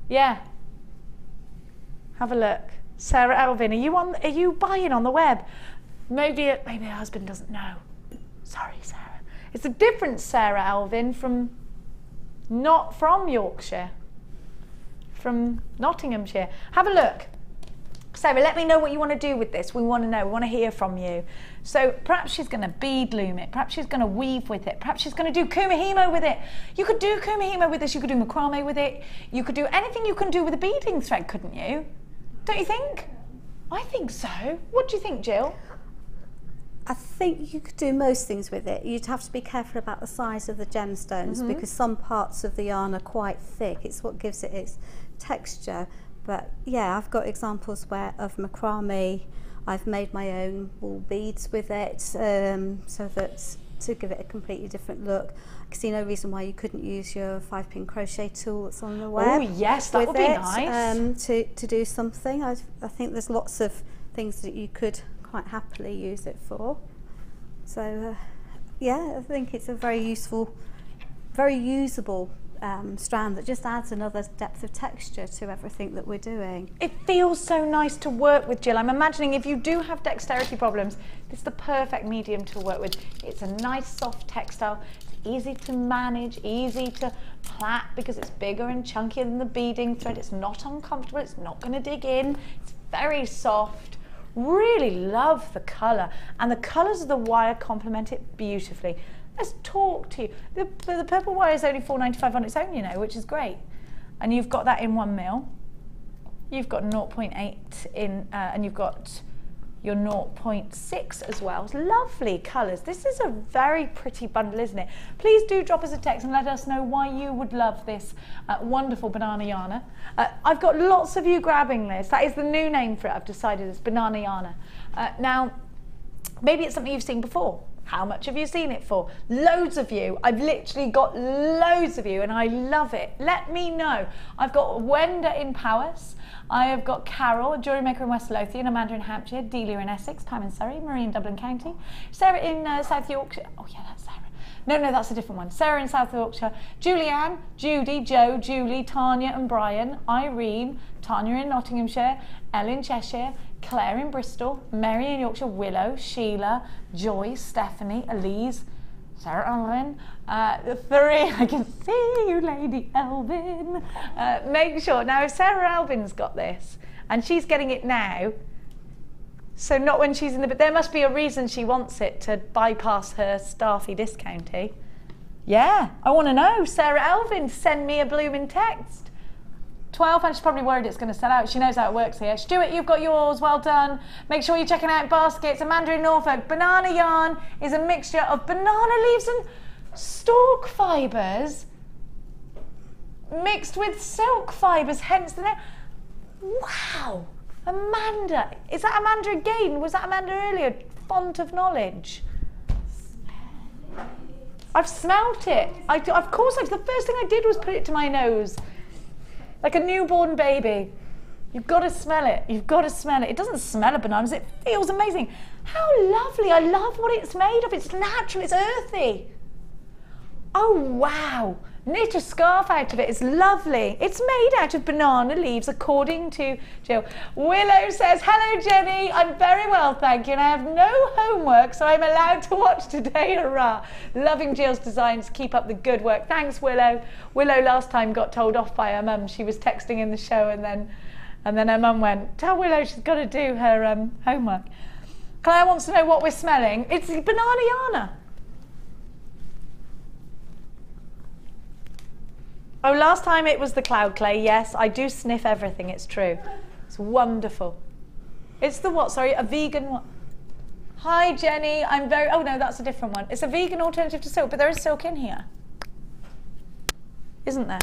Yeah. Have a look. Sarah Alvin. Are you buying on the web? Maybe her husband doesn't know. Sorry, Sarah. It's a different Sarah Alvin from not from Yorkshire. From Nottinghamshire. Have a look. Sarah, let me know what you want to do with this. We want to know. We want to hear from you. So perhaps she's going to bead loom it. Perhaps she's going to weave with it. Perhaps she's going to do kumihimo with it. You could do kumihimo with this. You could do macrame with it. You could do anything you can do with a beading thread, couldn't you? Don't you think? I think so. What do you think, Jill? I think you could do most things with it. You'd have to be careful about the size of the gemstones because some parts of the yarn are quite thick. It's what gives it its texture. But yeah, I've got examples of macrame. I've made my own wool beads with it so that to give it a completely different look. I can see no reason why you couldn't use your 5-pin crochet tool that's on the web. Oh yes, that would be nice. To do something. I think there's lots of things that you could quite happily use it for. So yeah, I think it's a very useful, very usable strand that just adds another depth of texture to everything that we're doing. It feels so nice to work with, Jill. I'm imagining if you do have dexterity problems, this is the perfect medium to work with. It's a nice soft textile. It's easy to manage, easy to plait because it's bigger and chunkier than the beading thread. It's not uncomfortable, it's not going to dig in. It's very soft. Really love the colour, and the colours of the wire complement it beautifully. Let's talk to you. The purple wire is only $4.95 on its own, you know, which is great. And you've got that in 1 mil. You've got 0.8 in, and you've got your 0.6 as well. It's lovely colours. This is a very pretty bundle, isn't it? Please do drop us a text and let us know why you would love this wonderful banana yarner. I've got lots of you grabbing this. That is the new name for it. I've decided it's banana yarner. Now, maybe it's something you've seen before. How much have you seen it for? Loads of you. I've literally got loads of you and I love it. Let me know. I've got Wenda in Powys. I have got Carol, a jewellery maker in West Lothian, Amanda in Hampshire, Delia in Essex, Pam in Surrey, Marie in Dublin County, Sarah in South Yorkshire. Oh yeah, that's Sarah. No, that's a different one. Sarah in South Yorkshire, Julianne, Judy, Jo, Julie, Tanya and Brian, Irene, Tanya in Nottinghamshire, Elle in Cheshire, Claire in Bristol, Mary in Yorkshire, Willow, Sheila, Joy, Stephanie, Elise, Sarah Elvin, the 3, I can see you, Lady Elvin. Make sure, now if Sarah Elvin's got this, and she's getting it now, so not when she's in the, but there must be a reason she wants it to bypass her staffy discounty. Yeah, I want to know. Sarah Elvin, send me a blooming text. 12, and she's probably worried it's going to sell out. She knows how it works here. Stuart, you've got yours. Well done. Make sure you're checking out baskets. Amanda in Norfolk. Banana yarn is a mixture of banana leaves and stalk fibres mixed with silk fibres, hence the name. Wow. Amanda. Is that Amanda again? Was that Amanda earlier? Font of knowledge. I've smelt it. Of course, the first thing I did was put it to my nose. Like a newborn baby. You've got to smell it. You've got to smell it. It doesn't smell of bananas. It feels amazing. How lovely. I love what it's made of. It's natural. It's earthy. Oh, wow. Knit a scarf out of it. It's lovely. It's made out of banana leaves, according to Jill. Willow says, hello, Jenny. I'm very well, thank you. And I have no homework, so I'm allowed to watch today. Hurrah. Loving Jill's designs. Keep up the good work. Thanks, Willow. Willow last time got told off by her mum. She was texting in the show, and then her mum went, tell Willow she's got to do her homework. Claire wants to know what we're smelling. It's banana yarner. Oh, last time it was the cloud clay. Yes, I do sniff everything. It's true. It's wonderful. It's the what? Sorry, a vegan what? Hi, Jenny. I'm very... Oh, no, that's a different one. It's a vegan alternative to silk, but there is silk in here. Isn't there?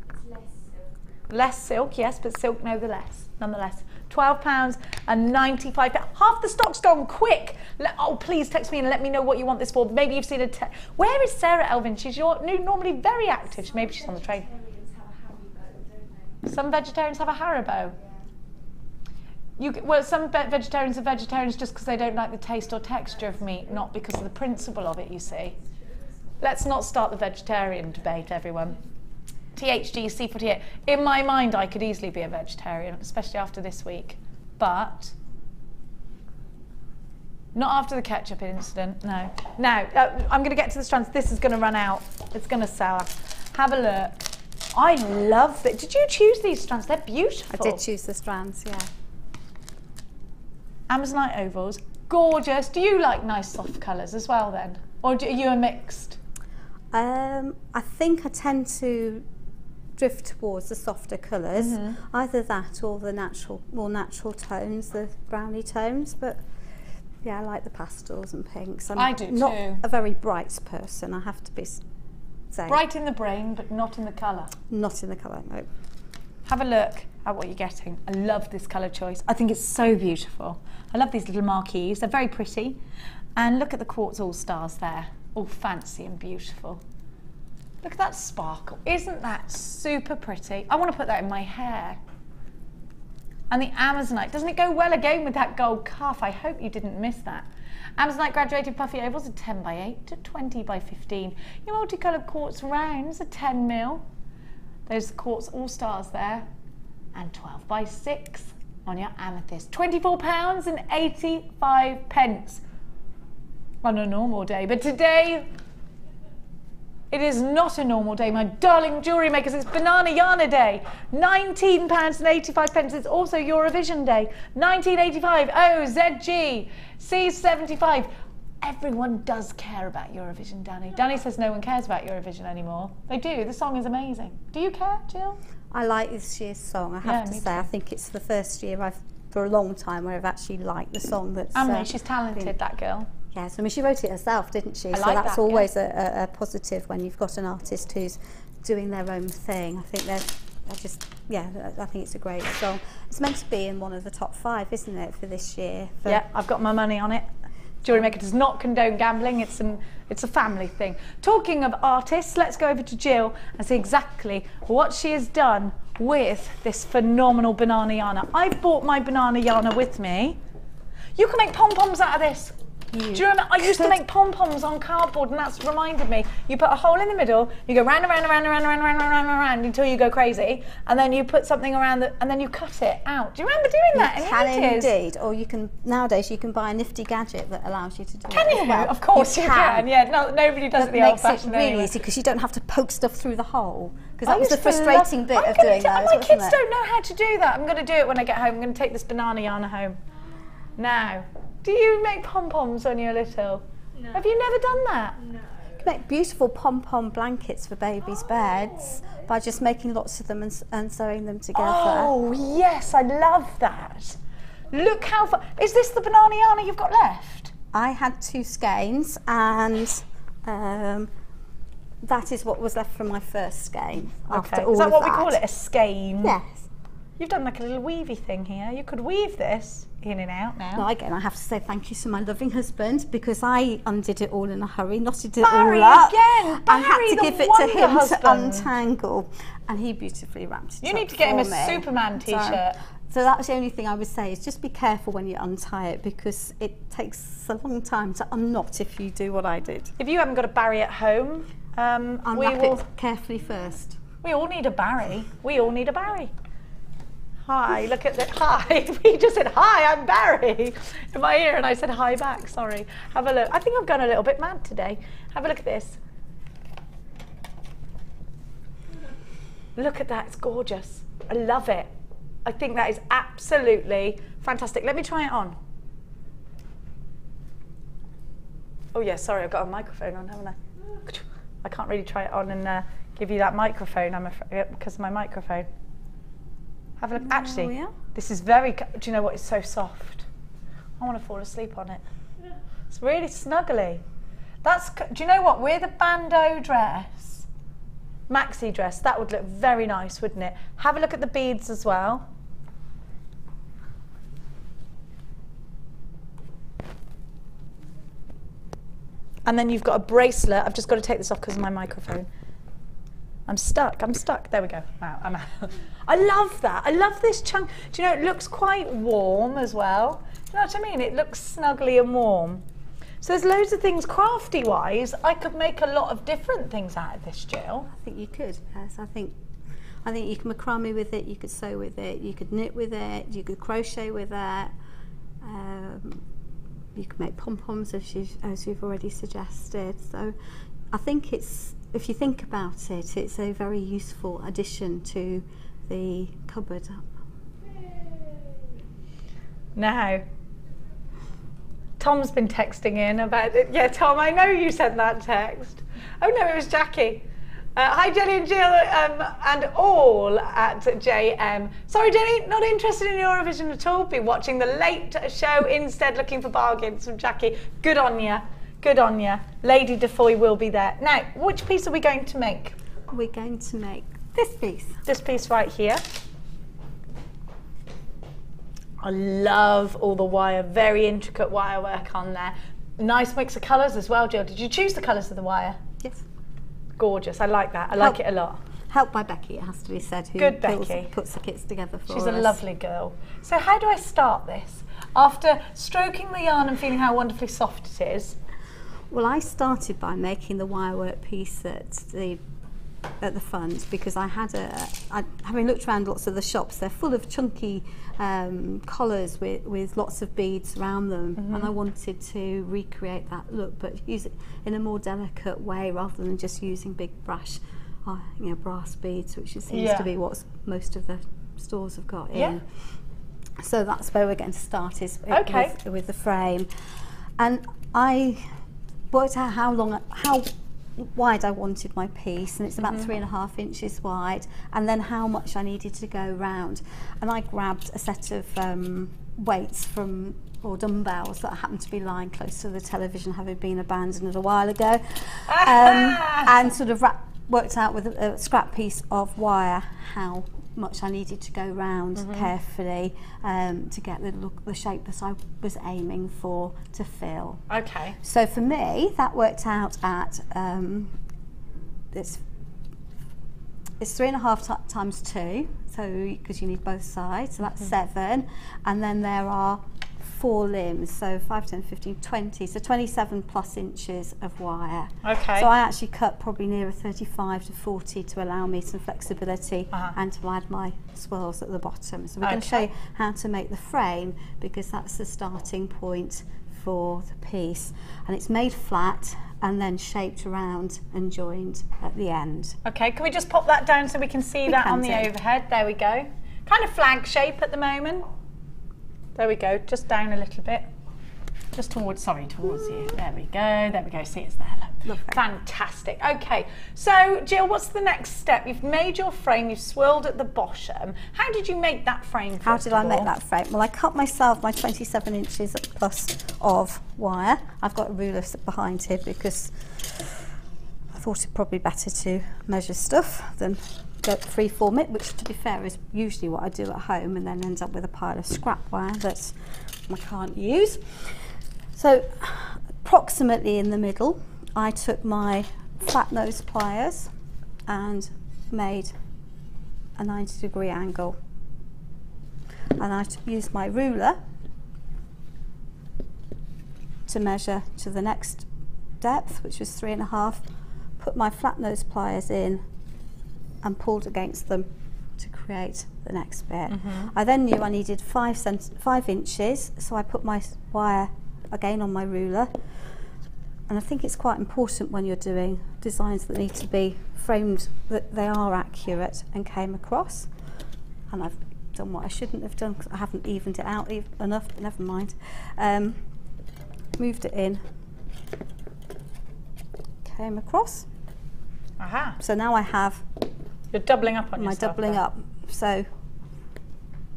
It's less silk. Less silk, yes, but silk nonetheless. £12.95. Half the stock's gone, quick. Oh, please text me and let me know what you want this for. Maybe you've seen a Where is Sarah Elvin? She's normally very active. Maybe she's on the train. Some vegetarians have a Haribo. Well, some vegetarians are vegetarians just because they don't like the taste or texture of meat, not because of the principle of it, you see. Let's not start the vegetarian debate, everyone. THG C48. In my mind, I could easily be a vegetarian, especially after this week, but not after the ketchup incident. No. Now, I'm going to get to the strands. This is going to run out. It's going to sell. Have a look. I love it. Did you choose these strands? They're beautiful. I did choose the strands, yeah. Amazonite ovals, gorgeous. Do you like nice soft colours as well then, or are you a mixed? I think I tend to drift towards the softer colours, either that or the more natural tones, the browny tones. But yeah, I like the pastels and pinks. I do not too. a very bright person, I have to be saying. Bright in the brain, but not in the colour. Not in the colour, no. Have a look at what you're getting. I love this colour choice. I think it's so beautiful. I love these little marquees. They're very pretty. And look at the quartz all-stars there, all fancy and beautiful. Look at that sparkle. Isn't that super pretty? I want to put that in my hair. And the Amazonite, doesn't it go well again with that gold cuff? I hope you didn't miss that. Amazonite graduated puffy ovals are 10 by 8 to 20 by 15. Your multicoloured quartz rounds are 10 mil. Those quartz all-stars there. And 12 by 6 on your amethyst. £24 and 85 pence on a normal day. But today, it is not a normal day, my darling jewellery makers. It's Banana Yana Day. £19 and 85 pence. It's also Eurovision Day. 1985, OZG, C75. Everyone does care about Eurovision, Danny. Danny says no one cares about Eurovision anymore. They do. The song is amazing. Do you care, Jill? I like this year's song, I have to say. I think it's the first year for a long time where I've actually liked the song. That's she's talented, that girl. Yes, I mean, she wrote it herself, didn't she? So that's always a positive when you've got an artist who's doing their own thing. I think I think it's a great song. It's meant to be in one of the top 5, isn't it, for this year? Yeah, I've got my money on it. Jewellery Maker does not condone gambling. It's a family thing. Talking of artists, let's go over to Jill and see exactly what she has done with this phenomenal Banana Yana. I've brought my Banana Yana with me. You can make pom-poms out of this. Do you remember? I used to make pom-poms on cardboard, and that's reminded me. You put a hole in the middle, you go round and round and round and round and round and round and round until you go crazy, and then you put something around and then you cut it out. Do you remember doing that? You can indeed, or you can, nowadays you can buy a nifty gadget that allows you to do it. Can you? Well. Of course you can. Yeah, no, nobody does it the old-fashioned way. It makes it really easy because you don't have to poke stuff through the hole. Because that was the frustrating bit of doing those, my kids don't know how to do that. I'm going to do it when I get home. I'm going to take this Banana Yana home. Now, do you make pom-poms when you're little? No. Have you never done that? No. You can make beautiful pom-pom blankets for babies' beds by just making lots of them and sewing them together. Oh, yes, I love that. Look how far. Is this the Banana Yana you've got left? I had 2 skeins, and that is what was left from my first skein. Okay. Is that what we call it? A skein? Yes. You've done like a little weavy thing here. You could weave this in and out now. No, again, I have to say thank you to my loving husband because I undid it all in a hurry, knotted it all up. Again, I had to give it to him to untangle, and he beautifully wrapped it up. You need to get him a Superman t-shirt. So that's the only thing I would say is just be careful when you untie it because it takes a long time to unknot if you do what I did. If you haven't got a Barry at home, unwrap it carefully first. We all need a Barry. We all need a Barry. Hi, look at that. Hi. We just said, hi, I'm Barry in my ear, and I said hi back. Sorry. Have a look. I think I've gone a little bit mad today. Have a look at this. Look at that. It's gorgeous. I love it. I think that is absolutely fantastic. Let me try it on. Oh, yeah, sorry, I've got a microphone on, haven't I? I can't really try it on and give you that microphone, I'm afraid, because of my microphone. Have a look. Actually, yeah. This is very, do you know what? It's so soft. I want to fall asleep on it. It's really snuggly. That's, do you know what? With a bandeau dress, maxi dress, that would look very nice, wouldn't it? Have a look at the beads as well. And then you've got a bracelet. I've just got to take this off because of my microphone. I'm stuck. There we go. Wow, I'm out. I love that. I love this chunk. Do you know, it looks quite warm as well. Do you know what I mean? It looks snuggly and warm. So there's loads of things crafty-wise. I could make a lot of different things out of this, Jill. I think you could, yes. I think you can macrame with it, you could sew with it, you could knit with it, you could crochet with it. You can make pom-poms as you've already suggested. So I think it's, if you think about it, it's a very useful addition to the cupboard. Now, Tom's been texting in about it. Yeah, Tom, I know you sent that text. Oh no, it was Jackie. Hi Jenny and Jill and all at JM. Sorry Jenny, not interested in Eurovision at all. Be watching the late show instead, looking for bargains from Jackie. Good on ya, good on ya. Lady Defoy will be there. Now, which piece are we going to make? We're going to make this piece. This piece right here. I love all the wire, very intricate wire work on there. Nice mix of colours as well, Jill. Did you choose the colours of the wire? Yes. Gorgeous. I like that. I like it a lot. Helped by Becky, it has to be said, who Good Becky. puts the kits together for us. She's a lovely girl. So how do I start this? After stroking the yarn and feeling how wonderfully soft it is. Well, I started by making the wirework piece at the front, because I had having looked around lots of the shops, they're full of chunky collars with lots of beads around them, and I wanted to recreate that look, but use it in a more delicate way rather than just using big brass beads, which seems to be what most of the stores have got in. So that's where we're going to start, is with the frame. And I worked out how wide I wanted my piece, and it's about 3.5 inches wide, and then how much I needed to go round. And I grabbed a set of weights or dumbbells that happened to be lying close to the television, having been abandoned a while ago, and sort of worked out with a scrap piece of wire how much I needed to go round carefully to get the shape that I was aiming for to fill. Okay. So for me, that worked out at it's 3.5 times 2, so because you need both sides, so that's 7, and then there are 4 limbs, so 5, 10, 15, 20, so 27 plus inches of wire. Okay. So I actually cut probably nearer 35 to 40 to allow me some flexibility and to add my swirls at the bottom. So we're going to show you how to make the frame, because that's the starting point for the piece, and it's made flat and then shaped around and joined at the end. Okay, can we just pop that down so we can see that on the overhead? There we go. Kind of flag shape at the moment. There we go, just down a little bit. Just towards you. There we go, see it's there, look. Fantastic. Okay, so Jill, what's the next step? You've made your frame, you've swirled at the bottom. How did you make that frame? How did I make that frame? Well, I cut myself my 27 inches plus of wire. I've got a ruler behind here because I thought it'd probably better to measure stuff than go freeform it, which to be fair is usually what I do at home, and then end up with a pile of scrap wire that I can't use. So approximately in the middle, I took my flat nose pliers and made a 90-degree angle, and I used my ruler to measure to the next depth, which was 3.5, put my flat nose pliers in and pulled against them to create the next bit. I then knew I needed 5 inches, so I put my wire again on my ruler, and I think it's quite important when you're doing designs that need to be framed that they are accurate, and came across. And I've done what I shouldn't have done because I haven't evened it out enough, but never mind. Moved it in, came across. So now I have You're doubling up on my yourself. doubling up, so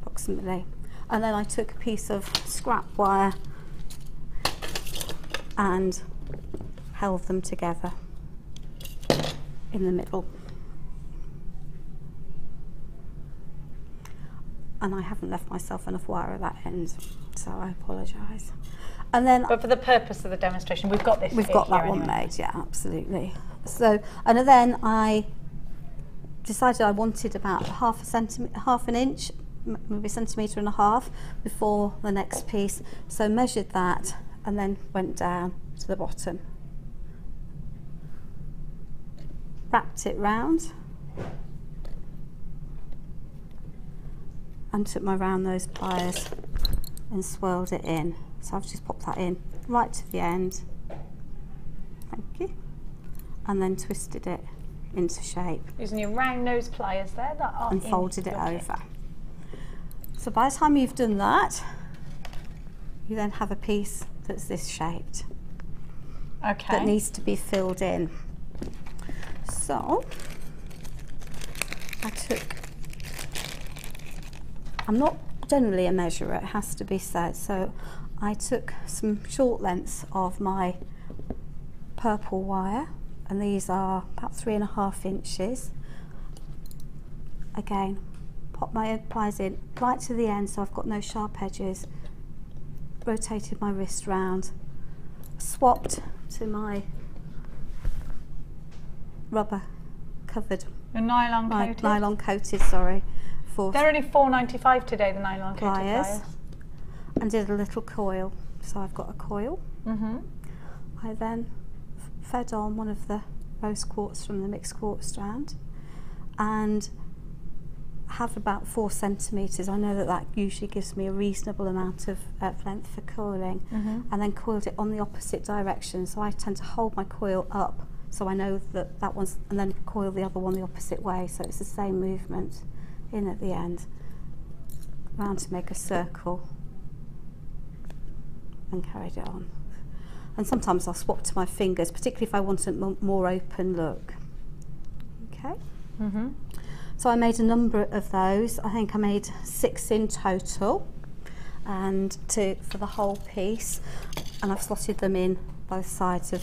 approximately. And then I took a piece of scrap wire and held them together in the middle. And I haven't left myself enough wire at that end, so I apologise. And then, but for the purpose of the demonstration, we've got this. We've got that one made, yeah, absolutely. So, and then I decided I wanted about half an inch, maybe 1.5 centimetres before the next piece. So measured that and then went down to the bottom. Wrapped it round and took my round nose pliers and swirled it in. So I've just popped that in right to the end. Thank you. And then twisted it into shape. Using your round nose pliers there that are and folded it over. So by the time you've done that, you then have a piece that's this shaped. Okay. That needs to be filled in. So I'm not generally a measurer, it has to be said, so I took some short lengths of my purple wire, and these are about 3.5 inches. Again, pop my pliers in right to the end so I've got no sharp edges, rotated my wrist round swapped to my rubber covered, The nylon coated. nylon coated, sorry, for They're only $4.95 today, the nylon coated pliers. And did a little coil. So I've got a coil. Mm-hmm. I then fed on one of the rose quartz from the mixed quartz strand and have about 4 centimetres. I know that that usually gives me a reasonable amount of length for coiling, and then coiled it on the opposite direction. So I tend to hold my coil up so I know that that one's, and then coil the other one the opposite way, so it's the same movement in at the end, round to make a circle, and carried it on. And sometimes I'll swap to my fingers, particularly if I want a more open look. Okay. So I made a number of those. I think I made 6 in total, and for the whole piece, and I've slotted them in both sides of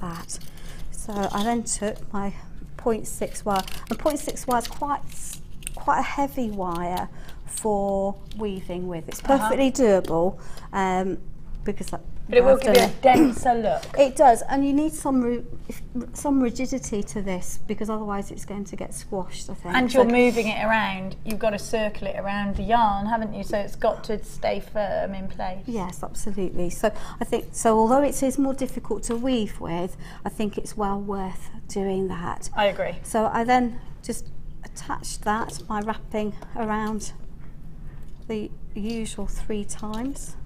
that. So I then took my 0.6 wire, and 0.6 wire is quite a heavy wire for weaving with. It's perfectly doable, because but it will give you a denser look. It does, and you need some rigidity to this, because otherwise it's going to get squashed, I think. And you're moving it around, you've got to circle it around the yarn, haven't you? So it's got to stay firm in place. Yes, absolutely. So I think, although it is more difficult to weave with, I think it's well worth doing that. I agree. So I then just attached that by wrapping around the usual 3 times.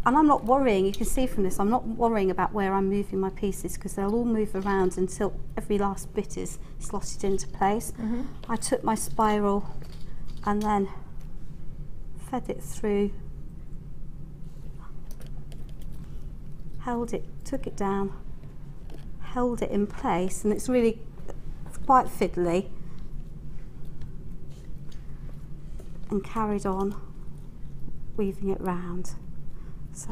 And I'm not worrying, you can see from this, I'm not worrying about where I'm moving my pieces, because they'll all move around until every last bit is slotted into place. I took my spiral and then fed it through, held it, took it down, held it in place, and it's quite fiddly, and carried on weaving it round. So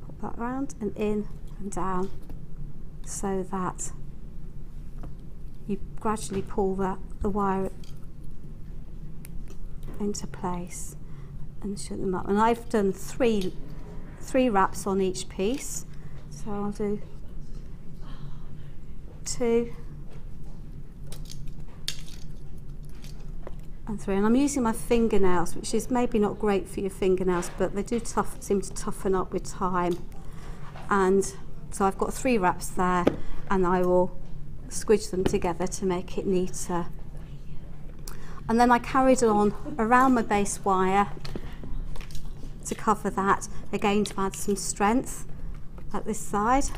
put that round and in and down, so that you gradually pull the wire into place and shut them up. And I've done three wraps on each piece, so I'll do 2 and 3, and I'm using my fingernails, which is maybe not great for your fingernails, but they do seem to toughen up with time. And so I've got 3 wraps there, and I will squidge them together to make it neater. And then I carried on around my base wire to cover that, again to add some strength at this side,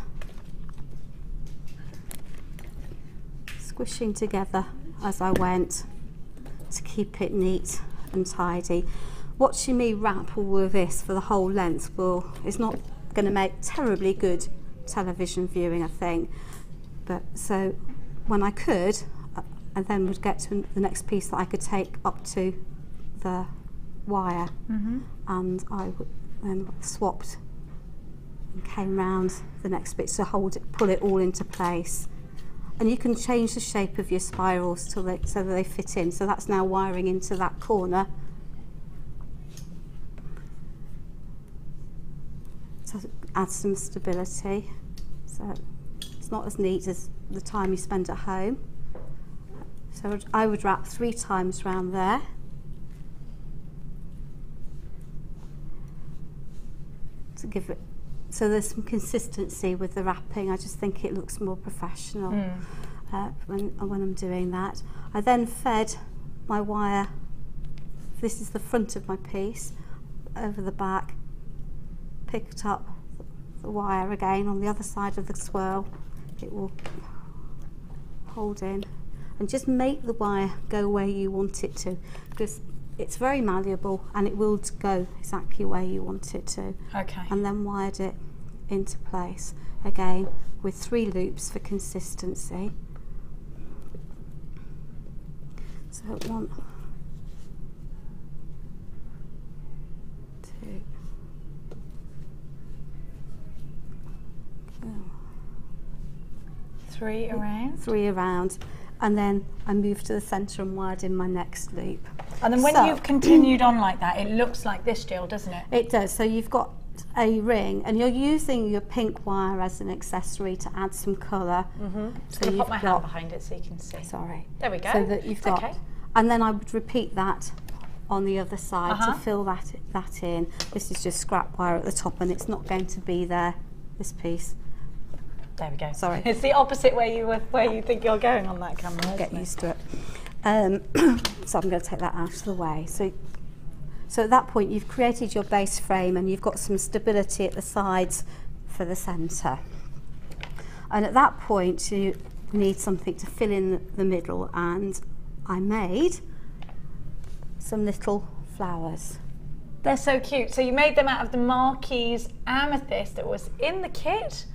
squishing together as I went, to keep it neat and tidy. Watching me wrap all of this for the whole length is not going to make terribly good television viewing, I think. But so when I could, I then would get to the next piece that I could take up to the wire, and I would then swapped and came round the next bit to pull it all into place. And you can change the shape of your spirals so that they fit in. So that's now wiring into that corner. So add some stability. So it's not as neat as the time you spend at home. So I would wrap 3 times round there. To give it, so there's some consistency with the wrapping. I just think it looks more professional when I'm doing that. I then fed my wire, this is the front of my piece, over the back, picked up the wire again on the other side of the swirl. It will hold in, and just make the wire go where you want it to, because it's very malleable and it will go exactly where you want it to. Okay. And then wired it into place again with 3 loops for consistency. So 1, 2, 3 around. 3 around, and then I move to the centre and wired in my next loop. And then when you've continued on like that, it looks like this, Jill, doesn't it? It does. So you've got a ring, and you're using your pink wire as an accessory to add some colour. Just going to pop my hand behind it so you can see. Sorry. There we go. So that you've got, okay. And then I would repeat that on the other side to fill that in. This is just scrap wire at the top, and it's not going to be there, this piece. There we go. Sorry. It's the opposite where you think you're going on that camera. Get used to it. So I'm going to take that out of the way. So at that point you've created your base frame, and you've got some stability at the sides for the centre. And at that point you need something to fill in the middle, and I made some little flowers. They're so cute. So you made them out of the Marquise amethyst that was in the kit,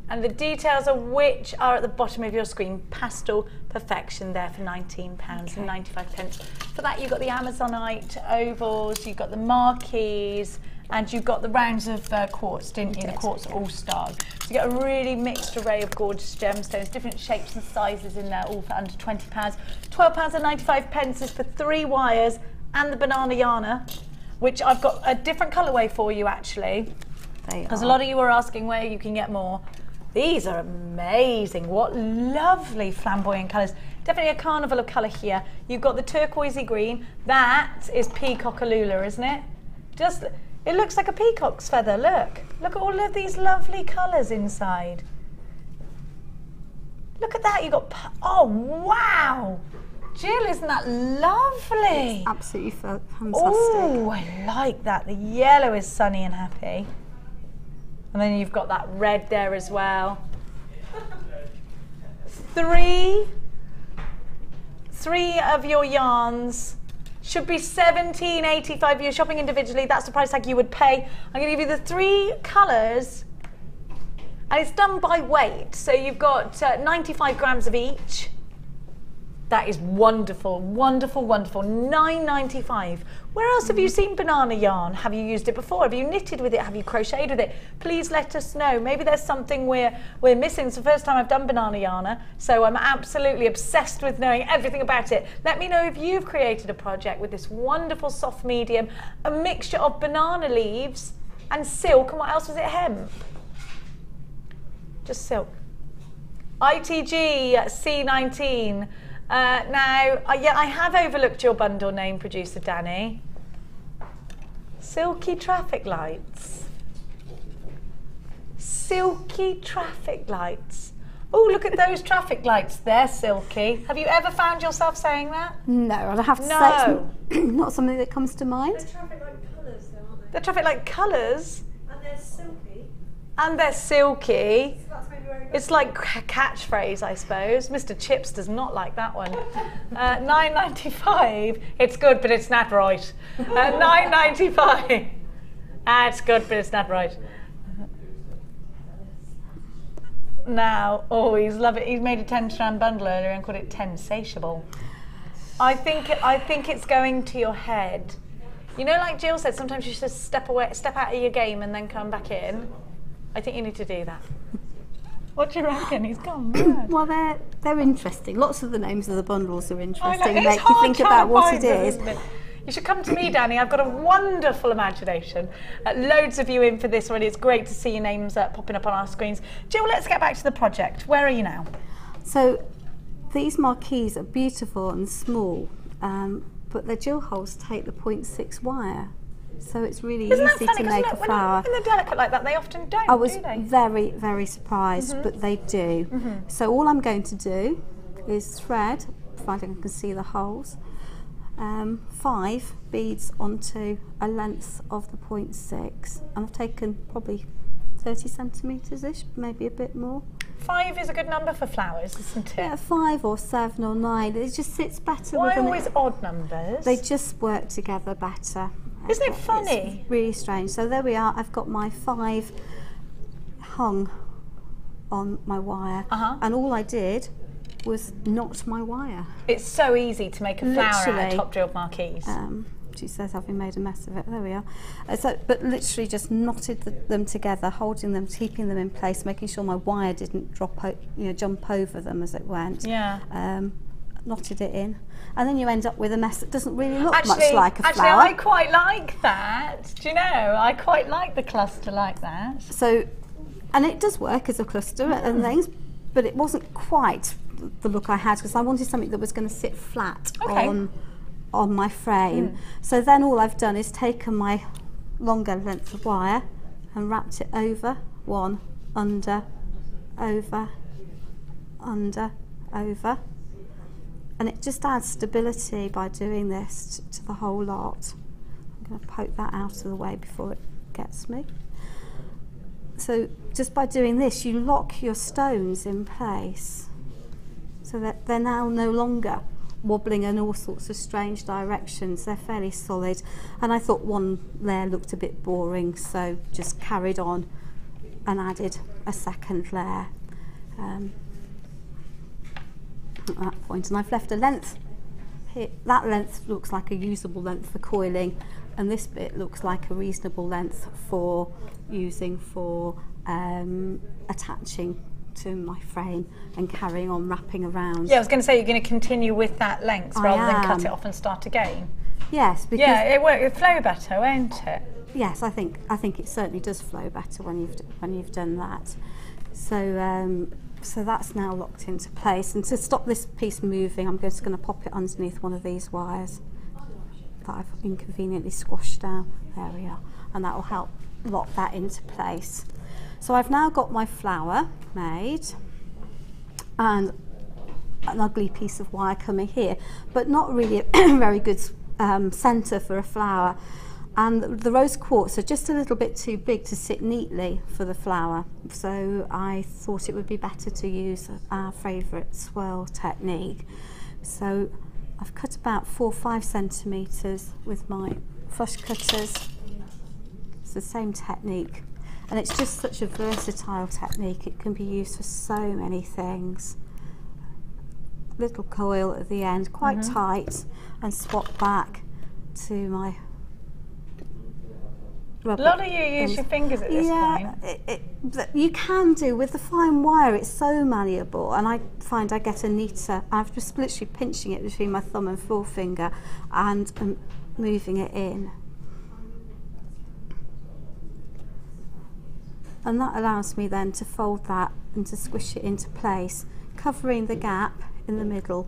and the details of which are at the bottom of your screen. Pastel Perfection there for £19.95. For that you've got the Amazonite ovals, you've got the Marquise, and you've got the rounds of quartz, didn't you? The quartz all-stars. So you get a really mixed array of gorgeous gemstones, different shapes and sizes in there, all for under £20. £12.95 is for 3 wires and the banana yarner, which I've got a different colourway for you actually, because a lot of you were asking where you can get more. These are amazing. What lovely flamboyant colours. Definitely a carnival of colour here. You've got the turquoisey green. That is peacockalula, isn't it? It looks like a peacock's feather. Look at all of these lovely colours inside. Look at that. You've got, oh wow. Jill, isn't that lovely? It's absolutely fantastic. Oh, I like that. The yellow is sunny and happy. And then you've got that red there as well. Three of your yarns should be £17.85. You're shopping individually. That's the price tag you would pay. I'm going to give you the 3 colours, and it's done by weight. So you've got 95 grams of each. That is wonderful, wonderful, wonderful. £9.95. Where else have you seen banana yarn? Have you used it before? Have you knitted with it? Have you crocheted with it? Please let us know. Maybe there's something we're missing. It's the first time I've done banana yarn, so I'm absolutely obsessed with knowing everything about it. Let me know if you've created a project with this wonderful soft medium, a mixture of banana leaves and silk, and what else was it? Hemp? Just silk. ITG C19. Now, yeah, I have overlooked your bundle name, producer Danny. Silky traffic lights. Silky traffic lights. Oh, look at those traffic lights. They're silky. Have you ever found yourself saying that? No, I have to say it's not something that comes to mind. They're traffic light colours though, aren't they? They're traffic light colours. And they're silky. And they're silky. So that's maybe very good. It's like a catchphrase, I suppose. Mr. Chips does not like that one. £9.95. It's good, but it's not right. £9.95. It's good, but it's not right. Now, oh, he's love it. He's made a 10-strand bundle earlier and called it Tensatiable. I think it's going to your head. You know, like Jill said, sometimes you should step out of your game and then come back in. I think you need to do that. What do you reckon? He's gone mad. Well, they're interesting. Lots of the names of the bundles are interesting. I know, Make you think about what it is. You should come to me, Danny. I've got a wonderful imagination. Loads of you in for this already. It's great to see your names popping up on our screens. Jill, let's get back to the project. Where are you now? So these marquees are beautiful and small, but the Jill holes take the 0.6 wire. So it's really easy to make a flower. When they're delicate like that, they often don't, I was do they? very, very surprised, but they do. So all I'm going to do is thread, providing I can see the holes, 5 beads onto a length of the 0.6, and I've taken probably 30 centimetres-ish, maybe a bit more. 5 is a good number for flowers, isn't it? Yeah, 5 or 7 or 9. It just sits better. Why always odd numbers? They just work together better. Isn't it funny? It's really strange. So there we are. I've got my 5 hung on my wire, and all I did was knot my wire. It's so easy to make a flower out of Literally. top drilled marquees. She says, having made a mess of it. There we are. But literally just knotted them together, holding them, keeping them in place, making sure my wire didn't jump over them as it went. Yeah. Knotted it in, and then you end up with a mess that doesn't really look much like a flower. Actually, I quite like that. Do you know? I quite like the cluster like that. So, and it does work as a cluster and things, but it wasn't quite the look I had, because I wanted something that was going to sit flat on my frame. So then all I've done is taken my longer length of wire and wrapped it over, one, under, over, under, over. And it just adds stability by doing this to the whole lot. I'm going to poke that out of the way before it gets me. So just by doing this, you lock your stones in place so that they're now no longer wobbling in all sorts of strange directions. They're fairly solid. And I thought one layer looked a bit boring, so just carried on and added a second layer. At that point, and I've left a length here. That length looks like a usable length for coiling, and this bit looks like a reasonable length for using for attaching to my frame and carrying on wrapping around. Yeah, I was going to say, you're going to continue with that length rather than cut it off and start again. Yes, because it'll flow better, won't it? Yes, I think it certainly does flow better when you've done that. So so that's now locked into place, and to stop this piece moving, I'm just going to pop it underneath one of these wires that I've inconveniently squashed down. There we are, and that will help lock that into place. So I've now got my flower made and an ugly piece of wire coming here, but not really a very good centre for a flower. And the rose quartz are just a little bit too big to sit neatly for the flower, so I thought it would be better to use our favourite swirl technique. So I've cut about 4 or 5 centimetres with my flush cutters. It's the same technique, and it's just such a versatile technique. It can be used for so many things. Little coil at the end, quite tight, and swap back to my rubber. A lot of you use your fingers at this point. You can do with the fine wire. It's so malleable, and I find I get a neater. I'm just literally pinching it between my thumb and forefinger and moving it in, and that allows me then to fold that and to squish it into place, covering the gap in the middle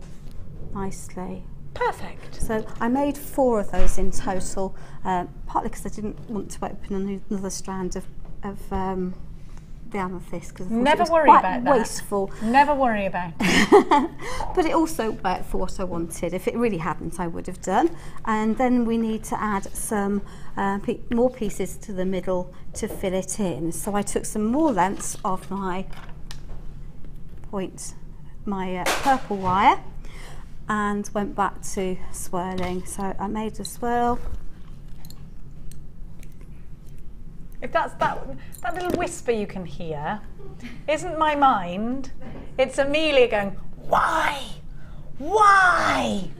nicely. Perfect. So I made 4 of those in total, partly because I didn't want to open another strand of the amethyst, because never worry about that. Wasteful. Never worry about it. But it also worked for what I wanted. If it really hadn't, I would have done. And then we need to add some more pieces to the middle to fill it in. So I took some more lengths of my purple wire and went back to swirling. So I made a swirl. If that's that little whisper you can hear, isn't my mind, it's Amelia going, why? Why?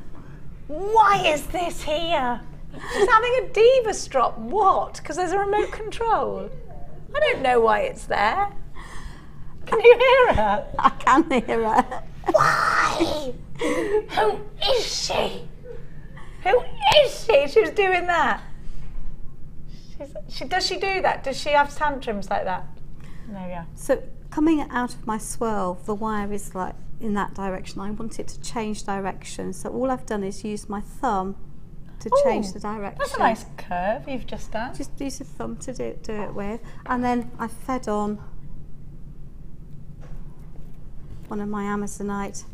Why is this here? She's having a diva strop. What? Because there's a remote control. I don't know why it's there. Can you hear her? I can hear her. Why? Who is she? Who is she? She was doing that. Does she do that? Does she have tantrums like that? There we are. So coming out of my swirl, the wire is like in that direction. I want it to change direction. So all I've done is use my thumb to change the direction. That's a nice curve you've just done. Just use your thumb to do it with. And then I fed on one of my Amazonite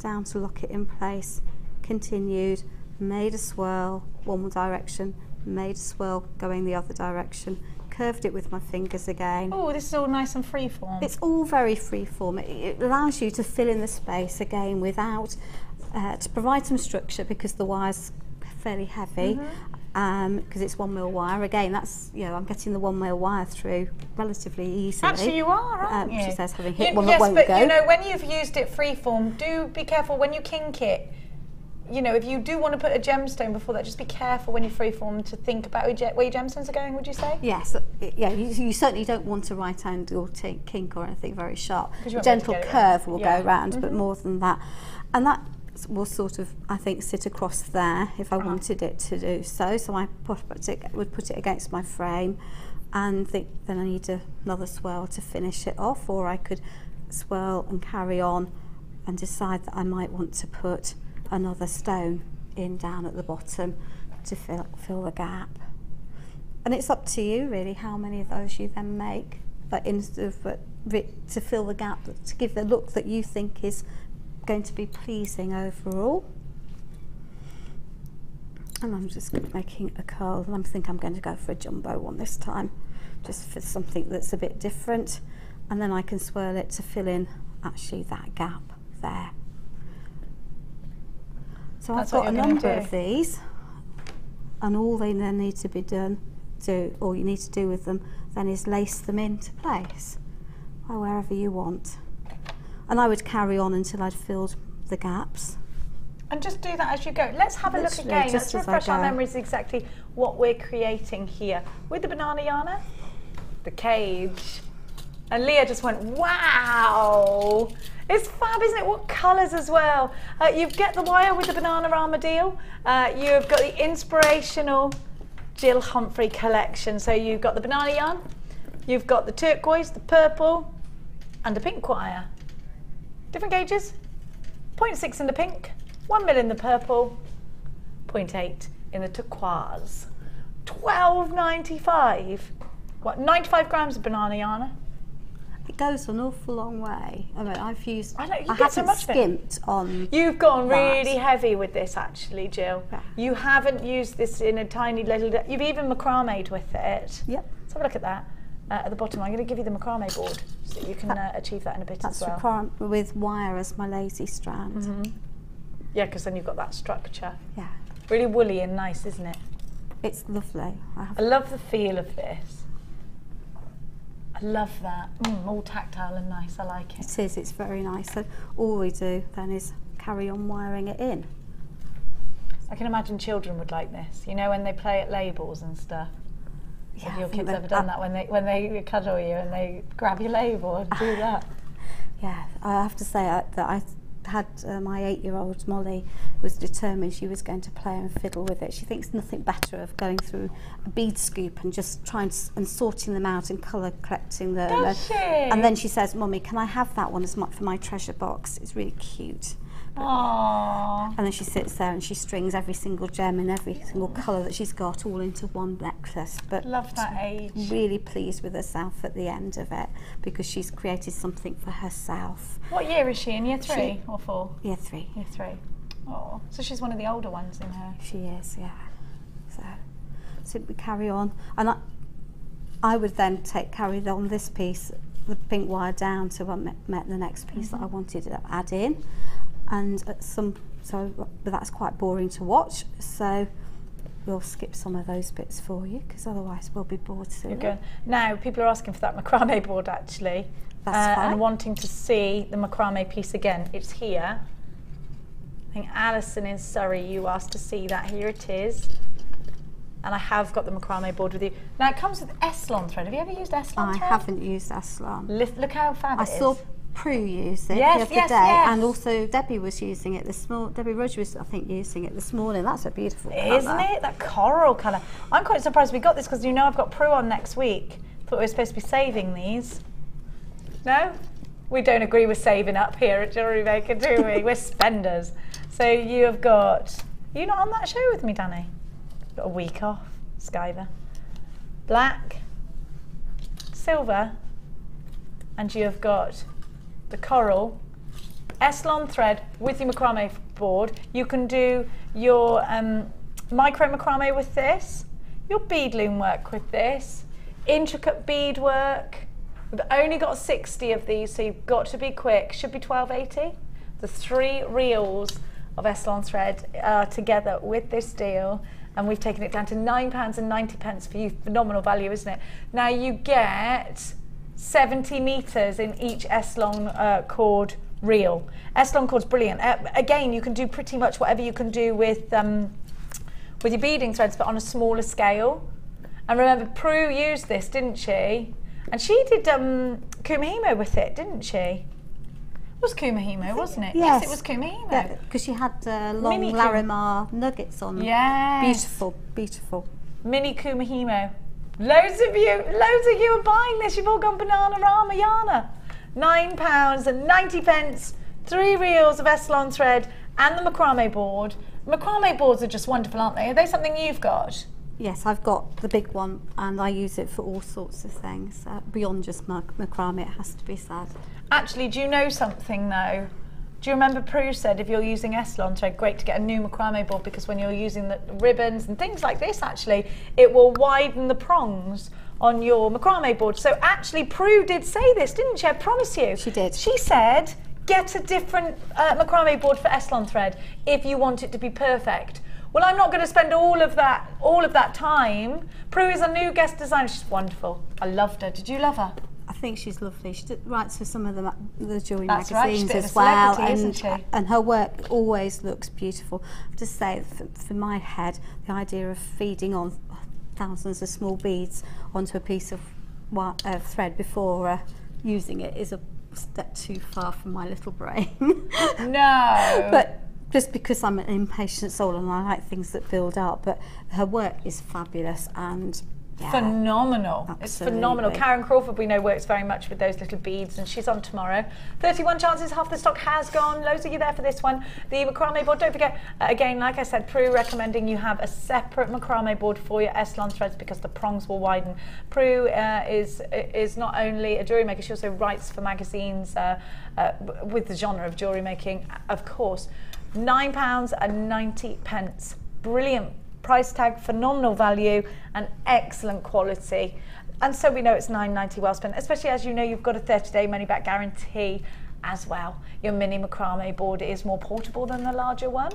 down to lock it in place, continued, made a swirl one direction, made a swirl going the other direction, curved it with my fingers again. Oh, this is all nice and freeform. It's all very freeform. It allows you to fill in the space again without, to provide some structure, because the wire's fairly heavy, because it's 1mm wire. Again, that's, I'm getting the 1mm wire through relatively easily. Actually, you are, aren't you? She says, having hit one that yes, won't but go. when you've used it freeform, do be careful when you kink it. you know, if you do want to put a gemstone before that, just be careful when you freeform to think about where your gemstones are going, would you say? Yes, yeah, you certainly don't want a right angle kink or anything very sharp. A gentle curve will go round, but Mm-hmm. more than that. And that will sort of, I think, sit across there if I wanted it to do so. So I would put it against my frame and think then I need another swirl to finish it off, or I could swirl and carry on and decide that I might want to put another stone in down at the bottom to fill the gap. And it's up to you really how many of those you then make, but to fill the gap, to give the look that you think is going to be pleasing overall. And I'm just making a curl, and I think I'm going to go for a jumbo one this time, just for something that's a bit different, and then I can swirl it to fill in actually that gap there. So I've got a number of these, and all they then need to be done, all you need to do with them then is lace them into place, or wherever you want. And I would carry on until I'd filled the gaps. And just do that as you go. Let's have a look again. Let's refresh our memories exactly what we're creating here. With the banana yarn, the cage. And Leah just went, wow! It's fab, isn't it? What colours as well. You get the wire with the banana armour deal. You've got the inspirational Gill Humphrey collection. So you've got the banana yarn, you've got the turquoise, the purple, and the pink wire. Different gauges. 0.6 in the pink, 1 mil in the purple, 0.8 in the turquoise. $12.95. What, 95 grams of banana yarn? It goes an awful long way. I mean, I've used. I know, you I get so haven't much of it. skimped on. You've gone that. really heavy with this, actually, Jill. Yeah. You haven't used this in a tiny little. You've even macrame'd with it. Yep. Let's have a look at that. At the bottom, I'm going to give you the macrame board so that you can achieve that in a bit That's as well. with wire as my lazy strand. Mm-hmm. Yeah, because then you've got that structure. Yeah. Really woolly and nice, isn't it? It's lovely. I love the feel of this. I love that. All tactile and nice. I like it. It is. It's very nice. So all we do then is carry on wiring it in. I can imagine children would like this. You know, when they play at labels and stuff. Yeah, Have your kids ever done that when they cuddle you and they grab your label and do that? Yeah, I have to say that I had my 8-year-old Molly was determined she was going to play and fiddle with it. She thinks nothing better of going through a bead scoop and just trying and sorting them out and colour collecting them. Does she? And then she says, "Mummy, can I have that one as for my treasure box?" It's really cute. Aww. And then she sits there and she strings every single gem in every single colour that she's got all into one necklace. But love that age. Really pleased with herself at the end of it because she's created something for herself. What year is she in? Year 3 or 4? Year 3. Year 3. Oh, so she's one of the older ones in her. She is, yeah. So we carry on, and I would then carry on this piece, the pink wire down to met the next piece that I wanted to add in. And but that's quite boring to watch, so we'll skip some of those bits for you because otherwise we'll be bored soon. Good. Now people are asking for that macrame board actually, That's fine. and wanting to see the macrame piece again. It's here. I think Alison in Surrey, you asked to see that. Here it is. And I have got the macrame board with you. Now it comes with Eslon thread. Have you ever used Eslon thread? I haven't used Eslon. Look how fab it is. I saw Prue use it the other day, and also Debbie was using it this morning. Debbie Rudge was, I think, using it this morning. That's a beautiful colour. Isn't it? That coral colour. I'm quite surprised we got this because you know I've got Prue on next week. Thought we were supposed to be saving these. No? We don't agree with saving up here at Jewellery Maker, do we? We're spenders. So you have got... Are you not on that show with me, Danny? Got a week off. Skyver. Black. Silver. And you have got... the coral, Eslon thread with your macrame board. You can do your micro macrame with this, your bead loom work with this, intricate bead work. We've only got 60 of these, so you've got to be quick. Should be $12.80. The 3 reels of Eslon thread together with this deal, and we've taken it down to £9.90 for you. Phenomenal value, isn't it? Now you get 70 metres in each Eslon cord reel. Essilon cord's brilliant. Again, you can do pretty much whatever you can do with your beading threads, but on a smaller scale. And remember, Prue used this, didn't she? And she did Kumihimo with it, didn't she? It was Kumihimo, wasn't it? Yes, it was Kumihimo. Because she had long Mini Larimar nuggets on. Yes. Beautiful, beautiful. Mini Kumihimo. Loads of you are buying this. You've all gone Bananarama Yana. £9.90, 3 reels of Essilon thread and the macrame board. Macrame boards are just wonderful, aren't they? Are they something you've got? Yes, I've got the big one and I use it for all sorts of things. Beyond just macrame, it has to be said. Actually, do you know something though? Do you remember Prue said if you're using Essilon thread, great to get a new macrame board, because when you're using the ribbons and things like this, actually, it will widen the prongs on your macrame board. So actually, Prue did say this, didn't she? I promise you. She did. She said, get a different macrame board for Essilon thread if you want it to be perfect. Well, I'm not going to spend all of that time. Prue is a new guest designer. She's wonderful. I loved her. Did you love her? I think she's lovely. She writes for some of the jewellery That's right, she's magazines a bit of a as well, celebrity, isn't she? And her work always looks beautiful. I have to say, for my head, the idea of feeding on thousands of small beads onto a piece of thread before using it is a step too far from my little brain. No. But just because I'm an impatient soul and I like things that build up, but her work is fabulous and yeah, phenomenal. Absolutely. It's phenomenal. Karen Crawford, we know, works very much with those little beads, and she's on tomorrow. 31 chances, half the stock has gone. Loads of you there for this one. The macrame board, don't forget, again, like I said, Prue recommending you have a separate macrame board for your Essilon threads because the prongs will widen. Prue is not only a jewellery maker, she also writes for magazines with the genre of jewellery making, of course. £9.90. Brilliant price tag, phenomenal value and excellent quality, and so we know it's £9.90 well spent, especially as you know you've got a 30-day money back guarantee as well. Your mini macrame board is more portable than the larger one.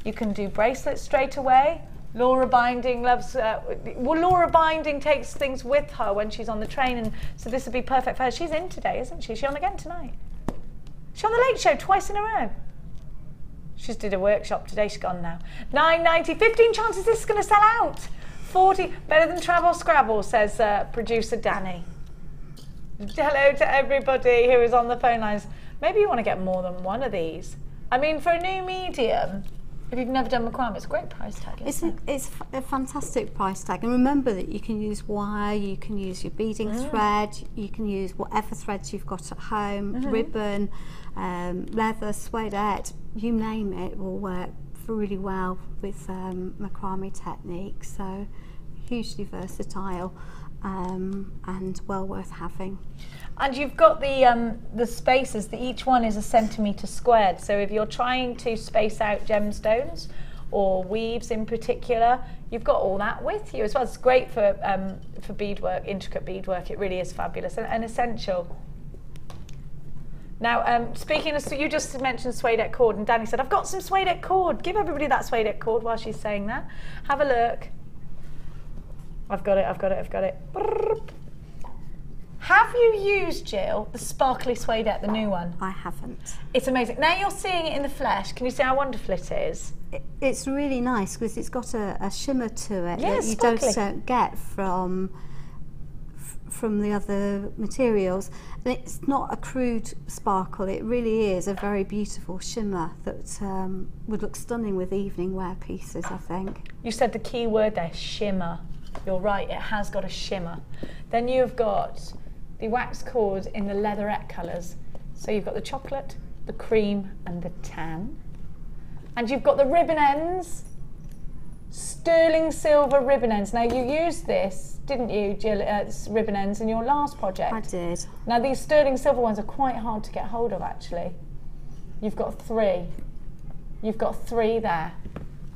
You can do bracelets straight away. Laura Binding loves well, Laura Binding takes things with her when she's on the train, and so this would be perfect for her. She's in today, isn't she? Is she on again tonight? She's on the Late Show twice in a row. She's did a workshop today, she's gone now. £9.90, 15 chances this is going to sell out. 40, better than Travel Scrabble, says producer Danny. Hello to everybody who is on the phone lines. Maybe you want to get more than one of these. I mean, for a new medium, if you've never done macrame, it's a great price tag, isn't it? It's a fantastic price tag, and remember that you can use wire, you can use your beading thread, you can use whatever threads you've got at home, ribbon, leather, suede, you name it, will work really well with macrame techniques. So hugely versatile and well worth having. And you've got the spaces, each one is a centimetre squared, so if you're trying to space out gemstones or weaves in particular, you've got all that with you as well. It's great for beadwork, intricate beadwork. It really is fabulous and essential. Now, speaking of, you just mentioned suede cord, and Danny said, I've got some suede cord. Give everybody that suede cord while she's saying that. Have a look. I've got it. Brrr. Have you used, Jill, the sparkly suede, the new one? I haven't. It's amazing. Now you're seeing it in the flesh. Can you see how wonderful it is? It's really nice because it's got a shimmer to it Yeah, that you don't get from the other materials. And it's not a crude sparkle, it really is a very beautiful shimmer that would look stunning with evening wear pieces, I think. You said the key word there, shimmer. You're right, it has got a shimmer. Then you've got the wax cord in the leatherette colours. So you've got the chocolate, the cream and the tan. And you've got the ribbon ends, sterling silver ribbon ends. Now you used this, didn't you, Jill, ribbon ends in your last project? I did. Now these sterling silver ones are quite hard to get hold of actually. You've got 3. You've got 3 there.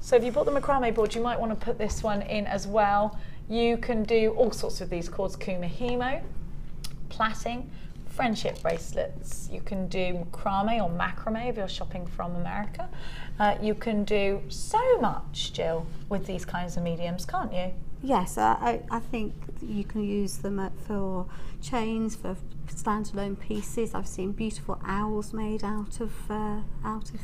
So if you bought the macrame board, you might want to put this one in as well. You can do all sorts of these cords, kumihimo, plaiting, friendship bracelets. You can do macrame or macrame if you're shopping from America. You can do so much, Jill, with these kinds of mediums, can't you? Yes, I think you can use them for chains, for standalone pieces. I've seen beautiful owls made out of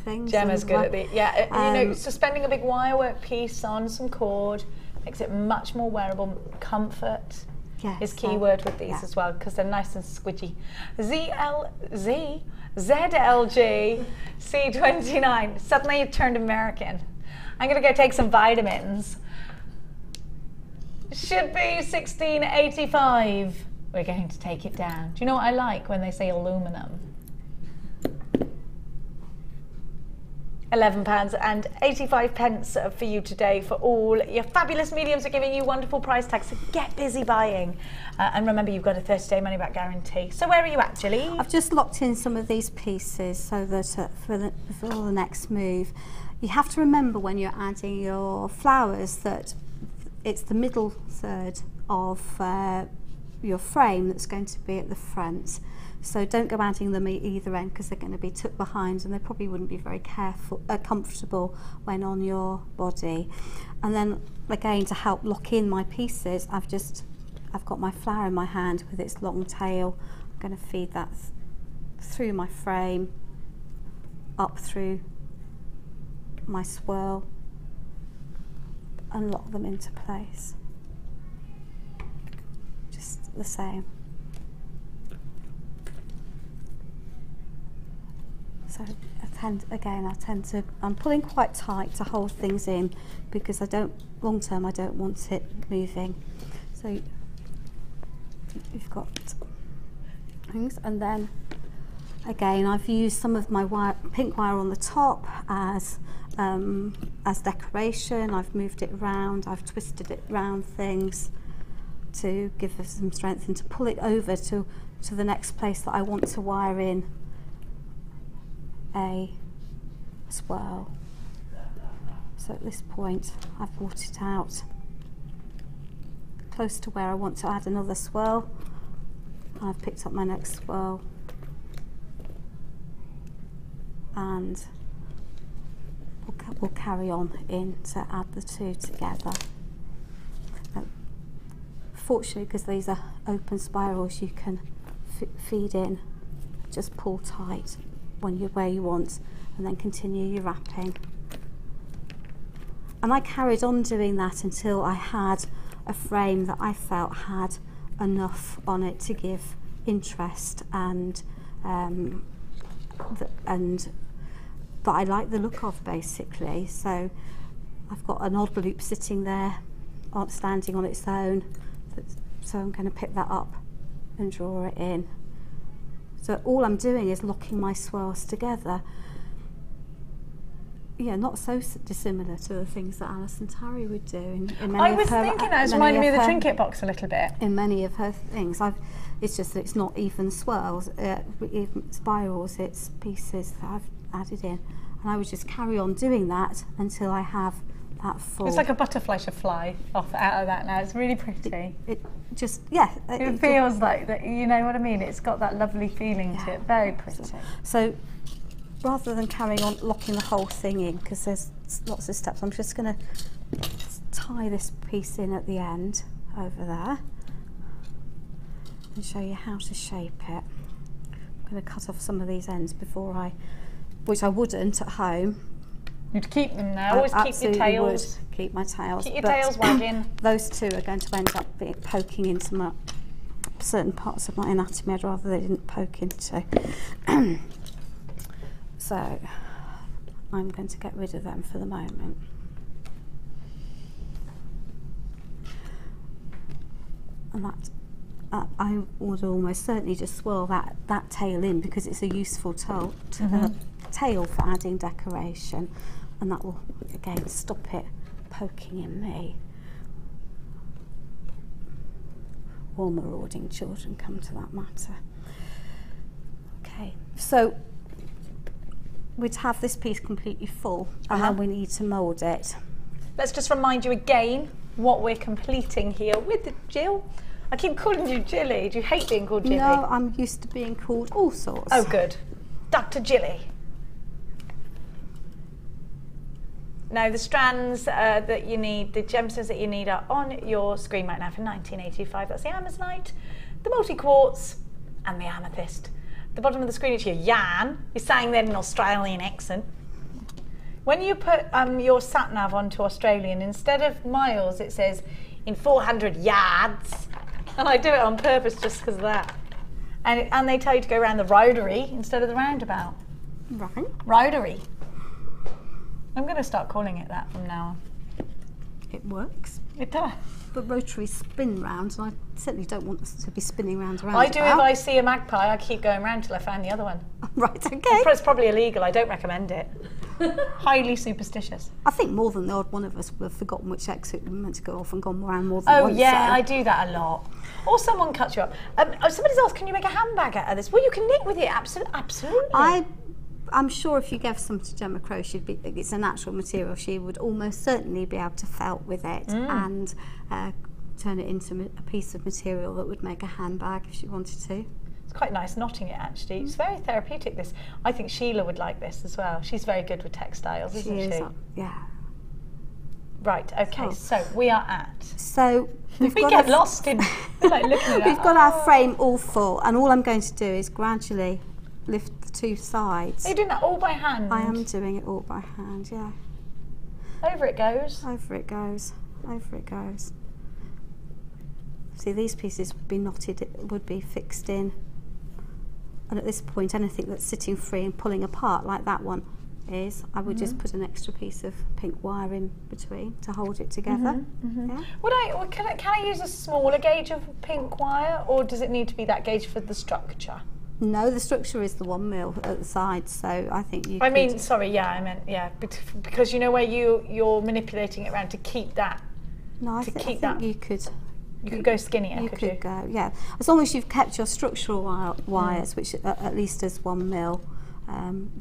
things. Gemma's good at it. Yeah, you know, Um, suspending a big wirework piece on some cord makes it much more wearable. Comfort Yes, is key word with these yeah. as well, because they're nice and squidgy. ZLG C29. Suddenly you've turned American. I'm gonna go take some vitamins. Should be 1685. We're going to take it down. Do you know what I like when they say aluminum? £11.85 for you today for all your fabulous mediums are giving you wonderful price tags, so get busy buying. And remember, you've got a 30-day money-back guarantee. So where are you at, Gilly? I've just locked in some of these pieces so that for the next move, you have to remember when you're adding your flowers that it's the middle third of your frame that's going to be at the front. So don't go adding them at either end, because they're going to be tucked behind and they probably wouldn't be very comfortable when on your body. And then again, to help lock in my pieces, I've got my flower in my hand with its long tail. I'm going to feed that through my frame, up through my swirl, and lock them into place. Just the same. So I'm pulling quite tight to hold things in, because long term I don't want it moving. So you've got things, and then again I've used some of my pink wire on the top as decoration. I've moved it around, I've twisted it around things to give us some strength and to pull it over to the next place that I want to wire in a swirl. So at this point I've brought it out close to where I want to add another swirl. I've picked up my next swirl and we'll carry on in to add the two together. Fortunately, because these are open spirals, you can feed in, just pull tight when you're where you want, and then continue your wrapping. And I carried on doing that until I had a frame that I felt had enough on it to give interest and that I like the look of, basically. So I've got an odd loop sitting there, standing on its own. So I'm going to pick that up and draw it in. So all I'm doing is locking my swirls together. Yeah, not so dissimilar to the things that Alice and Tari would do. In many I was thinking that was reminding me of the trinket box a little bit. In many of her things, it's just that it's not even swirls, even spirals. It's pieces that I've added in, and I would just carry on doing that until I have that full. It's like a butterfly should fly off out of that now. It's really pretty. It just, yeah. It feels like that. You know what I mean? It's got that lovely feeling to it. Very pretty. So rather than carrying on locking the whole thing in, because there's lots of steps, I'm just going to tie this piece in at the end over there and show you how to shape it. I'm going to cut off some of these ends before which I wouldn't at home. You'd keep them now. Always keep your tails. Would keep my tails. Keep your tails wagging. Those two are going to end up poking into certain parts of my anatomy I'd rather they didn't poke into. So I'm going to get rid of them for the moment. And I would almost certainly just swirl that tail in, because it's a useful tail for adding decoration, and that will again stop it poking in me. Or marauding children come to that matter. Okay, so we'd have this piece completely full, and then we need to mould it. Let's just remind you again what we're completing here with Jill. I keep calling you Jilly. Do you hate being called Jilly? No, I'm used to being called all sorts. Oh, good. Dr. Jilly. Now the strands that you need, the gemstones that you need are on your screen right now for 1985. That's the amazonite, the multi-quartz and the amethyst. The bottom of the screen is your yarn. You're saying that in an Australian accent. When you put your sat-nav onto Australian, instead of miles it says in 400 yards. And I do it on purpose just because of that. And they tell you to go around the rotary instead of the roundabout. Right. Rotary. I'm going to start calling it that from now on. It works. It does. But rotaries spin round, and I certainly don't want us to be spinning round around. I do if I see a magpie, I keep going round till I find the other one. Right, okay. It's probably illegal, I don't recommend it. Highly superstitious. I think more than the odd one of us would have forgotten which exit we were meant to go off and gone around more than once. Oh yeah, so. I do that a lot. Or someone cuts you up. Somebody's asked, can you make a handbag out of this? Well, you can knit with it, absolutely. I'm sure if you gave some to Gemma Crow, it's a natural material, she would almost certainly be able to felt with it and turn it into a piece of material that would make a handbag if she wanted to. It's quite nice knotting it actually. It's very therapeutic this. I think Sheila would like this as well. She's very good with textiles, isn't she? Yeah. Right, okay, so we are at. So we get lost in like looking at it. We've got our frame all full, and all I'm going to do is gradually lift the two sides. Are you doing that all by hand? I am doing it all by hand, yeah. Over it goes. Over it goes. Over it goes. See, these pieces would be knotted, would be fixed in. And at this point, anything that's sitting free and pulling apart, like that one is, I would just put an extra piece of pink wire in between to hold it together. Yeah. Can I use a smaller gauge of pink wire, or does it need to be that gauge for the structure? No, the structure is the 1 mil at the side, so I think you. I mean, sorry, yeah, I meant because you know where you're manipulating it around to keep that. No, I think you could. You could go skinnier. You could go, yeah. As long as you've kept your structural wires, which at least is 1 mil,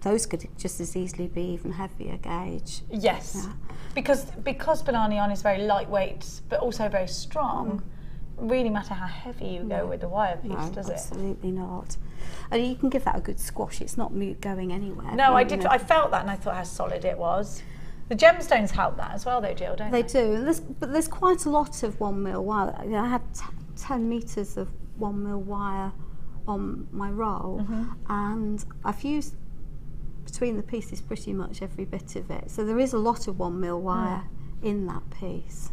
those could just as easily be even heavier gauge. Yes, yeah. because banana yarn is very lightweight, but also very strong. Really matter how heavy you go with the wire piece, does it? Absolutely not. And you can give that a good squash. It's not going anywhere. No, I did. I felt that, and I thought how solid it was. The gemstones help that as well, though, Jill, don't they? They do. But there's quite a lot of 1 mil wire. I had 10 meters of 1 mil wire on my roll, and I've used between the pieces pretty much every bit of it. So there is a lot of 1 mil wire in that piece.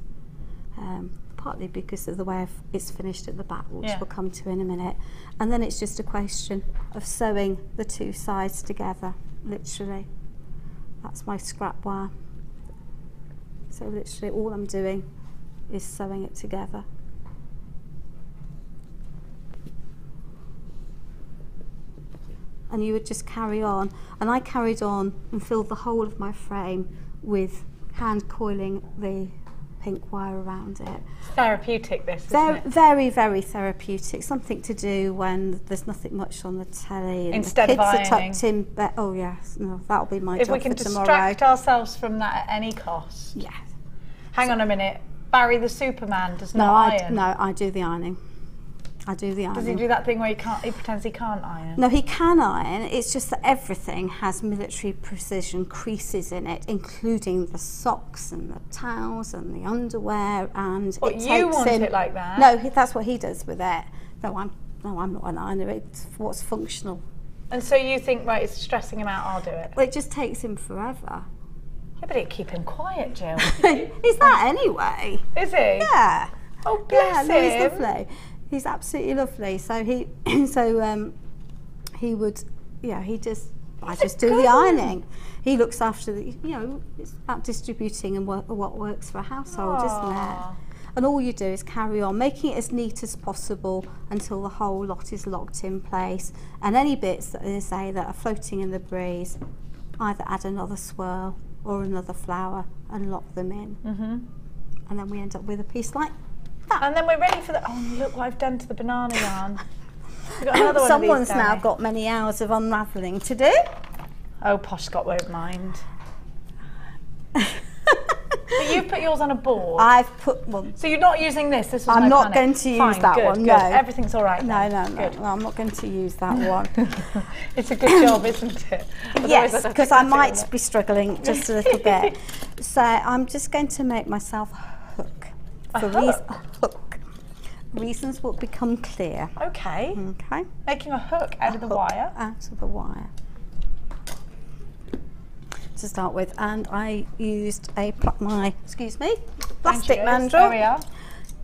Partly because of the way it's finished at the back, which we'll come to in a minute. And then it's just a question of sewing the two sides together, literally. That's my scrap wire. So literally all I'm doing is sewing it together. And you would just carry on. And I carried on and filled the whole of my frame with hand coiling the pink wire around it. Therapeutic, this, isn't it? Very, very therapeutic. Something to do when there's nothing much on the telly and instead the kids of are ironing. tucked in bed. Oh yes, no, that'll be my if job we can for tomorrow. distract ourselves from that at any cost. Yeah. Hang on a minute. Barry the Superman does not iron. No, I do the ironing. I do the ironing. Does he do that thing where he pretends he can't iron? No, he can iron. It's just that everything has military precision creases in it, including the socks and the towels and the underwear. And But you want it like that? No, that's what he does with it. No, I'm not an ironer. It's what's functional. And so you think, right, it's stressing him out, I'll do it. Well, it just takes him forever. Yeah, but it'd keep him quiet, Jill. He's that anyway. Is he? Yeah. Oh, bless no, him. he's lovely. He's absolutely lovely. So he would, yeah, I just do the ironing. He looks after the, it's about distributing and what works for a household, isn't it? And all you do is carry on, making it as neat as possible until the whole lot is locked in place. And any bits that are floating in the breeze, either add another swirl or another flower and lock them in. And then we end up with a piece like that. And then we're ready for the, oh look what I've done to the banana yarn. We've got another one Someone's of these now got many hours of unravelling to do. Oh, Posh Scott won't mind. But you've put yours on a board. I've put one. So you're not using this? This was I'm my not panic. going to use Fine, that good, one, good. no. Everything's all right No, then. no, I'm not going to use that one. It's a good job, isn't it? Yes, because I might be struggling just a little bit. So I'm just going to make myself a hook. Hook? Reasons will become clear. Okay. Okay. Making a hook out of the wire. Out of the wire. To start with, and I used my plastic mandrel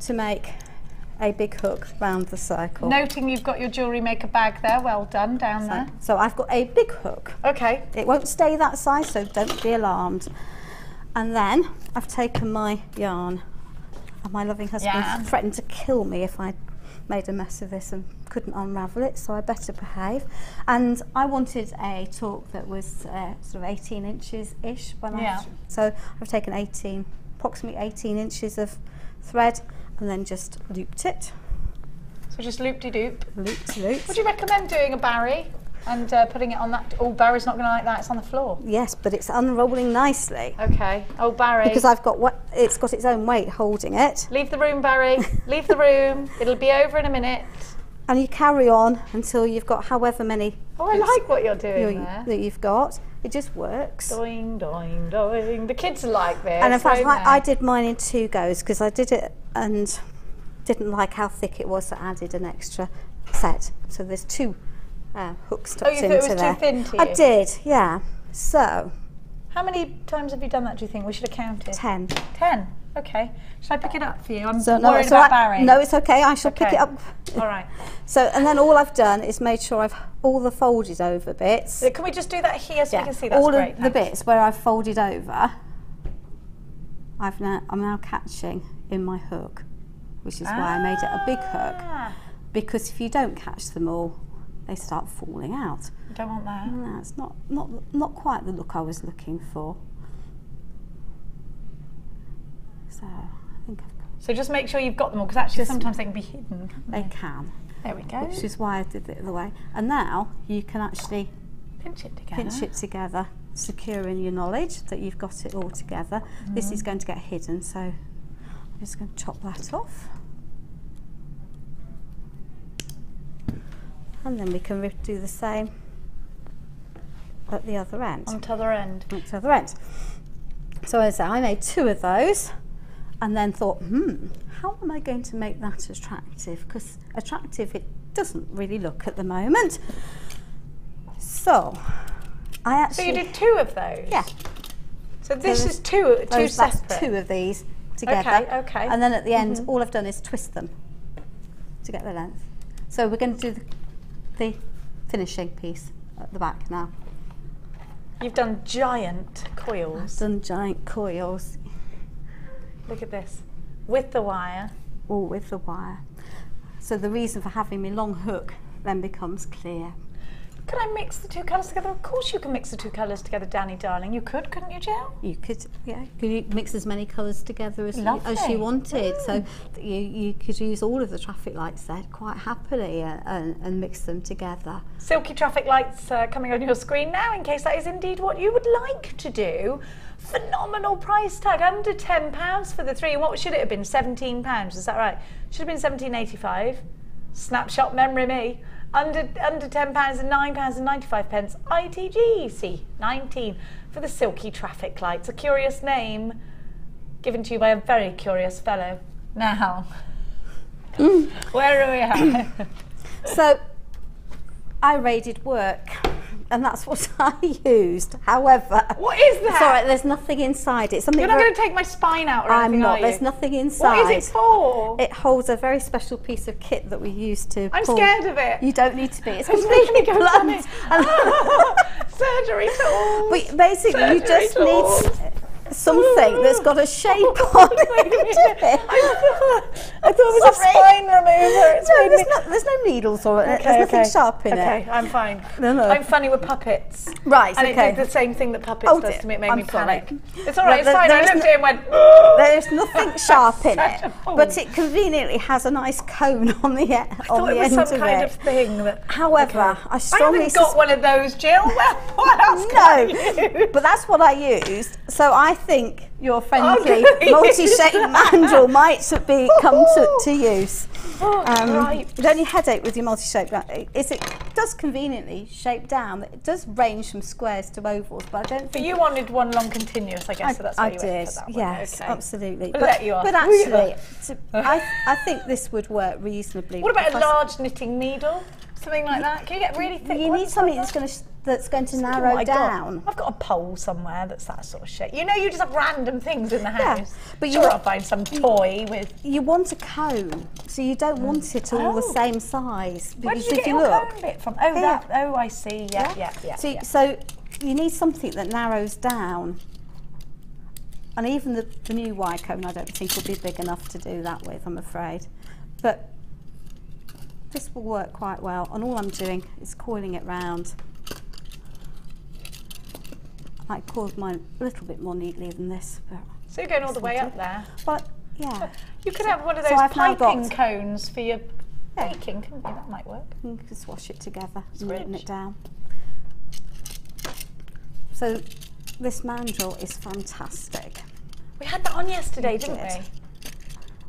to make a big hook round the circle. Noting you've got your Jewellery Maker bag there, well done, down there. So I've got a big hook. Okay. It won't stay that size, so don't be alarmed. And then I've taken my yarn, and my loving husband threatened to kill me if I made a mess of this and couldn't unravel it, so I better behave. And I wanted a torque that was sort of 18 inches-ish. So I've taken approximately 18 inches of thread and then just looped it. So just loop-de-doop. Loop-de-loop. Would you recommend doing a Barry and putting it on that? Oh, Barry's not going to like that, it's on the floor. Yes, but it's unrolling nicely. Okay. Oh, Barry. Because I've got it's got its own weight holding it. Leave the room, Barry. Leave the room. It'll be over in a minute. And you carry on until you've got however many. Oh, I like what you're doing there. That you've got. It just works. Doing, doing, doing. The kids are like this. And in fact, I did mine in 2 goes because I did it and didn't like how thick it was, so I added an extra set. So there's 2 hooks tucked into there. Oh, you thought it was too thin to you? I did, yeah. So. How many times have you done that, do you think? We should have counted. 10. 10? Okay. Should I pick it up for you? I'm worried about Barry. No, it's okay. I shall pick it up. All right. So, and then all I've done is made sure I've all the folded over bits. Can we just do that here so we can see? That's all great. Of the bits where I've folded over, I'm now catching in my hook, which is why I made it a big hook. Because if you don't catch them all, they start falling out. I don't want that. No, it's not quite the look I was looking for. So I think I've got. So just make sure you've got them all, because actually sometimes they can be hidden. They can. There we go. Which is why I did it the way. And now you can actually pinch it together, securing your knowledge that you've got it all together. This is going to get hidden, so I'm just going to chop that off. And then we can do the same at the other end. On the other end. At the other end. So as I say, I made 2 of those and then thought, how am I going to make that attractive? Because attractive it doesn't really look at the moment. So I actually... So you did 2 of those? Yeah. So this is two separate? That's 2 of these together. Okay. And then at the end, all I've done is twist them to get the length. So we're going to do the finishing piece at the back now. You've done giant coils. I've done giant coils. Look at this. With the wire. All with the wire. So the reason for having my long hook then becomes clear. Can I mix the 2 colours together? Of course you can mix the 2 colours together, Danny darling. You could, couldn't you, Jill? You could, yeah. You could mix as many colours together as you wanted. So you could use all of the traffic lights there quite happily and mix them together. Silky traffic lights coming on your screen now, in case that is indeed what you would like to do. Phenomenal price tag, under £10 for the 3. And what should it have been? £17, is that right? Should have been £17.85. Snapshot memory me. Under £10 and £9.95. ITGC 19 for the silky traffic lights. A curious name given to you by a very curious fellow. Now, where are we at? So I raided work. And that's what I used. However, what is that? It's all right, there's nothing inside. It's something. You're not going to take my spine out or anything, I'm not. are you? There's nothing inside. What is it for? It holds a very special piece of kit that we use to. I'm scared of it. You don't need to be. It's completely blunt. Surgery tools. But basically, you just need something that's got a shape on it. I thought it was a spine remover. No, there's no needles or it. There's nothing sharp in it. Okay, I'm fine. No. I'm funny with puppets. Right, and okay. it did the same thing that puppets does to me. It made me panic. Sorry. It's all right, it's fine. I looked at it and went... There's nothing sharp in it, but it convenently has a nice cone on the end of it. I thought it was some kind of thing that... However, I strongly... I haven't got one of those, Jill. What else can I use? But that's what I used. So I think your friendly multi-shaped mandrel might come to use. Right. The only headache with your multi-shaped is it does conveniently shape down. It does range from squares to ovals, but I don't But think... you wanted one long continuous, I guess, so that's why you went for that one. Yes, Okay. absolutely. We'll let you off. But actually, I think this would work reasonably. What about a because large knitting needle? Something like that? Can you get really thick you ones need something like that's going to Oh narrow my God. down. I've got a pole somewhere that's that sort of shape. You know, you just have random things in the Yeah, house. but Sure, you- I'll find some toy with... You want a cone, so you don't want it all the same size. Where did Because you if get you your look, cone bit from? Oh, Here. that. Oh, I see. Yeah. So you need something that narrows down. And even the new wire cone, I don't think will be big enough to do that with, I'm afraid. But this will work quite well. And all I'm doing is coiling it round. I might coil mine a little bit more neatly than this. But So you're going all the way up there. But yeah, You could have one of So those I've now piping got- cones for your Yeah. baking, couldn't you? That might work. you can just wash it together and Rich. neaten it down. So this mandrel is fantastic. We had that on yesterday, We didn't did. we?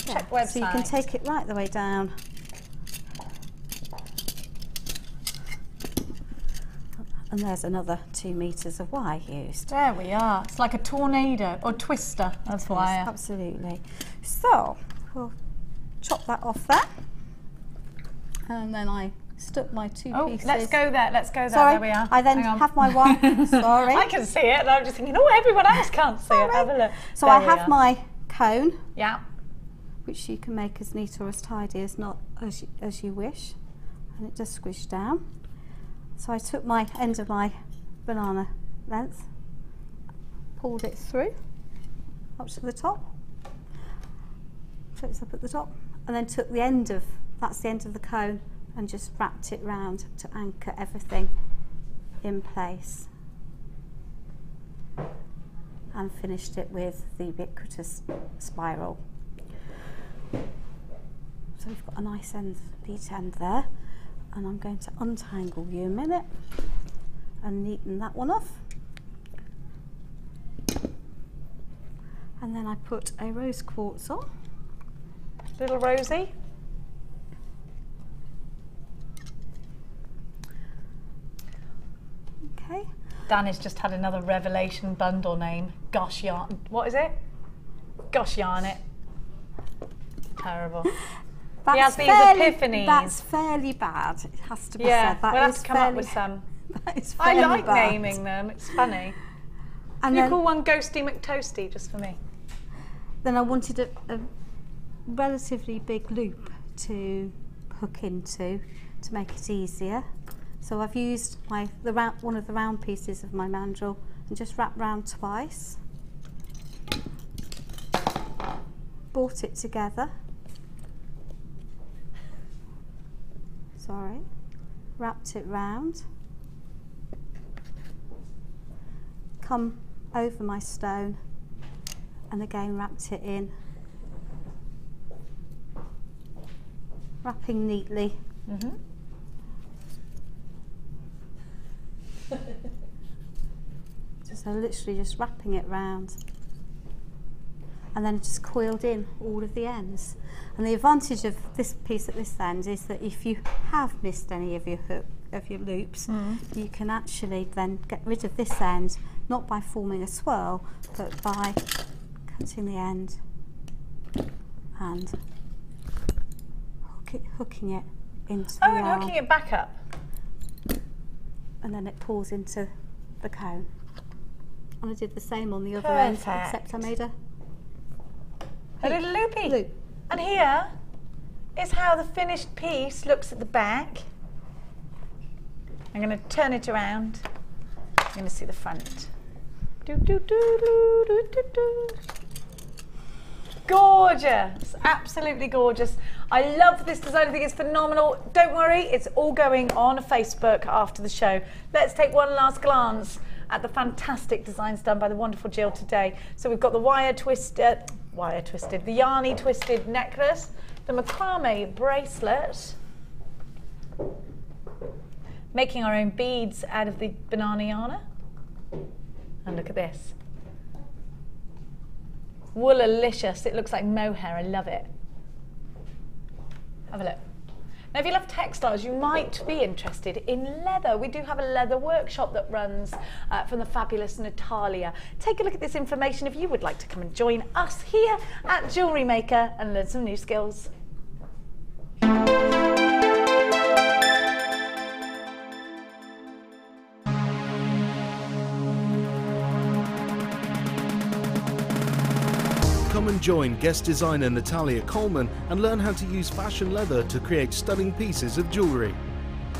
Yeah, Check website. so you can take it right the way down. And there's another 2 metres of wire used. There we are. It's like a tornado or twister. That's why. Yes, absolutely. So we'll chop that off there. And then I stuck my 2 Oh, pieces. let's go there. Let's go there. Sorry, There we are. I then Hang on. have my wire. Sorry. I can see it, and I'm just thinking, oh, everyone else can't see it. Have a look. So There I we have are. my cone, Yeah. which you can make as neat or as tidy as you wish, and it does squish down. So I took my end of my banana length, pulled it through up to the top, flips up at the top, and then took the end of the cone and just wrapped it round to anchor everything in place, and finished it with the ubiquitous spiral. So we've got a nice neat end there, and I'm going to untangle you a minute and neaten that one off. And then I put a rose quartz on. Little Rosie. Okay. Dan has just had another revelation bundle name. Gosh yarn. What is it? Gosh yarn it. Terrible. He has these epiphanies. That's fairly bad. It has to be Yeah, said. That we'll have is to come up fairly- with some. That is I fairly like bad. naming them. It's funny. And Can you then, call one Ghosty McToasty just for me? then I wanted a relatively big loop to hook into to make it easier. So I've used one of the round pieces of my mandrel and just wrapped round twice. Brought it together. Sorry. Wrapped it round. Come over my stone and again wrapped it in. Wrapping neatly. Mm-hmm. So literally just wrapping it round, and then just coiled in all of the ends. And the advantage of this piece at this end is that if you have missed any of your loops, you can actually then get rid of this end, not by forming a swirl, but by cutting the end and hooking it into the Oh, and yarn. hooking it back up. And then it pulls into the cone. And I did the same on the other end, Perfect. except I made a little loopy. loop. And here is how the finished piece looks at the back. I'm going to turn it around. I'm going to see the front. Do, do, do, do, do, do, do. Gorgeous, absolutely gorgeous. I love this design. I think it's phenomenal. Don't worry, it's all going on Facebook after the show. Let's take one last glance at the fantastic designs done by the wonderful Gill today. So we've got the the yarny twisted necklace, the macrame bracelet, making our own beads out of the banana yarn. And look at this. Woolalicious. It looks like mohair. I love it. Have a look. Now, if you love textiles, you might be interested in leather. We do have a leather workshop that runs from the fabulous Natalia. Take a look at this information if you would like to come and join us here at Jewellery Maker and learn some new skills. Come and join guest designer Natalia Coleman and learn how to use fashion leather to create stunning pieces of jewellery.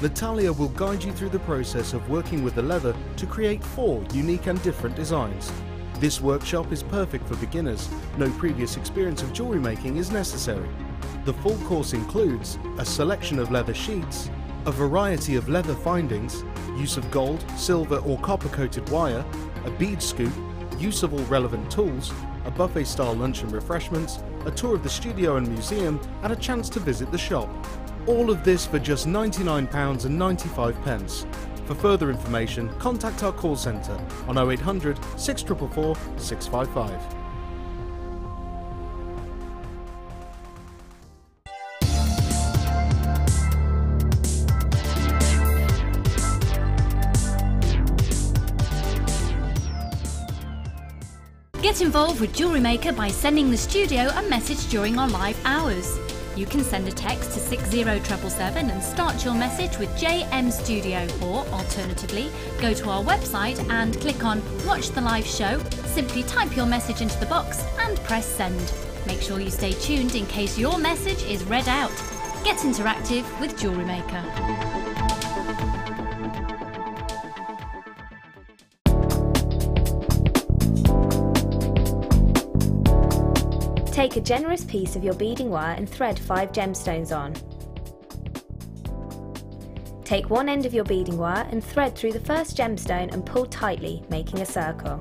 Natalia will guide you through the process of working with the leather to create 4 unique and different designs. This workshop is perfect for beginners. No previous experience of jewellery making is necessary. The full course includes a selection of leather sheets, a variety of leather findings, use of gold, silver or copper coated wire, a bead scoop, use of all relevant tools, a buffet-style lunch and refreshments, a tour of the studio and museum, and a chance to visit the shop. All of this for just £99.95. For further information, contact our call centre on 0800 644 655. Get involved with Jewellery Maker by sending the studio a message during our live hours. You can send a text to 60777 and start your message with JM Studio, or alternatively, go to our website and click on Watch the Live Show, simply type your message into the box and press send. Make sure you stay tuned in case your message is read out. Get interactive with Jewellery Maker. Take a generous piece of your beading wire and thread 5 gemstones on. Take one end of your beading wire and thread through the first gemstone and pull tightly, making a circle.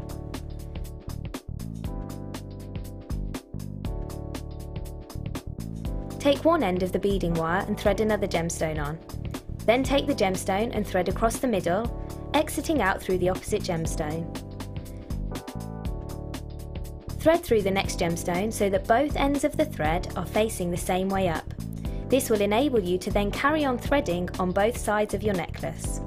Take one end of the beading wire and thread another gemstone on. Then take the gemstone and thread across the middle, exiting out through the opposite gemstone. Thread through the next gemstone so that both ends of the thread are facing the same way up. This will enable you to then carry on threading on both sides of your necklace.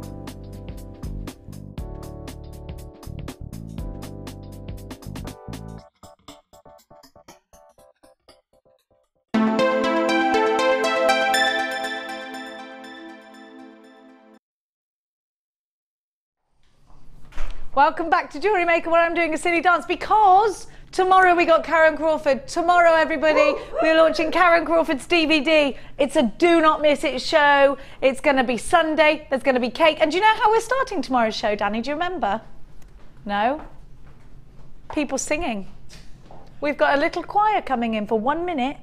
Welcome back to Jewellery Maker, where I'm doing a silly dance because tomorrow we got Karen Crawford. Tomorrow, everybody, we're launching Karen Crawford's DVD. It's a do not miss it show. It's going to be Sunday. There's going to be cake. And do you know how we're starting tomorrow's show, Danny? Do you remember? No? People singing. We've got a little choir coming in for 1 minute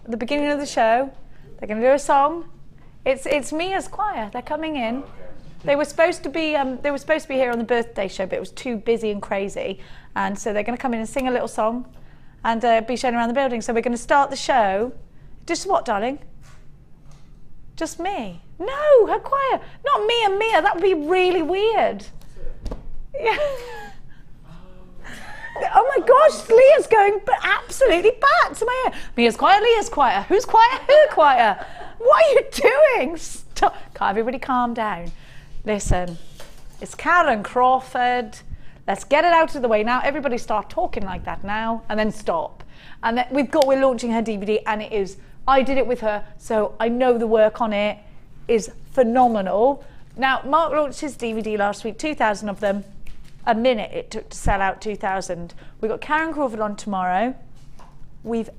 at the beginning of the show. They're going to do a song. It's Mia's choir. They're coming in. They were supposed to be here on the birthday show, but it was too busy and crazy, and so they're going to come in and sing a little song, and be shown around the building. So we're going to start the show. Just what, darling? Just me? No, her choir. Not me and Mia. That would be really weird. Yeah. Oh my gosh, Leah's going absolutely back to my ear. Mia's choir, Leah's choir. Who's choir? Who choir? What are you doing? Stop. Can't everybody calm down? Listen, it's Karen Crawford. Let's get it out of the way now. Everybody start talking like that now, and then stop. And then we're launching her DVD, and it is, I did it with her, so I know the work on it is phenomenal. Now, Mark launched his DVD last week, 2,000 of them. A minute it took to sell out 2,000. We've got Karen Crawford on tomorrow. We've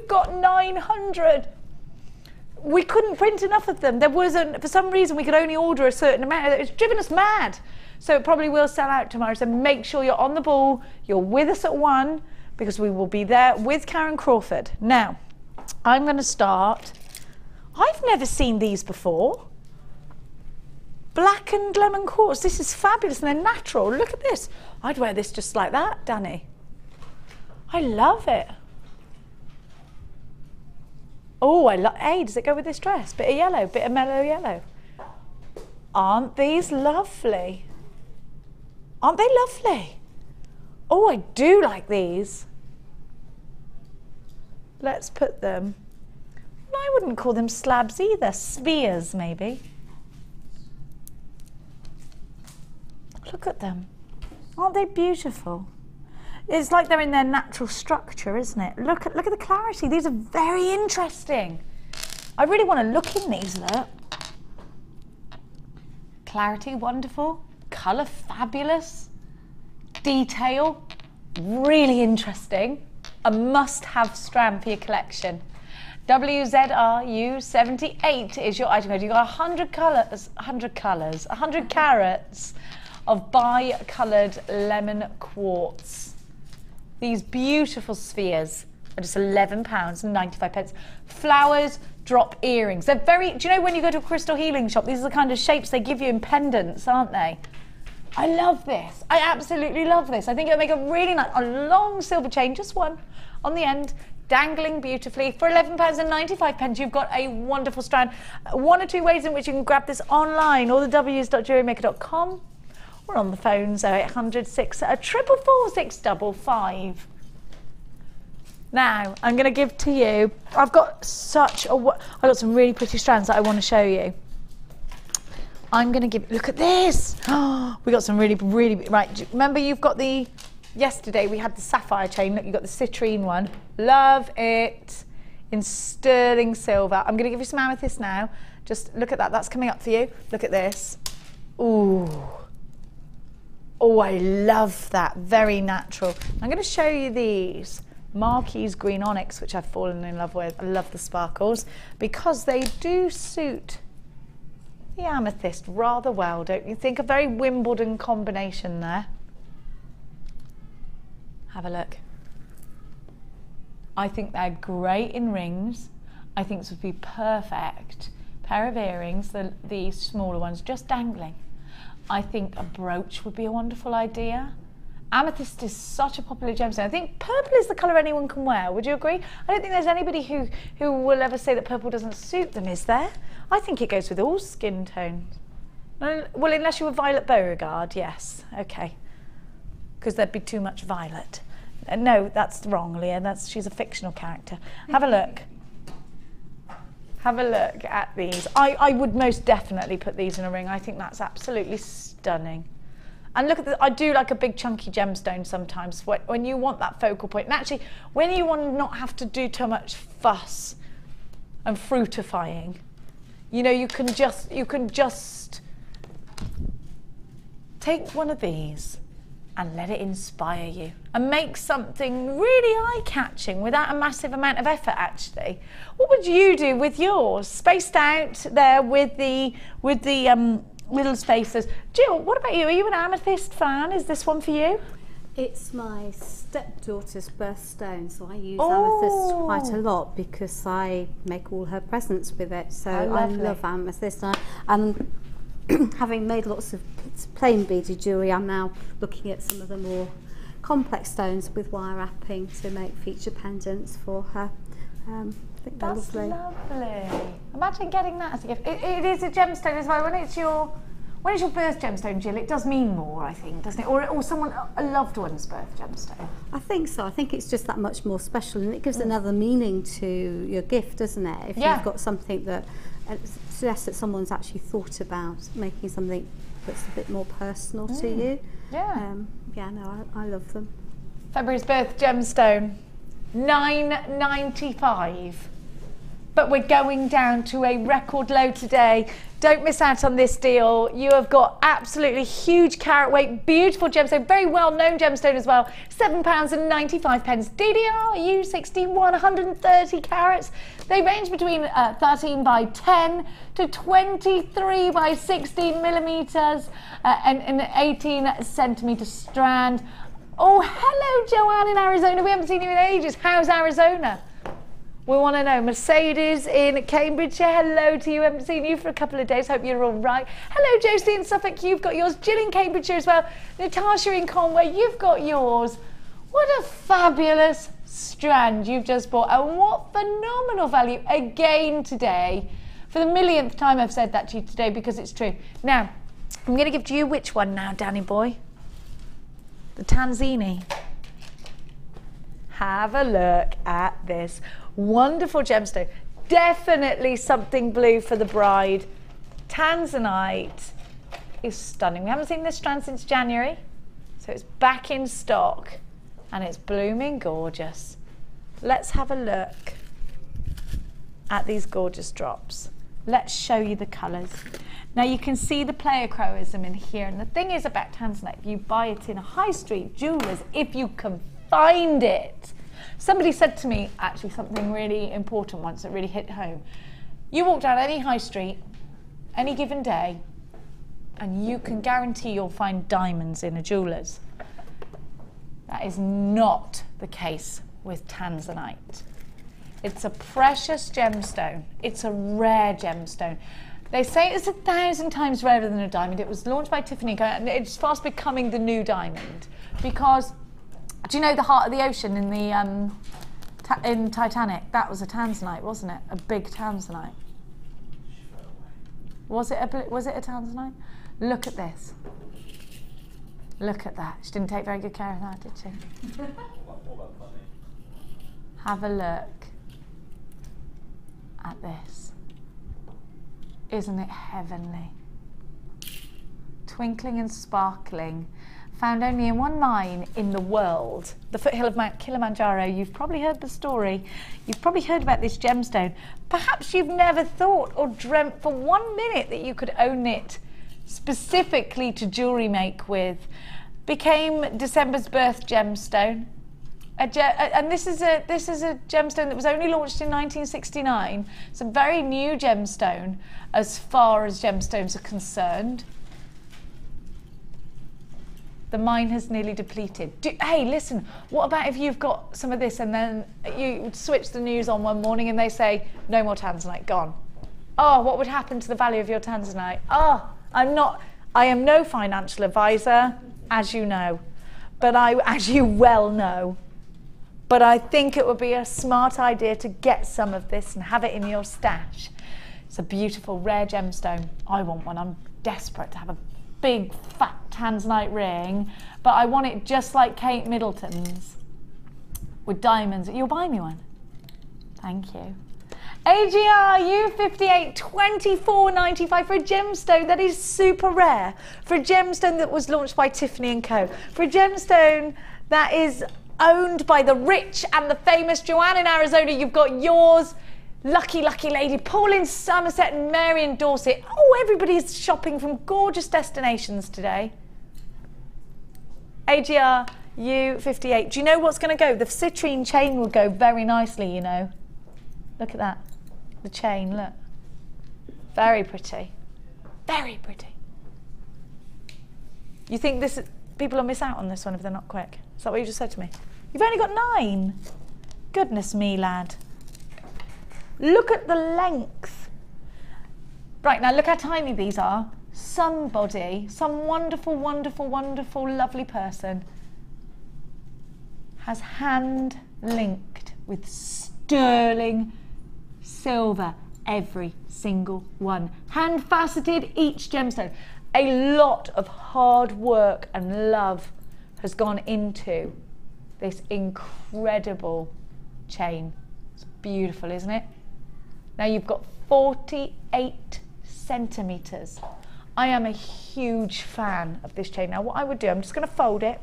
got 900. We couldn't print enough of them. There wasn't, for some reason, we could only order a certain amount. It's driven us mad. So it probably will sell out tomorrow. So make sure you're on the ball. You're with us at 1, because we will be there with Karen Crawford. Now, I'm going to start. I've never seen these before. Black and lemon quartz. This is fabulous, and they're natural. Look at this. I'd wear this just like that, Danny. I love it. Oh, hey, does it go with this dress? Bit of yellow, bit of mellow yellow. Aren't these lovely? Aren't they lovely? Oh, I do like these. let's put them, I wouldn't call them slabs either, spheres maybe. Look at them. Aren't they beautiful? It's like they're in their natural structure, isn't it? Look at the clarity. These are very interesting. I really want to look in these, look. Clarity, wonderful. Colour, fabulous. Detail, really interesting. A must-have strand for your collection. WZRU78 is your item code. You've got 100 carats of bi-coloured lemon quartz. These beautiful spheres are just £11.95. Flowers, drop earrings. They're very, do you know when you go to a crystal healing shop, these are the kind of shapes they give you in pendants, aren't they? I love this. I absolutely love this. I think it'll make a really nice, a long silver chain, just one on the end, dangling beautifully. For £11.95, you've got a wonderful strand. One or two ways in which you can grab this online, or the w's.jewellerymaker.com, or on the phones 0800 644 655. Now, I'm going to give to you, I've got I've got some really pretty strands that I want to show you. I'm going to give, look at this. Oh, we got some really, right. Remember you've got yesterday we had the sapphire chain. Look, you've got the citrine one. Love it. In sterling silver. I'm going to give you some amethyst now. Just look at that. That's coming up for you. Look at this. Ooh. Oh, I love that. Very natural. I'm going to show you these. Marquise green onyx, which I've fallen in love with. I love the sparkles because they do suit the amethyst rather well, don't you think? A very Wimbledon combination there. Have a look. I think they're great in rings. I think this would be perfect pair of earrings, the smaller ones, just dangling. I think a brooch would be a wonderful idea. Amethyst is such a popular gemstone. I think purple is the colour anyone can wear. Would you agree? I don't think there's anybody who will ever say that purple doesn't suit them, is there? I think it goes with all skin tones. Well, unless you were Violet Beauregard, yes. Okay. Because there'd be too much violet. No, that's wrong, Leah. She's a fictional character. Have a look. Have a look at these. I would most definitely put these in a ring. I think that's absolutely stunning. And look at I do like a big chunky gemstone sometimes when you want that focal point. And actually, when you want to not have to do too much fuss and fruitifying, you know, you can just take one of these and let it inspire you and make something really eye-catching without a massive amount of effort, actually. What would you do with yours? Spaced out there with the little spaces. Jill, what about you? Are you an amethyst fan? Is this one for you? It's my stepdaughter's birthstone, so I use amethyst quite a lot because I make all her presents with it. So I love amethyst. And having made lots of plain beaded jewellery, I'm now looking at some of the more complex stones with wire wrapping to make feature pendants for her. I think that's lovely. Imagine getting that as a gift. It is a gemstone as well. When it's your birth gemstone, Jill, it does mean more, I think, doesn't it? Or a loved one's birth gemstone. I think so. I think it's just that much more special, and it gives another meaning to your gift, doesn't it? If you've got something that suggests that someone's actually thought about making something that's a bit more personal to you. Yeah. I love them. February's birth gemstone, £9.95. But we're going down to a record low today. Don't miss out on this deal. You have got absolutely huge carat weight, beautiful gemstone, very well known gemstone as well. £7.95. DDR U61, 130 carats. They range between 13 by 10 to 23 by 16 millimeters and an 18 centimeter strand. Oh, hello, Joanne in Arizona. We haven't seen you in ages. How's Arizona? We want to know. Mercedes in Cambridgeshire, hello to you. I haven't seen you for a couple of days. Hope you're all right. Hello, Josie in Suffolk. You've got yours. Jill in Cambridgeshire as well. Natasha in Conway, you've got yours. What a fabulous strand you've just bought. And what phenomenal value again today. For the millionth time I've said that to you today because it's true. Now, I'm going to give to you which one now, Danny boy? The Tanzini. Have a look at this wonderful gemstone. Definitely something blue for the bride. Tanzanite is stunning. We haven't seen this strand since January, so it's back in stock and it's blooming gorgeous. Let's have a look at these gorgeous drops. Let's show you the colours. Now you can see the pleochroism in here, and the thing is about tanzanite, if you buy it in a high street jewellers, if you can find it. Somebody said to me actually something really important once that really hit home. You walk down any high street, any given day, and you can guarantee you'll find diamonds in a jeweller's. That is not the case with tanzanite. It's a precious gemstone. It's a rare gemstone. They say it's 1,000 times rarer than a diamond. It was launched by Tiffany & Co, and it's fast becoming the new diamond. Because, do you know the heart of the ocean in the in Titanic? That was a tanzanite, wasn't it? A big tanzanite. Was it a tanzanite? Look at this. Look at that. She didn't take very good care of that, did she? Have a look at this. Isn't it heavenly? Twinkling and sparkling. Found only in one mine in the world, the foothill of Mount Kilimanjaro. You've probably heard the story. You've probably heard about this gemstone. Perhaps you've never thought or dreamt for 1 minute that you could own it specifically to jewellery make with. Became December's birth gemstone. And this is a gemstone that was only launched in 1969. It's a very new gemstone as far as gemstones are concerned. The mine has nearly depleted. Hey, listen, what about if you've got some of this and then you switch the news on one morning and they say, no more tanzanite, gone. Oh, what would happen to the value of your tanzanite? Oh, I am no financial advisor, as you know, but as you well know. But I think it would be a smart idea to get some of this and have it in your stash. It's a beautiful, rare gemstone. I want one. I'm desperate to have a big, fat tanzanite ring, but I want it just like Kate Middleton's with diamonds. You'll buy me one? Thank you. AGR U58 24.95 for a gemstone that is super rare, for a gemstone that was launched by Tiffany & Co, for a gemstone that is owned by the rich and the famous. Joanne in Arizona, you've got yours. Lucky, lucky lady. Paul in Somerset and Mary in Dorset. Oh, everybody's shopping from gorgeous destinations today. AGR U58. Do you know what's going to go? The citrine chain will go very nicely, you know. Look at that. The chain, look. Very pretty. Very pretty. You think this people will miss out on this one if they're not quick? Is that what you just said to me? You've only got 9. Goodness me, lad. Look at the length. Right, now look how tiny these are. Somebody, some wonderful, wonderful, wonderful, lovely person has hand linked with sterling silver every single one. Hand faceted each gemstone. A lot of hard work and love has gone into this incredible chain. It's beautiful, isn't it? Now you've got 48 centimetres. I am a huge fan of this chain. Now what I would do, I'm just going to fold it.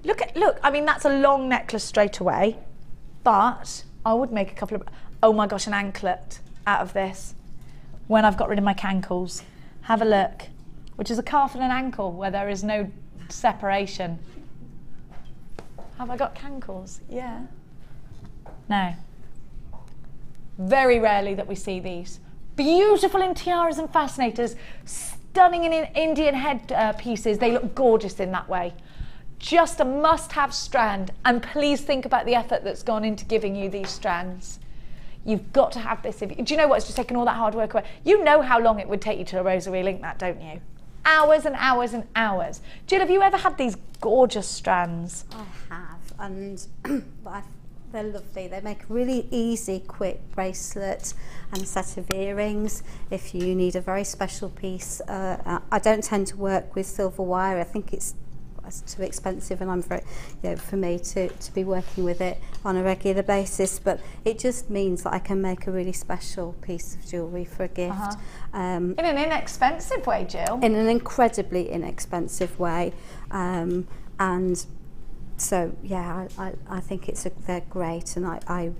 Look, I mean that's a long necklace straight away, but I would make a couple of, oh my gosh, an anklet out of this when I've got rid of my cankles. Have a look, which is a calf and an ankle where there is no separation. Have I got cankles? Yeah. No. Very rarely that we see these. Beautiful in tiaras and fascinators, stunning in Indian head pieces. They look gorgeous in that way. Just a must-have strand, and please think about the effort that's gone into giving you these strands. You've got to have this. Do you know what? It's just taken all that hard work away. You know how long it would take you to rosary link that, don't you? Hours and hours and hours. Jill, have you ever had these gorgeous strands? I have, and they're lovely. They make a really easy, quick bracelet and set of earrings. If you need a very special piece, I don't tend to work with silver wire. I think it's that's too expensive, and I'm very, for me to be working with it on a regular basis. But it just means that I can make a really special piece of jewellery for a gift. In an inexpensive way, Jill. In an incredibly inexpensive way. And so, yeah, I think they're great, and I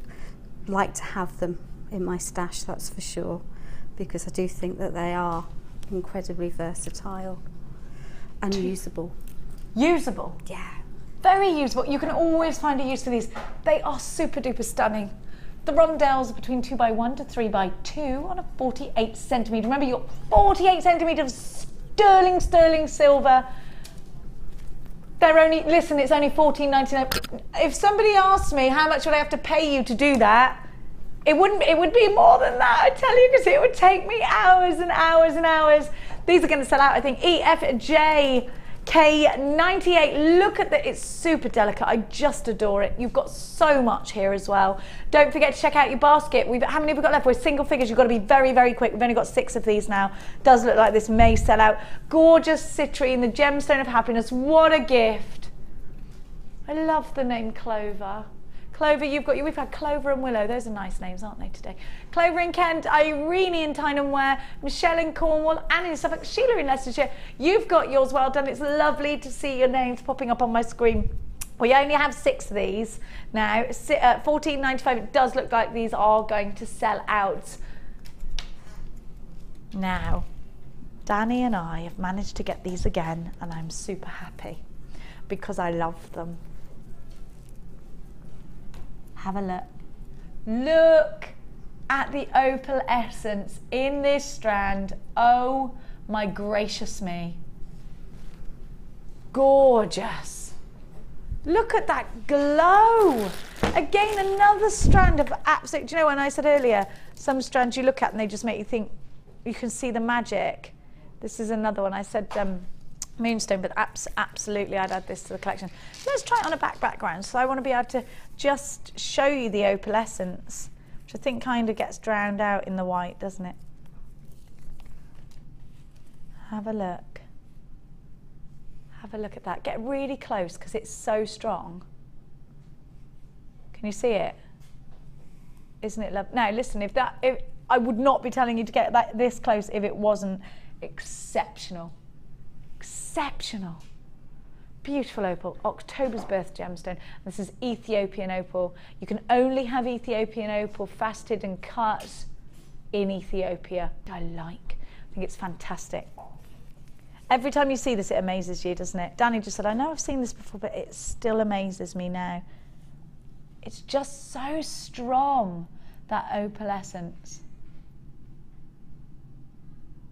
like to have them in my stash, that's for sure, because I do think that they are incredibly versatile and usable. Usable? Yeah. Very usable. You can always find a use for these. They are super duper stunning. The rondelles are between 2x1 to 3x2 on a 48 centimetre. Remember, you've got 48 centimetres of sterling silver. They're only, listen, it's only $14.99. If somebody asked me how much would I have to pay you to do that, it would be more than that, I tell you, because it would take me hours and hours and hours. These are going to sell out, I think. EFJK98. Look at that, it's super delicate. I just adore it. You've got so much here as well. Don't forget to check out your basket. How many have we got left? We're single figures. You've got to be very, very quick. We've only got 6 of these now. Does look like this may sell out. Gorgeous citrine, the gemstone of happiness. What a gift. I love the name Clover. Clover, we've had Clover and Willow. Those are nice names, aren't they, today? Clover in Kent, Irene in Tyne and Wear, Michelle in Cornwall, Anne in Suffolk, Sheila in Leicestershire. You've got yours well done. It's lovely to see your names popping up on my screen. We only have 6 of these now. $14.95. It does look like these are going to sell out. Now, Danny and I have managed to get these again, and I'm super happy because I love them. Have a look. Look at the opal essence in this strand. Oh my gracious me. Gorgeous. Look at that glow. Again, another strand of absolute, do you know when I said earlier, some strands you look at and they just make you think, you can see the magic. This is another one. I said moonstone, but absolutely I'd add this to the collection. Let's try it on a background. So I want to be able to just show you the opal essence, which I think kind of gets drowned out in the white, doesn't it? Have a look. Have a look at that. Get really close because it's so strong. Can you see it? Isn't it lovely? Now listen, if I would not be telling you to get this close if it wasn't exceptional. Exceptional. Beautiful opal. October's birth gemstone. This is Ethiopian opal. You can only have Ethiopian opal faceted and cut in Ethiopia. I think it's fantastic. Every time you see this, it amazes you, doesn't it? Danny just said, I know I've seen this before, but it still amazes me now. It's just so strong, that opal essence.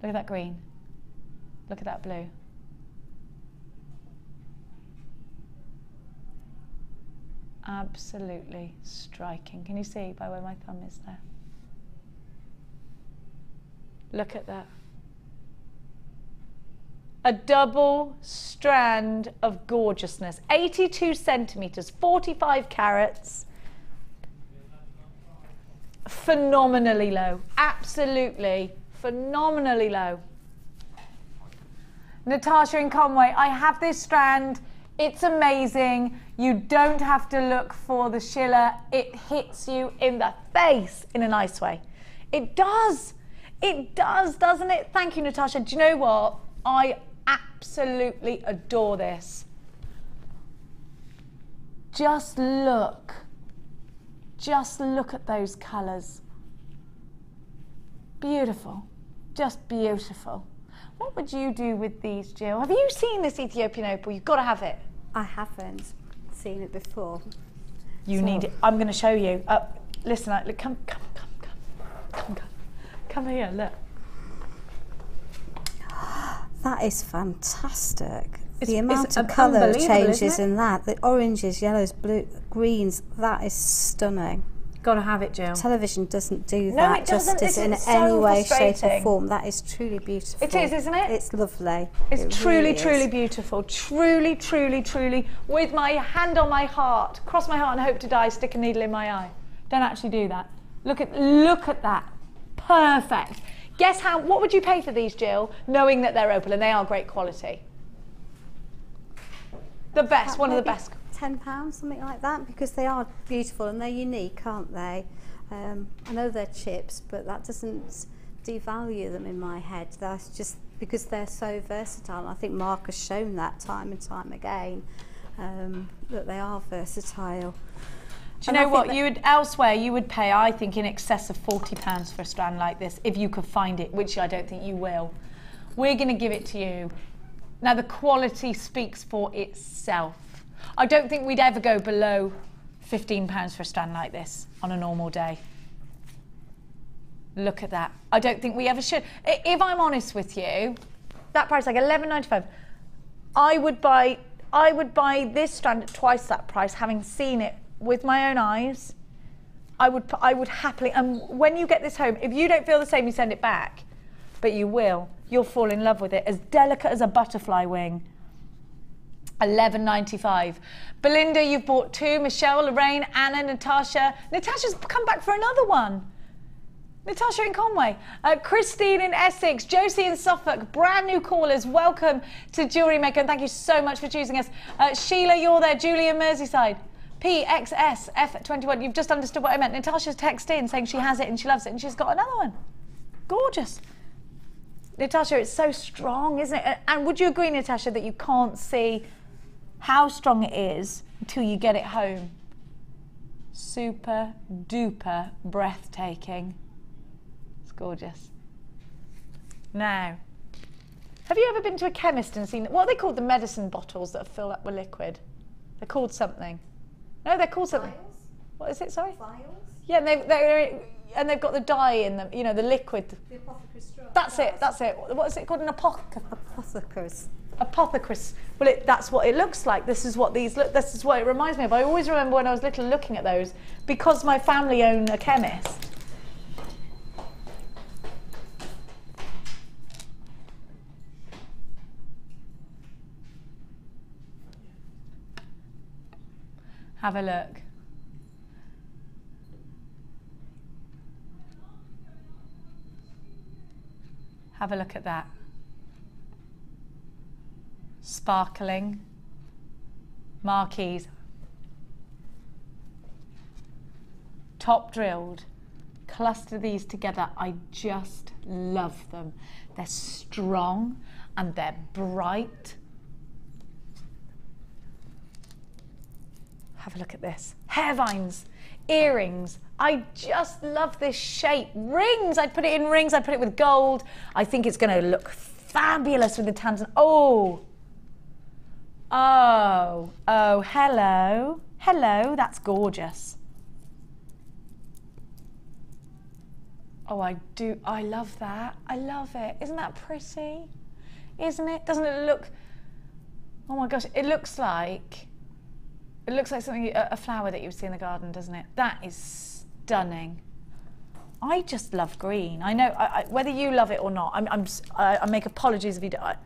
Look at that green. Look at that blue. Absolutely striking. Can you see by where my thumb is there? Look at that. A double strand of gorgeousness. 82 centimetres, 45 carats. Phenomenally low. Absolutely phenomenally low. Natasha in Conway, I have this strand. It's amazing. You don't have to look for the schiller. It hits you in the face in a nice way. It does. It does, doesn't it? Thank you, Natasha. Do you know what? I absolutely adore this. Just look. Just look at those colours. Beautiful. Just beautiful. What would you do with these, Jill? Have you seen this Ethiopian opal? You've got to have it. I haven't seen it before. You need it. I'm going to show you. Listen, look, come here, look. That is fantastic. The amount of colour changes in that, the oranges, yellows, blue, greens, that is stunning. Got to have it, Jill. Television doesn't do that justice in any way, shape or form. That is truly beautiful. It is, isn't it? It's lovely. It's truly, truly beautiful. Truly, truly, truly. With my hand on my heart, cross my heart and hope to die, stick a needle in my eye. Don't actually do that. Look at that. Perfect. Guess what would you pay for these, Jill, knowing that they're opal and they are great quality? The best, one of the best. £10, something like that, because they are beautiful and they're unique, aren't they? I know they're chips, but that doesn't devalue them in my head. That's just because they're so versatile. I think Mark has shown that time and time again, that they are versatile. Do you know what, you would elsewhere you would pay, I think, in excess of £40 for a strand like this if you could find it, which I don't think you will. We're going to give it to you. Now the quality speaks for itself. I don't think we'd ever go below £15 for a strand like this on a normal day. Look at that. I don't think we ever should. If I'm honest with you, that price, like £11.95, I would buy this strand at twice that price, having seen it with my own eyes. I would happily, and when you get this home, if you don't feel the same, you send it back, but you will. You'll fall in love with it. As delicate as a butterfly wing. £11.95. Belinda, you've bought 2. Michelle, Lorraine, Anna, Natasha. Natasha's come back for another one. Natasha in Conway. Christine in Essex. Josie in Suffolk. Brand new callers. Welcome to Jewellery Maker, and thank you so much for choosing us. Sheila, you're there. Julie in Merseyside. PXSF21. You've just understood what I meant. Natasha's texted in saying she has it and she loves it, and she's got another one. Gorgeous. Natasha, it's so strong, isn't it? And would you agree, Natasha, that you can't see how strong it is until you get it home? Super duper breathtaking. It's gorgeous. Now, have you ever been to a chemist and seen, what are they called, the medicine bottles that are filled up with liquid? They're called something. No, they're called something. Vials? What is it, sorry? Vials? Yeah, and they've got the dye in them, you know, the liquid. The apothecary's straw. That's it. What is it called? An Apothecary's. Apothecary's. Well, that's what it looks like. This is what these look. This is what it reminds me of. I always remember when I was little looking at those, because my family owned a chemist. Have a look. Have a look at that. Sparkling marquees. Top drilled. Cluster these together. I just love them. They're strong and they're bright. Have a look at this. Hair vines, earrings. I just love this shape. Rings, I'd put it in rings, I'd put it with gold. I think it's going to look fabulous with the tanzanite. Oh, hello. Hello, that's gorgeous. Oh, I love that. I love it. Isn't that pretty? Isn't it? Doesn't it look, oh my gosh, it looks like something, a flower that you would see in the garden, doesn't it? That is stunning. I just love green. I know, whether you love it or not, I make apologies if you don't.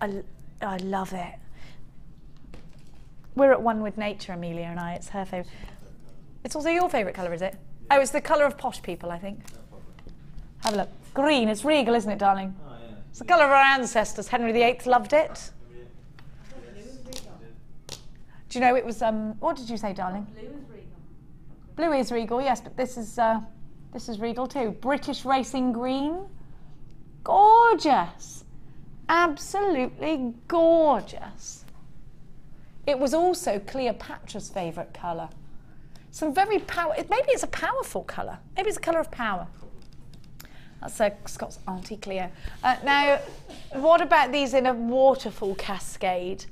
I love it. We're at one with nature, Amelia and I. It's her favourite. It's also your favourite colour, is it? Oh, it's the colour of posh people, I think. Have a look. Green, it's regal, isn't it, darling? Oh, yeah. It's the colour of our ancestors. Henry VIII loved it. Do you know it was, what did you say, darling? Blue is regal. Blue is regal, yes, but this is regal too. British Racing Green. Gorgeous. Absolutely gorgeous. It was also Cleopatra's favourite colour. Some very maybe it's a powerful colour. Maybe it's a colour of power. That's Scott's Auntie Cleo. Now, what about these in a waterfall cascade?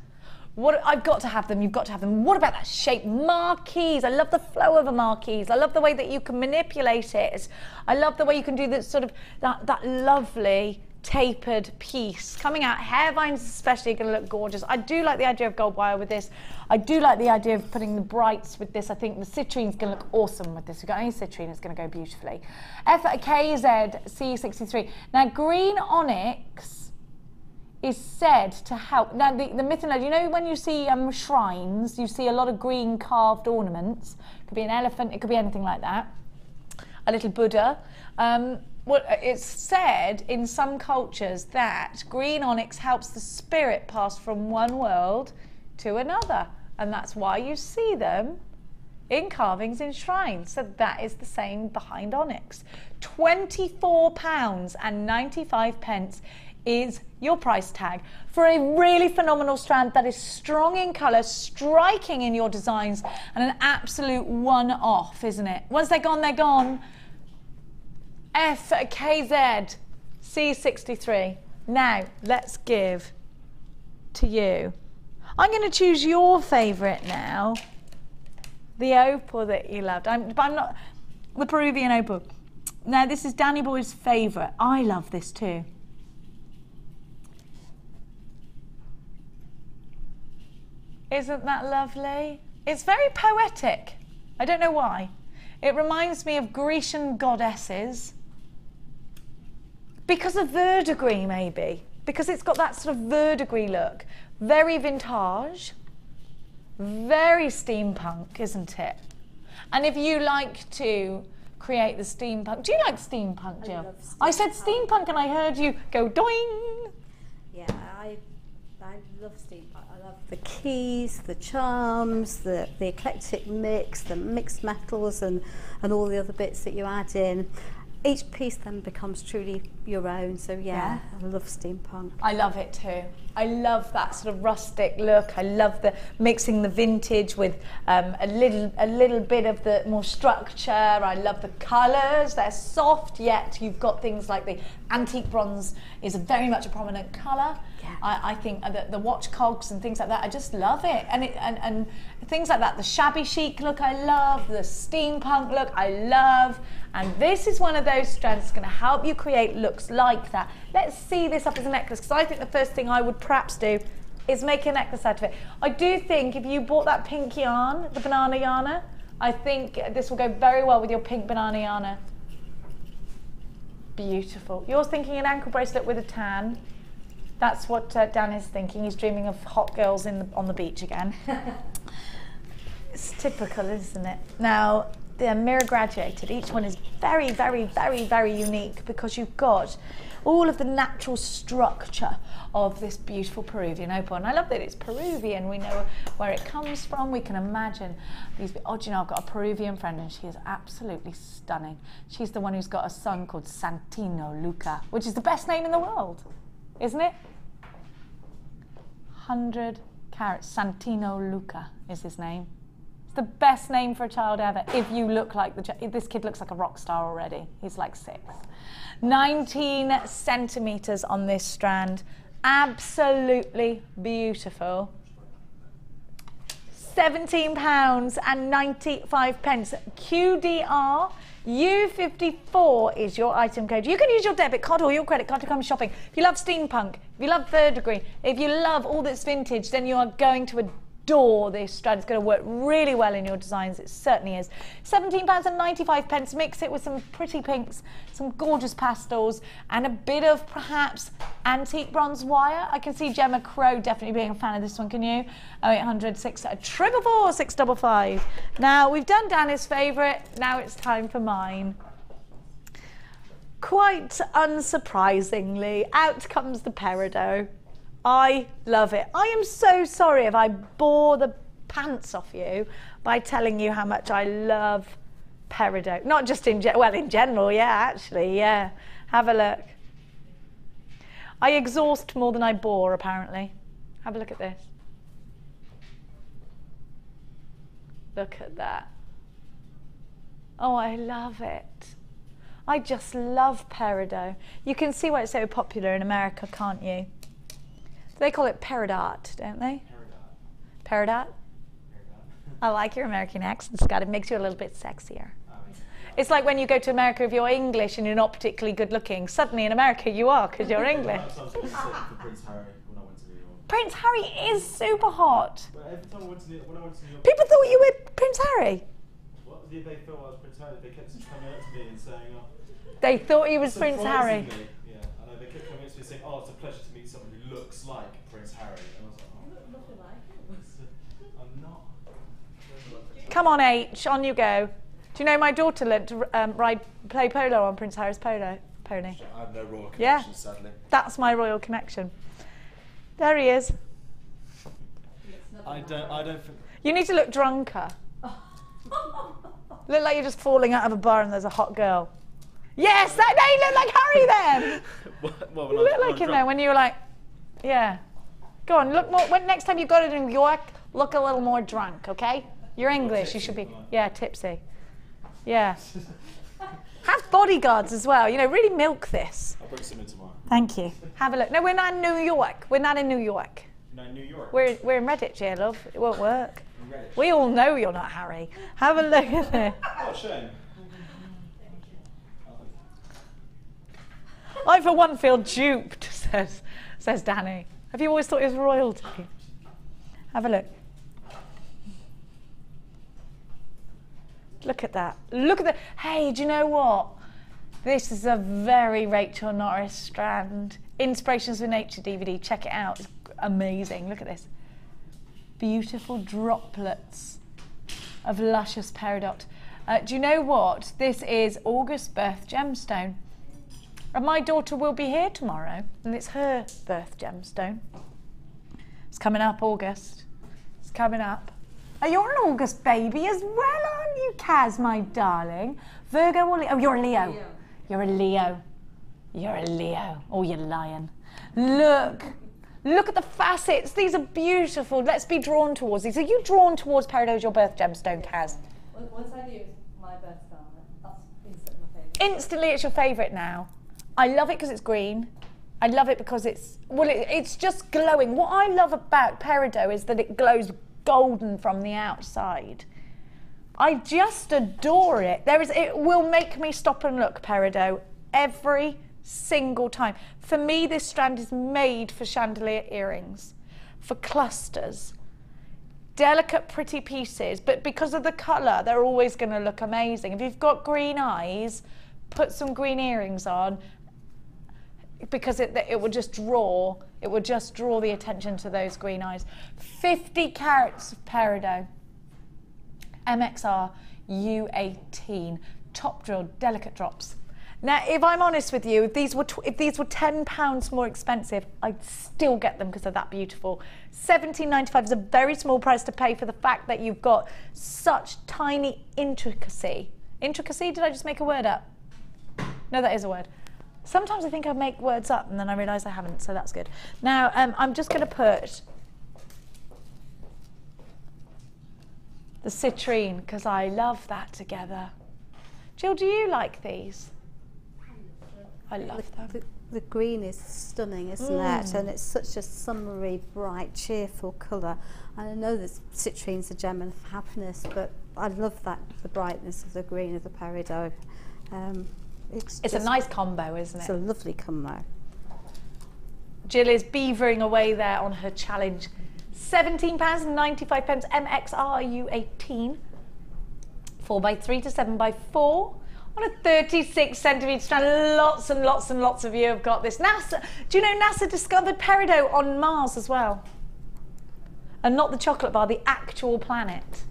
I've got to have them, you've got to have them. What about that shape? Marquees. I love the flow of a marquees. I love the way that you can manipulate it. I love the way you can do this sort of, that lovely tapered piece. Coming out, hair vines especially are going to look gorgeous. I do like the idea of gold wire with this. I do like the idea of putting the brights with this. I think the citrine's going to look awesome with this. If you've got any citrine, it's going to go beautifully. FKZC63. Now, green onyx is said to help. Now, the myth and legend, you know when you see shrines, you see a lot of green carved ornaments. It could be an elephant, it could be anything like that. A little Buddha. Well, it's said in some cultures that green onyx helps the spirit pass from one world to another. And that's why you see them in carvings in shrines. So that is the same behind onyx. £24.95 is your price tag for a really phenomenal strand that is strong in colour, striking in your designs, and an absolute one-off, isn't it? Once they're gone, they're gone. FKZ C63. Now, let's give to you. I'm going to choose your favourite now. The opal that you loved. I'm not the Peruvian opal. Now, this is Danny Boy's favourite. I love this too. Isn't that lovely? It's very poetic. I don't know why. It reminds me of Grecian goddesses. Because of verdigris, maybe. Because it's got that sort of verdigris look. Very vintage. Very steampunk, isn't it? And if you like to create the steampunk... Do you like steampunk, Jill? I said steampunk and I heard you go doing. Yeah, I love steampunk. I love the keys, the charms, the eclectic mix, the mixed metals and all the other bits that you add in. Each piece then becomes truly your own, so yeah, I love steampunk. I love it too. I love that sort of rustic look. I love the mixing the vintage with a little bit of the more structure. I love the colours. They're soft, yet you've got things like the antique bronze is very much a prominent colour. Yeah. I think the watch cogs and things like that, I just love it. And things like that, the shabby chic look I love, the steampunk look I love. And this is one of those strands that's going to help you create looks like that. Let's see this up as a necklace, because I think the first thing I would perhaps do is make a necklace out of it. I do think if you bought that pink yarn, the banana yarn, I think this will go very well with your pink banana yarn. Beautiful. You're thinking an ankle bracelet with a tan. That's what Dan is thinking. He's dreaming of hot girls on the beach again. It's typical, isn't it? Now, they're mirror graduated. Each one is very, very, very, very unique because you've got all of the natural structure of this beautiful Peruvian opal. And I love that it's Peruvian. We know where it comes from. We can imagine these. Oh, do you know, I've got a Peruvian friend and she is absolutely stunning. She's the one who's got a son called Santino Luca, which is the best name in the world, isn't it? 100 carats. Santino Luca is his name. It's the best name for a child ever. If you look like this kid looks like a rock star already. He's like 6. 19 centimeters on this strand. Absolutely beautiful. £17.95. QDR U54 is your item code. You can use your debit card or your credit card to come shopping. If you love steampunk, if you love verdigris, if you love all that's vintage, then you are going to adore this strand. It's going to work really well in your designs. It certainly is. £17.95. Mix it with some pretty pinks, some gorgeous pastels, and a bit of perhaps antique bronze wire. I can see Gemma Crow definitely being a fan of this one. Can you? 0800 644 655. Now we've done Danny's favourite. Now it's time for mine. Quite unsurprisingly, out comes the peridot. I love it. I am so sorry if I bore the pants off you by telling you how much I love peridot. Not just in general, yeah, actually, yeah. Have a look. I exhaust more than I bore, apparently. Have a look at this. Look at that. Oh, I love it. I just love peridot. You can see why it's so popular in America, can't you? They call it peridot, don't they? Peridot. I like your American accent, Scott. It makes you a little bit sexier. It's like when you go to America, if you're English and you're not particularly good looking, suddenly in America you are because you're English. Prince Harry is super hot. But every time when I went to New York, people thought you were Prince Harry. What did they thought I was Prince Harry? They kept coming up to me and saying, oh, they thought he was Prince Harry. Yeah, I know. They kept coming up to me saying, oh, it's a pleasure to meet someone who looks like Prince Harry. And I was like, oh, you look nothing like him. I'm not. Come on, H, on you go. Do you know my daughter learned to play polo on Prince Harry's pony? I have no royal connection, Yeah, sadly. that's my royal connection. There he is. I don't think. You need to look drunker. Look like you're just falling out of a bar and there's a hot girl. Yes, that you look like Harry then. Well, You look like him there when you were like, yeah. Go on, look more. Next time you go to New York, look a little more drunk, okay? You're English, you should be, yeah, tipsy. Yeah. Have bodyguards as well, you know, really milk this. I'll bring some in tomorrow. Thank you. Have a look. No, we're not in New York. We're not in New York. No, New York. We're in Redditch here, love. It won't work. We all know you're not Harry. Have a look at this. Oh, shame. I, for one, feel duped, says Danny. Have you always thought he was royalty? Have a look. Look at that. Look at that. Hey, do you know what? This is a very Rachel Norris strand. Inspirations for Nature DVD. Check it out. It's amazing. Look at this. Beautiful droplets of luscious peridot. Do you know what? This is August's birth gemstone. And my daughter will be here tomorrow, and it's her birth gemstone. It's coming up, August. It's coming up. Oh, you're an August baby as well, aren't you, Kaz, my darling? Virgo or Leo? Oh, you're a Leo. You're a Leo. You're a Leo. Oh, you're lying. Look. Look at the facets. These are beautiful. Let's be drawn towards these. Are you drawn towards peridot as your birth gemstone, Kaz? Once I use my birthstone, that's instantly my favourite. Instantly, it's your favourite now. I love it because it's green. I love it because it's, well, it's just glowing. What I love about peridot is that it glows golden from the outside. I just adore it. It will make me stop and look, peridot, every single time. For me, this strand is made for chandelier earrings, for clusters, delicate, pretty pieces, but because of the colour, they're always going to look amazing. If you've got green eyes, put some green earrings on, because it would just draw the attention to those green eyes. 50 carats of peridot, MXR U18, top drilled, delicate drops. Now, if I'm honest with you, if these were £10 more expensive, I'd still get them because they're that beautiful. £17.95 is a very small price to pay for the fact that you've got such tiny intricacy. Intricacy? Did I just make a word up? No, that is a word. Sometimes I think I make words up and then I realise I haven't, so that's good. Now, I'm just going to put the citrine because I love that together. Jill, do you like these? I love them. The green is stunning, isn't it? And it's such a summery, bright, cheerful colour. And I know that citrine's a gem of happiness, but I love that, the brightness of the green of the peridot. It's a nice combo, isn't it? It's a lovely combo. Jill is beavering away there on her challenge. £17.95, MXR U18. 4x3 to 7x4 on a 36 centimetre strand. Lots and lots and lots of you have got this. NASA, do you know NASA discovered peridot on Mars as well? And not the chocolate bar, the actual planet.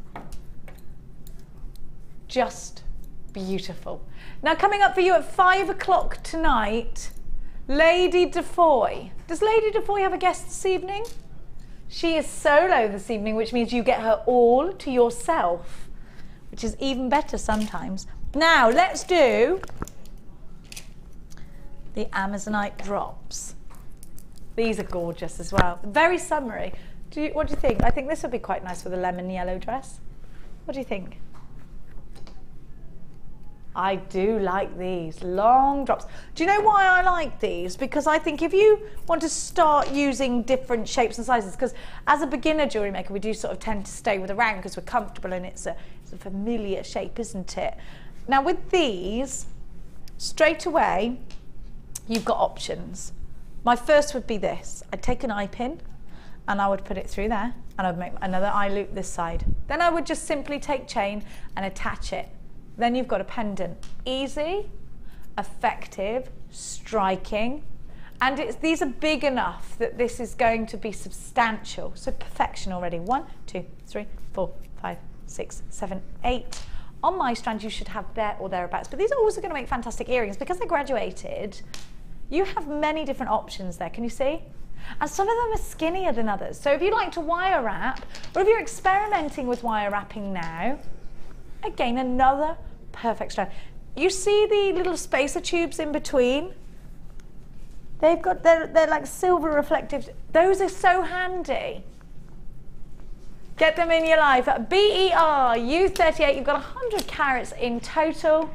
Just beautiful. Now coming up for you at 5 o'clock tonight, Lady Defoy. Does Lady Defoy have a guest this evening? She is solo this evening, which means you get her all to yourself, which is even better sometimes. Now let's do the Amazonite drops. These are gorgeous as well. Very summery. What do you think? I think this would be quite nice with a lemon yellow dress. What do you think? I do like these long drops. Do you know why I like these? Because I think if you want to start using different shapes and sizes, because as a beginner jewellery maker, we do sort of tend to stay with a round because we're comfortable and it's a familiar shape, isn't it? Now with these, straight away, you've got options. My first would be this. I'd take an eye pin and I would put it through there and I'd make another eye loop this side. Then I would just simply take chain and attach it. Then you've got a pendant. Easy, effective, striking, and these are big enough that this is going to be substantial. So perfection already. 1, 2, 3, 4, 5, 6, 7, 8. On my strand you should have there or thereabouts, but these are also going to make fantastic earrings because they're graduated. You have many different options there, can you see? And some of them are skinnier than others. So if you like to wire wrap, or if you're experimenting with wire wrapping now, again, another perfect strand. You see the little spacer tubes in between? They've got, they're like silver reflective. Those are so handy. Get them in your life. BER U38, you've got 100 carats in total,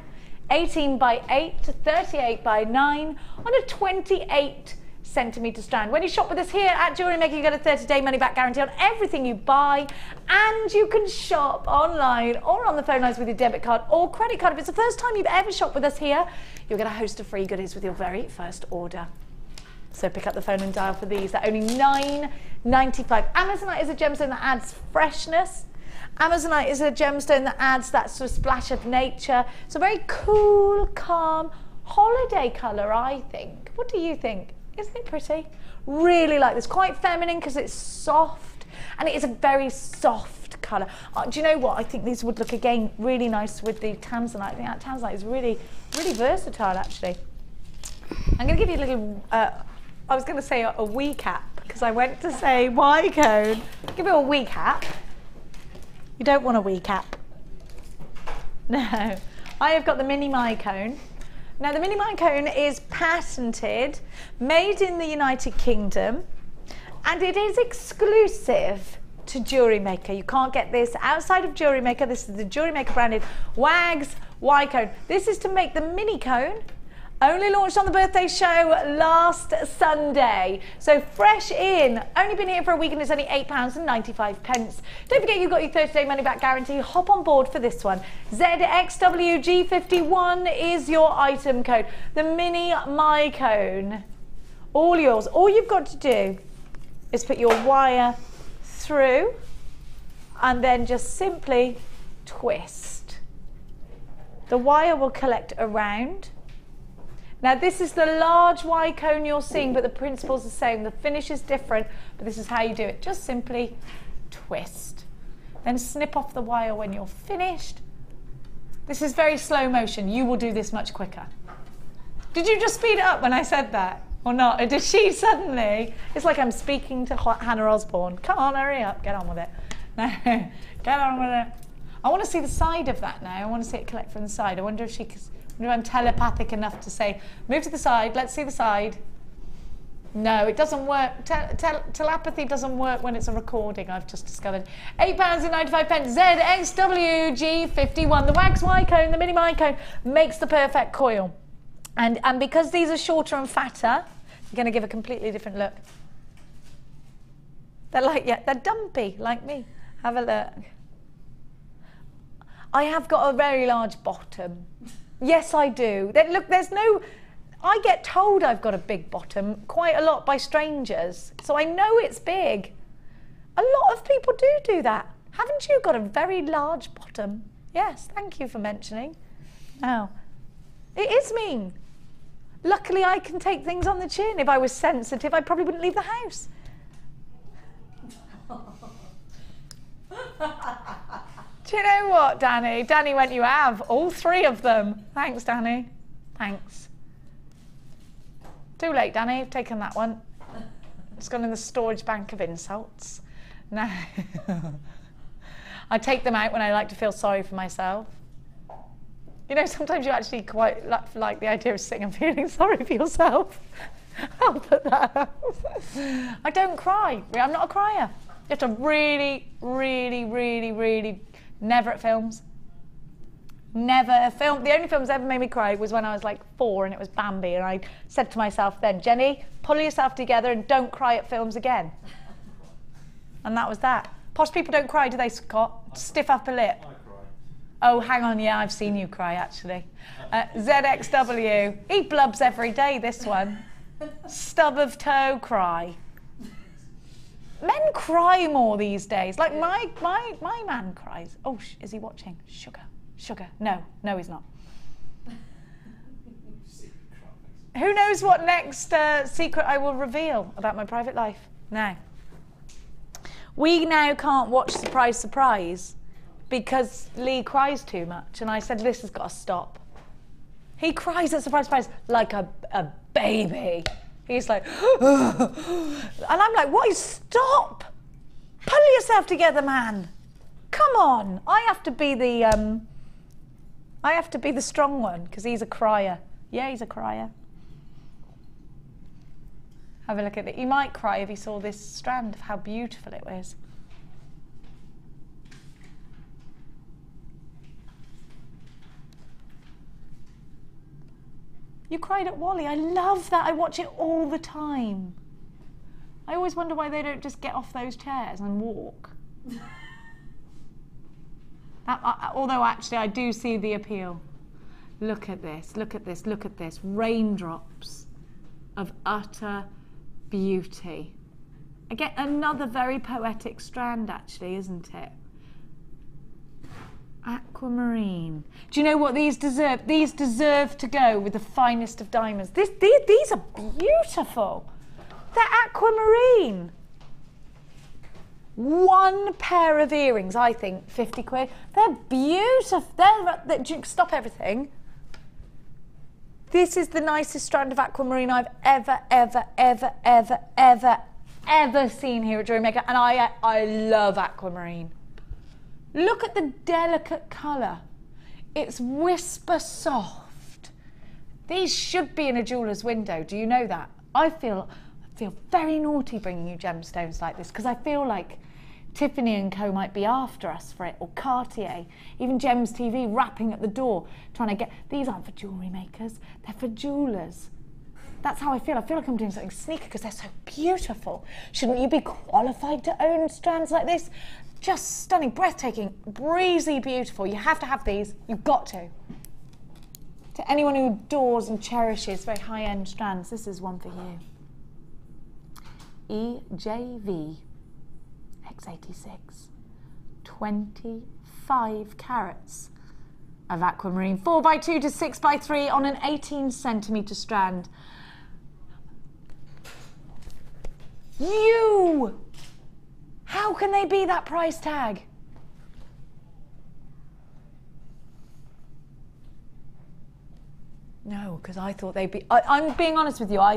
18 by 8 to 38 by 9 on a 28 centimetre strand. When you shop with us here at Jewellery Maker, you get a 30-day money-back guarantee on everything you buy, and you can shop online or on the phone lines with your debit card or credit card. If it's the first time you've ever shopped with us here, you'll get a host of free goodies with your very first order. So pick up the phone and dial for these. They're only $9.95. Amazonite is a gemstone that adds freshness. Amazonite is a gemstone that adds that sort of splash of nature. It's a very cool, calm, holiday colour, I think. What do you think? Isn't it pretty? Really like this. Quite feminine because it's soft, and it is a very soft colour. Do you know what? I think these would look, again, really nice with the tanzanite. I think that tanzanite is really, really versatile, actually. I'm going to give you a little... I was going to say a wee cap, because I went to say Y cone. Give you a wee cap. You don't want a wee cap. No. I have got the mini my cone. Now the mini my cone is patented, made in the United Kingdom, and it is exclusive to Jewellery Maker. You can't get this outside of Jewellery Maker. This is the Jewellery Maker branded Wags Y cone. This is to make the mini cone. Only launched on the birthday show last Sunday. So fresh in, only been here for a week, and it's only £8.95. Don't forget you've got your 30-day money-back guarantee. Hop on board for this one. ZXWG51 is your item code. The mini my cone, all yours. All you've got to do is put your wire through and then just simply twist. The wire will collect around. Now this is the large Y cone you're seeing, but the principle's the same. The finish is different, but this is how you do it. Just simply twist. Then snip off the wire when you're finished. This is very slow motion. You will do this much quicker. Did you just speed it up when I said that? Or not? Or did she suddenly? It's like I'm speaking to Hannah Osborne. Come on, hurry up. Get on with it. No, get on with it. I want to see the side of that now. I want to see it collect from the side. I wonder if she could... I'm telepathic enough to say, move to the side, let's see the side. No, it doesn't work. Telepathy doesn't work when it's a recording, I've just discovered. £8.95. ZXWG51. The Wags Y cone, the mini my cone, makes the perfect coil. And because these are shorter and fatter, you're going to give a completely different look. They're like, yeah, they're dumpy, like me. Have a look. I have got a very large bottom. Yes, I do. Look, there's no... I get told I've got a big bottom quite a lot by strangers, so I know it's big. A lot of people do that. Haven't you got a very large bottom? Yes, thank you for mentioning. Now, it is mean. Luckily, I can take things on the chin. If I was sensitive, I probably wouldn't leave the house. Do you know what, Danny? Danny went, you have all three of them. Thanks, Danny. Thanks. Too late, Danny. I've taken that one. It's gone in the storage bank of insults. No. I take them out when I like to feel sorry for myself. You know, sometimes you actually quite like the idea of sitting and feeling sorry for yourself. I'll put that out. I don't cry. I'm not a crier. You have to really, really, really, really... Never at films. Never a film. The only films that ever made me cry was when I was like 4 and it was Bambi, and I said to myself then, Jenny, pull yourself together and don't cry at films again. And that was that. Posh people don't cry, do they, Scott? Stiff upper lip. I cry. Oh, hang on, yeah, I've seen you cry actually. ZXW. He blubs every day, this one. Stub of toe cry. Men cry more these days. Like my man cries. Oh, is he watching? Sugar, sugar. No, he's not. Who knows what next secret I will reveal about my private life? Now, we now can't watch Surprise, Surprise because Lee cries too much, and I said this has got to stop. He cries at Surprise, Surprise like a baby. He's like, and I'm like, what is, stop! Pull yourself together, man. Come on. I have to be the strong one, because he's a crier. Yeah, he's a crier. Have a look at it. He might cry if he saw this strand of how beautiful it was. You cried at Wally. I love that. I watch it all the time. I always wonder why they don't just get off those chairs and walk. Although actually I do see the appeal. Look at this, look at this, look at this. Raindrops of utter beauty. Again, another very poetic strand actually, isn't it? Aquamarine. Do you know what these deserve? These deserve to go with the finest of diamonds. These are beautiful. They're aquamarine. One pair of earrings, I think, 50 quid. They're beautiful. Stop everything. This is the nicest strand of aquamarine I've ever seen here at Jewellery Maker, and I love aquamarine. Look at the delicate colour. It's whisper soft. These should be in a jeweller's window. Do you know that? I feel very naughty bringing you gemstones like this, because I feel like Tiffany & Co might be after us for it, or Cartier, even Gems TV rapping at the door, trying to get, these aren't for jewellery makers, they're for jewellers. That's how I feel. I feel like I'm doing something sneaky because they're so beautiful. Shouldn't you be qualified to own strands like this? Just stunning, breathtaking, breezy, beautiful. You have to have these. You've got to. To anyone who adores and cherishes very high-end strands, this is one for you. EJV X86. 25 carats of aquamarine. 4x2 to 6x3 on an 18cm strand. How can they be that price tag? No, because I thought they'd be, I'm being honest with you, I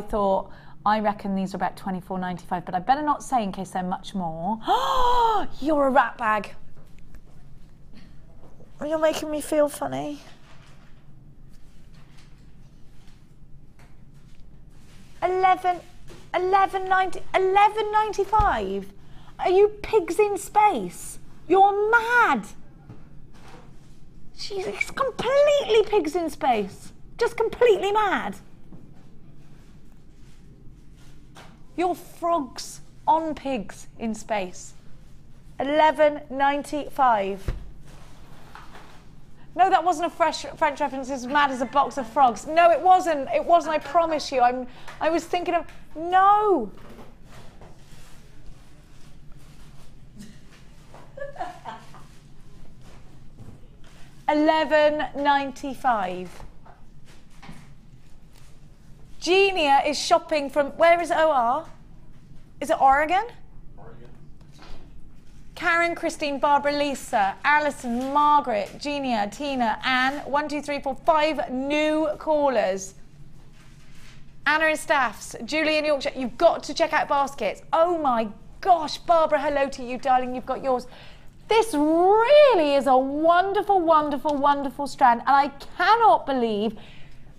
reckon these are about £24.95, but I better not say in case they're much more. You're a rat bag. You're making me feel funny. $11.95. Are you pigs in space? You're mad. It's completely pigs in space. Just completely mad. You're frogs on pigs in space. $11.95. No, that wasn't a French reference. As mad as a box of frogs. No, it wasn't. It wasn't. I promise you. I was thinking of no. $11.95. Genia is shopping from, where is OR? Is it Oregon? Oregon. Karen, Christine, Barbara, Lisa, Alison, Margaret, Genia, Tina, Anne, 1, 2, 3, 4, 5 new callers. Anna in Staffs, Julie in Yorkshire, you've got to check out baskets. Oh my gosh, Barbara, hello to you, darling, you've got yours. This really is a wonderful, wonderful, wonderful strand, and I cannot believe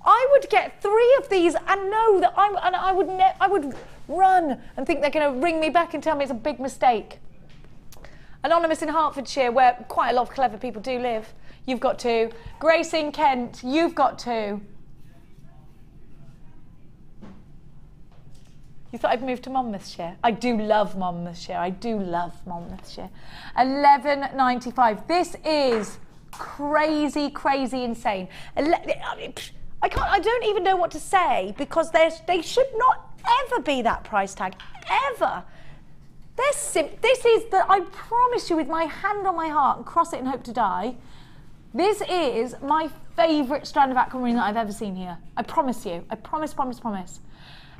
I would get 3 of these and know that I would run and think they're going to ring me back and tell me it's a big mistake. Anonymous in Hertfordshire, where quite a lot of clever people do live, you've got 2. Grace in Kent, you've got 2. You thought I'd moved to Monmouthshire? I do love Monmouthshire. I do love Monmouthshire. $11.95. This is crazy, crazy insane. I don't even know what to say, because they should not ever be that price tag, ever. This is I promise you, with my hand on my heart, and cross it and hope to die, this is my favourite strand of aquamarine that I've ever seen here. I promise you. I promise, promise, promise.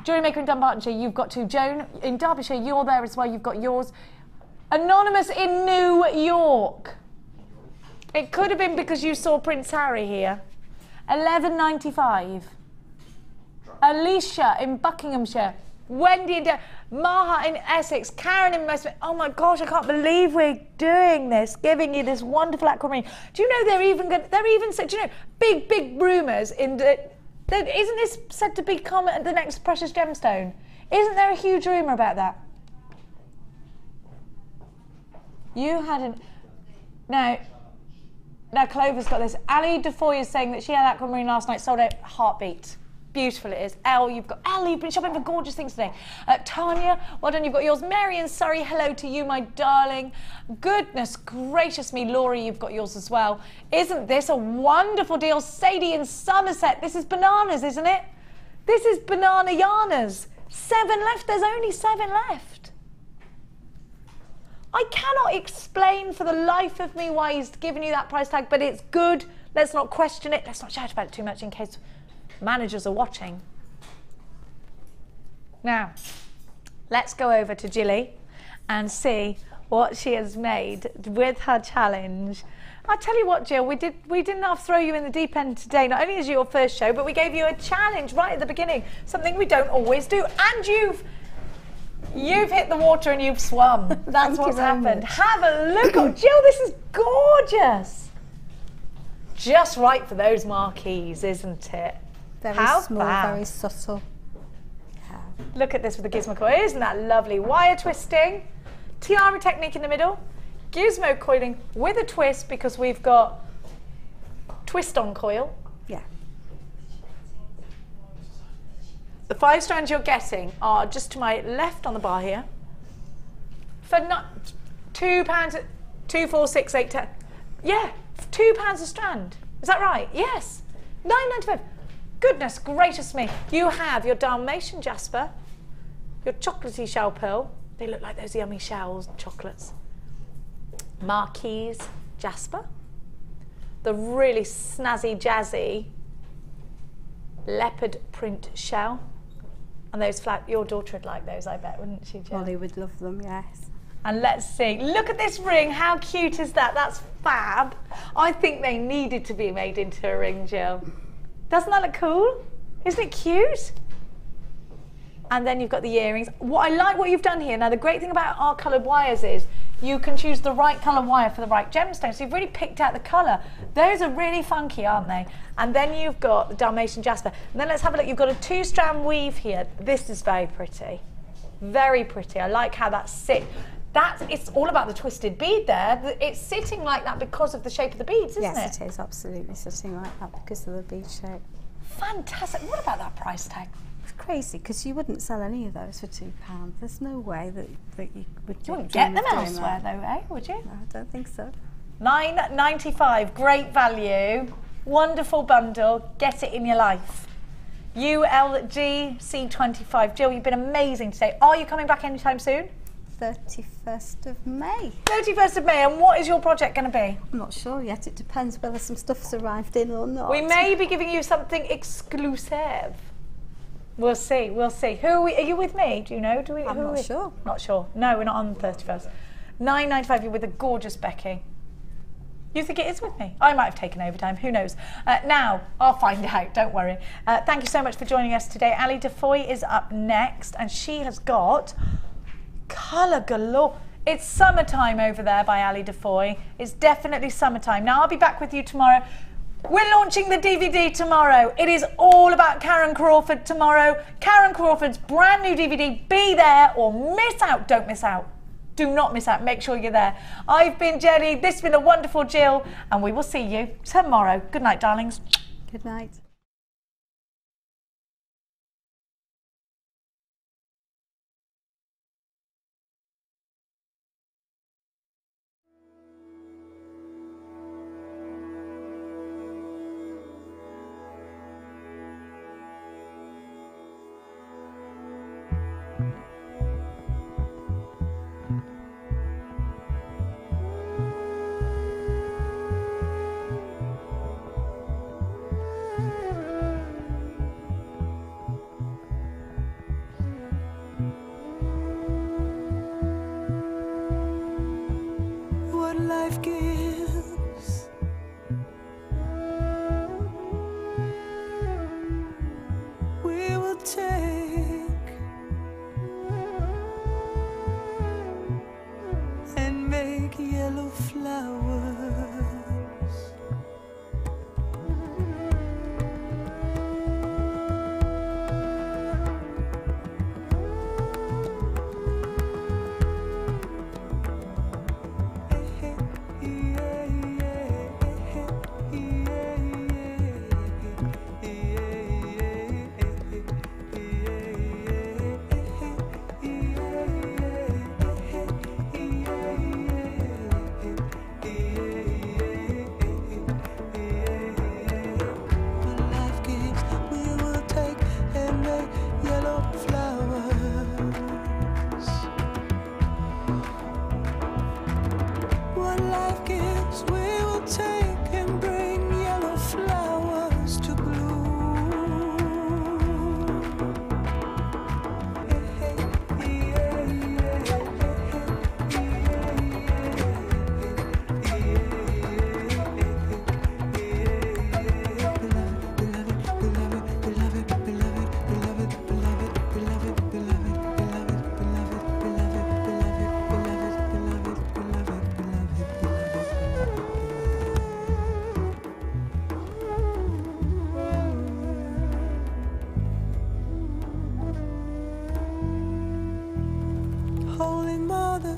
Jewellery Maker in Dunbartonshire, you've got 2. Joan in Derbyshire, you're there as well, you've got yours. Anonymous in New York. It could have been because you saw Prince Harry here. $11.95. Alicia in Buckinghamshire, Wendy in Maha in Essex, Karen in West. Oh my gosh, I can't believe we're doing this, giving you this wonderful aquamarine. Do you know they're even do you know, big rumours in the, isn't this said to become the next precious gemstone? Isn't there a huge rumour about that? You hadn't. Now Clover's got this. Ali Defoy is saying that she had aquamarine last night, sold out heartbeat. Beautiful it is. You've been shopping for gorgeous things today. Tanya, well done, you've got yours. Mary and Sari, hello to you, my darling. Goodness gracious me, Laurie, you've got yours as well. Isn't this a wonderful deal? Sadie in Somerset, this is bananas, isn't it? This is banana yarnas. 7 left, there's only 7 left. I cannot explain for the life of me why he's given you that price tag, but it's good. Let's not question it. Let's not shout about it too much in case managers are watching. Now, let's go over to Gilly and see what she has made with her challenge. I tell you what, Jill, we didn't have to throw you in the deep end today. Not only is it your first show, but we gave you a challenge right at the beginning, something we don't always do. And you've hit the water and you've swum. That's what's happened. Have a look. Oh, Jill, this is gorgeous. Just right for those marquees, isn't it? Very small, very subtle. Yeah. Look at this with the Gizmo coil. Isn't that lovely? Wire twisting, tiara technique in the middle, Gizmo coiling with a twist because we've got twist on coil. Yeah. The 5 strands you're getting are just to my left on the bar here. For not £2, 2, 4, 6, 8, 10. Yeah, £2 a strand. Is that right? Yes. £9.95. Goodness gracious me. You have your Dalmatian jasper, your chocolatey shell pearl. They look like those yummy shells, chocolates. Marquise jasper. The really snazzy, jazzy leopard print shell. And those flat, your daughter would like those, I bet, wouldn't she, Jill? Molly would love them, yes. And let's see. Look at this ring. How cute is that? That's fab. I think they needed to be made into a ring, Jill. Doesn't that look cool? Isn't it cute? And then you've got the earrings. What I like what you've done here. Now, the great thing about our coloured wires is you can choose the right colour wire for the right gemstone. So you've really picked out the colour. Those are really funky, aren't they? And then you've got the Dalmatian jasper. And then let's have a look. You've got a 2-strand weave here. This is very pretty. Very pretty. I like how that sits. It's all about the twisted bead there. It's sitting like that because of the shape of the beads, isn't it? Yes, it is absolutely sitting like that because of the bead shape. Fantastic. What about that price tag? It's crazy because you wouldn't sell any of those for £2. There's no way that you would. You wouldn't get them elsewhere, though, eh? Would you? No, I don't think so. £9.95. Great value. Wonderful bundle. Get it in your life. ULGC25. Jill, you've been amazing today. Are you coming back anytime soon? 31st of May. 31st of May, and what is your project going to be? I'm not sure yet. It depends whether some stuff's arrived in or not. We may be giving you something exclusive. We'll see, we'll see. Are you with me? Do you know? I'm not sure. Not sure. No, we're not on the 31st. £9.95, you're with the gorgeous Becky. You think it is with me? I might have taken overtime, who knows? Now, I'll find out, don't worry. Thank you so much for joining us today. Ali Defoy is up next, and she has got colour galore. It's summertime over there by Ali Defoy. It's definitely summertime. Now, I'll be back with you tomorrow. We're launching the DVD tomorrow. It is all about Karen Crawford tomorrow. Karen Crawford's brand new DVD. Be there or miss out. Don't miss out. Do not miss out. Make sure you're there. I've been Jenny. This has been a wonderful Jill, and we will see you tomorrow. Good night, darlings. Good night. Mm-hmm. take and make yellow flowers.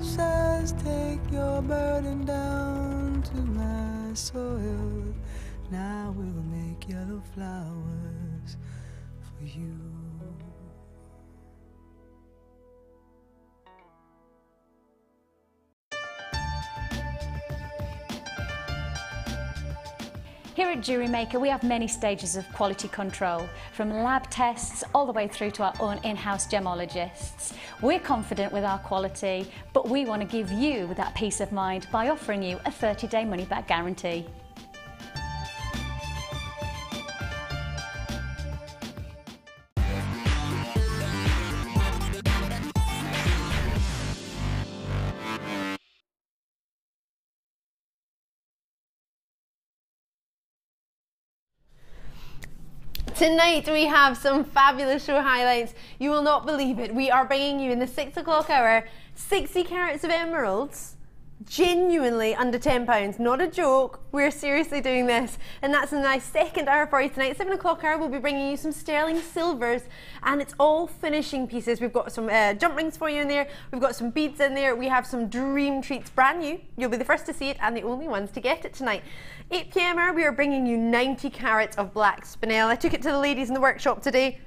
Says, take your burden down to my soil. Now we'll make yellow flowers for you. Here at Jewellery Maker, we have many stages of quality control, from lab tests all the way through to our own in-house gemologists. We're confident with our quality, but we want to give you that peace of mind by offering you a 30-day money-back guarantee. Tonight we have some fabulous show highlights. You will not believe it. We are bringing you in the 6 o'clock hour 60 carats of emeralds, genuinely under £10. Not a joke. We're seriously doing this, and that's a nice second hour for you tonight. 7 o'clock hour we'll be bringing you some sterling silvers, and it's all finishing pieces. We've got some jump rings for you in there. We've got some beads in there. We have some dream treats, brand new. You'll be the first to see it and the only ones to get it tonight. 8 p.m. hour we are bringing you 90 carats of black spinel. I took it to the ladies in the workshop today.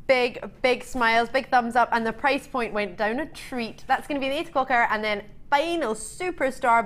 Big smiles, big thumbs up, and the price point went down a treat. That's going to be the 8 o'clock hour, and then final superstar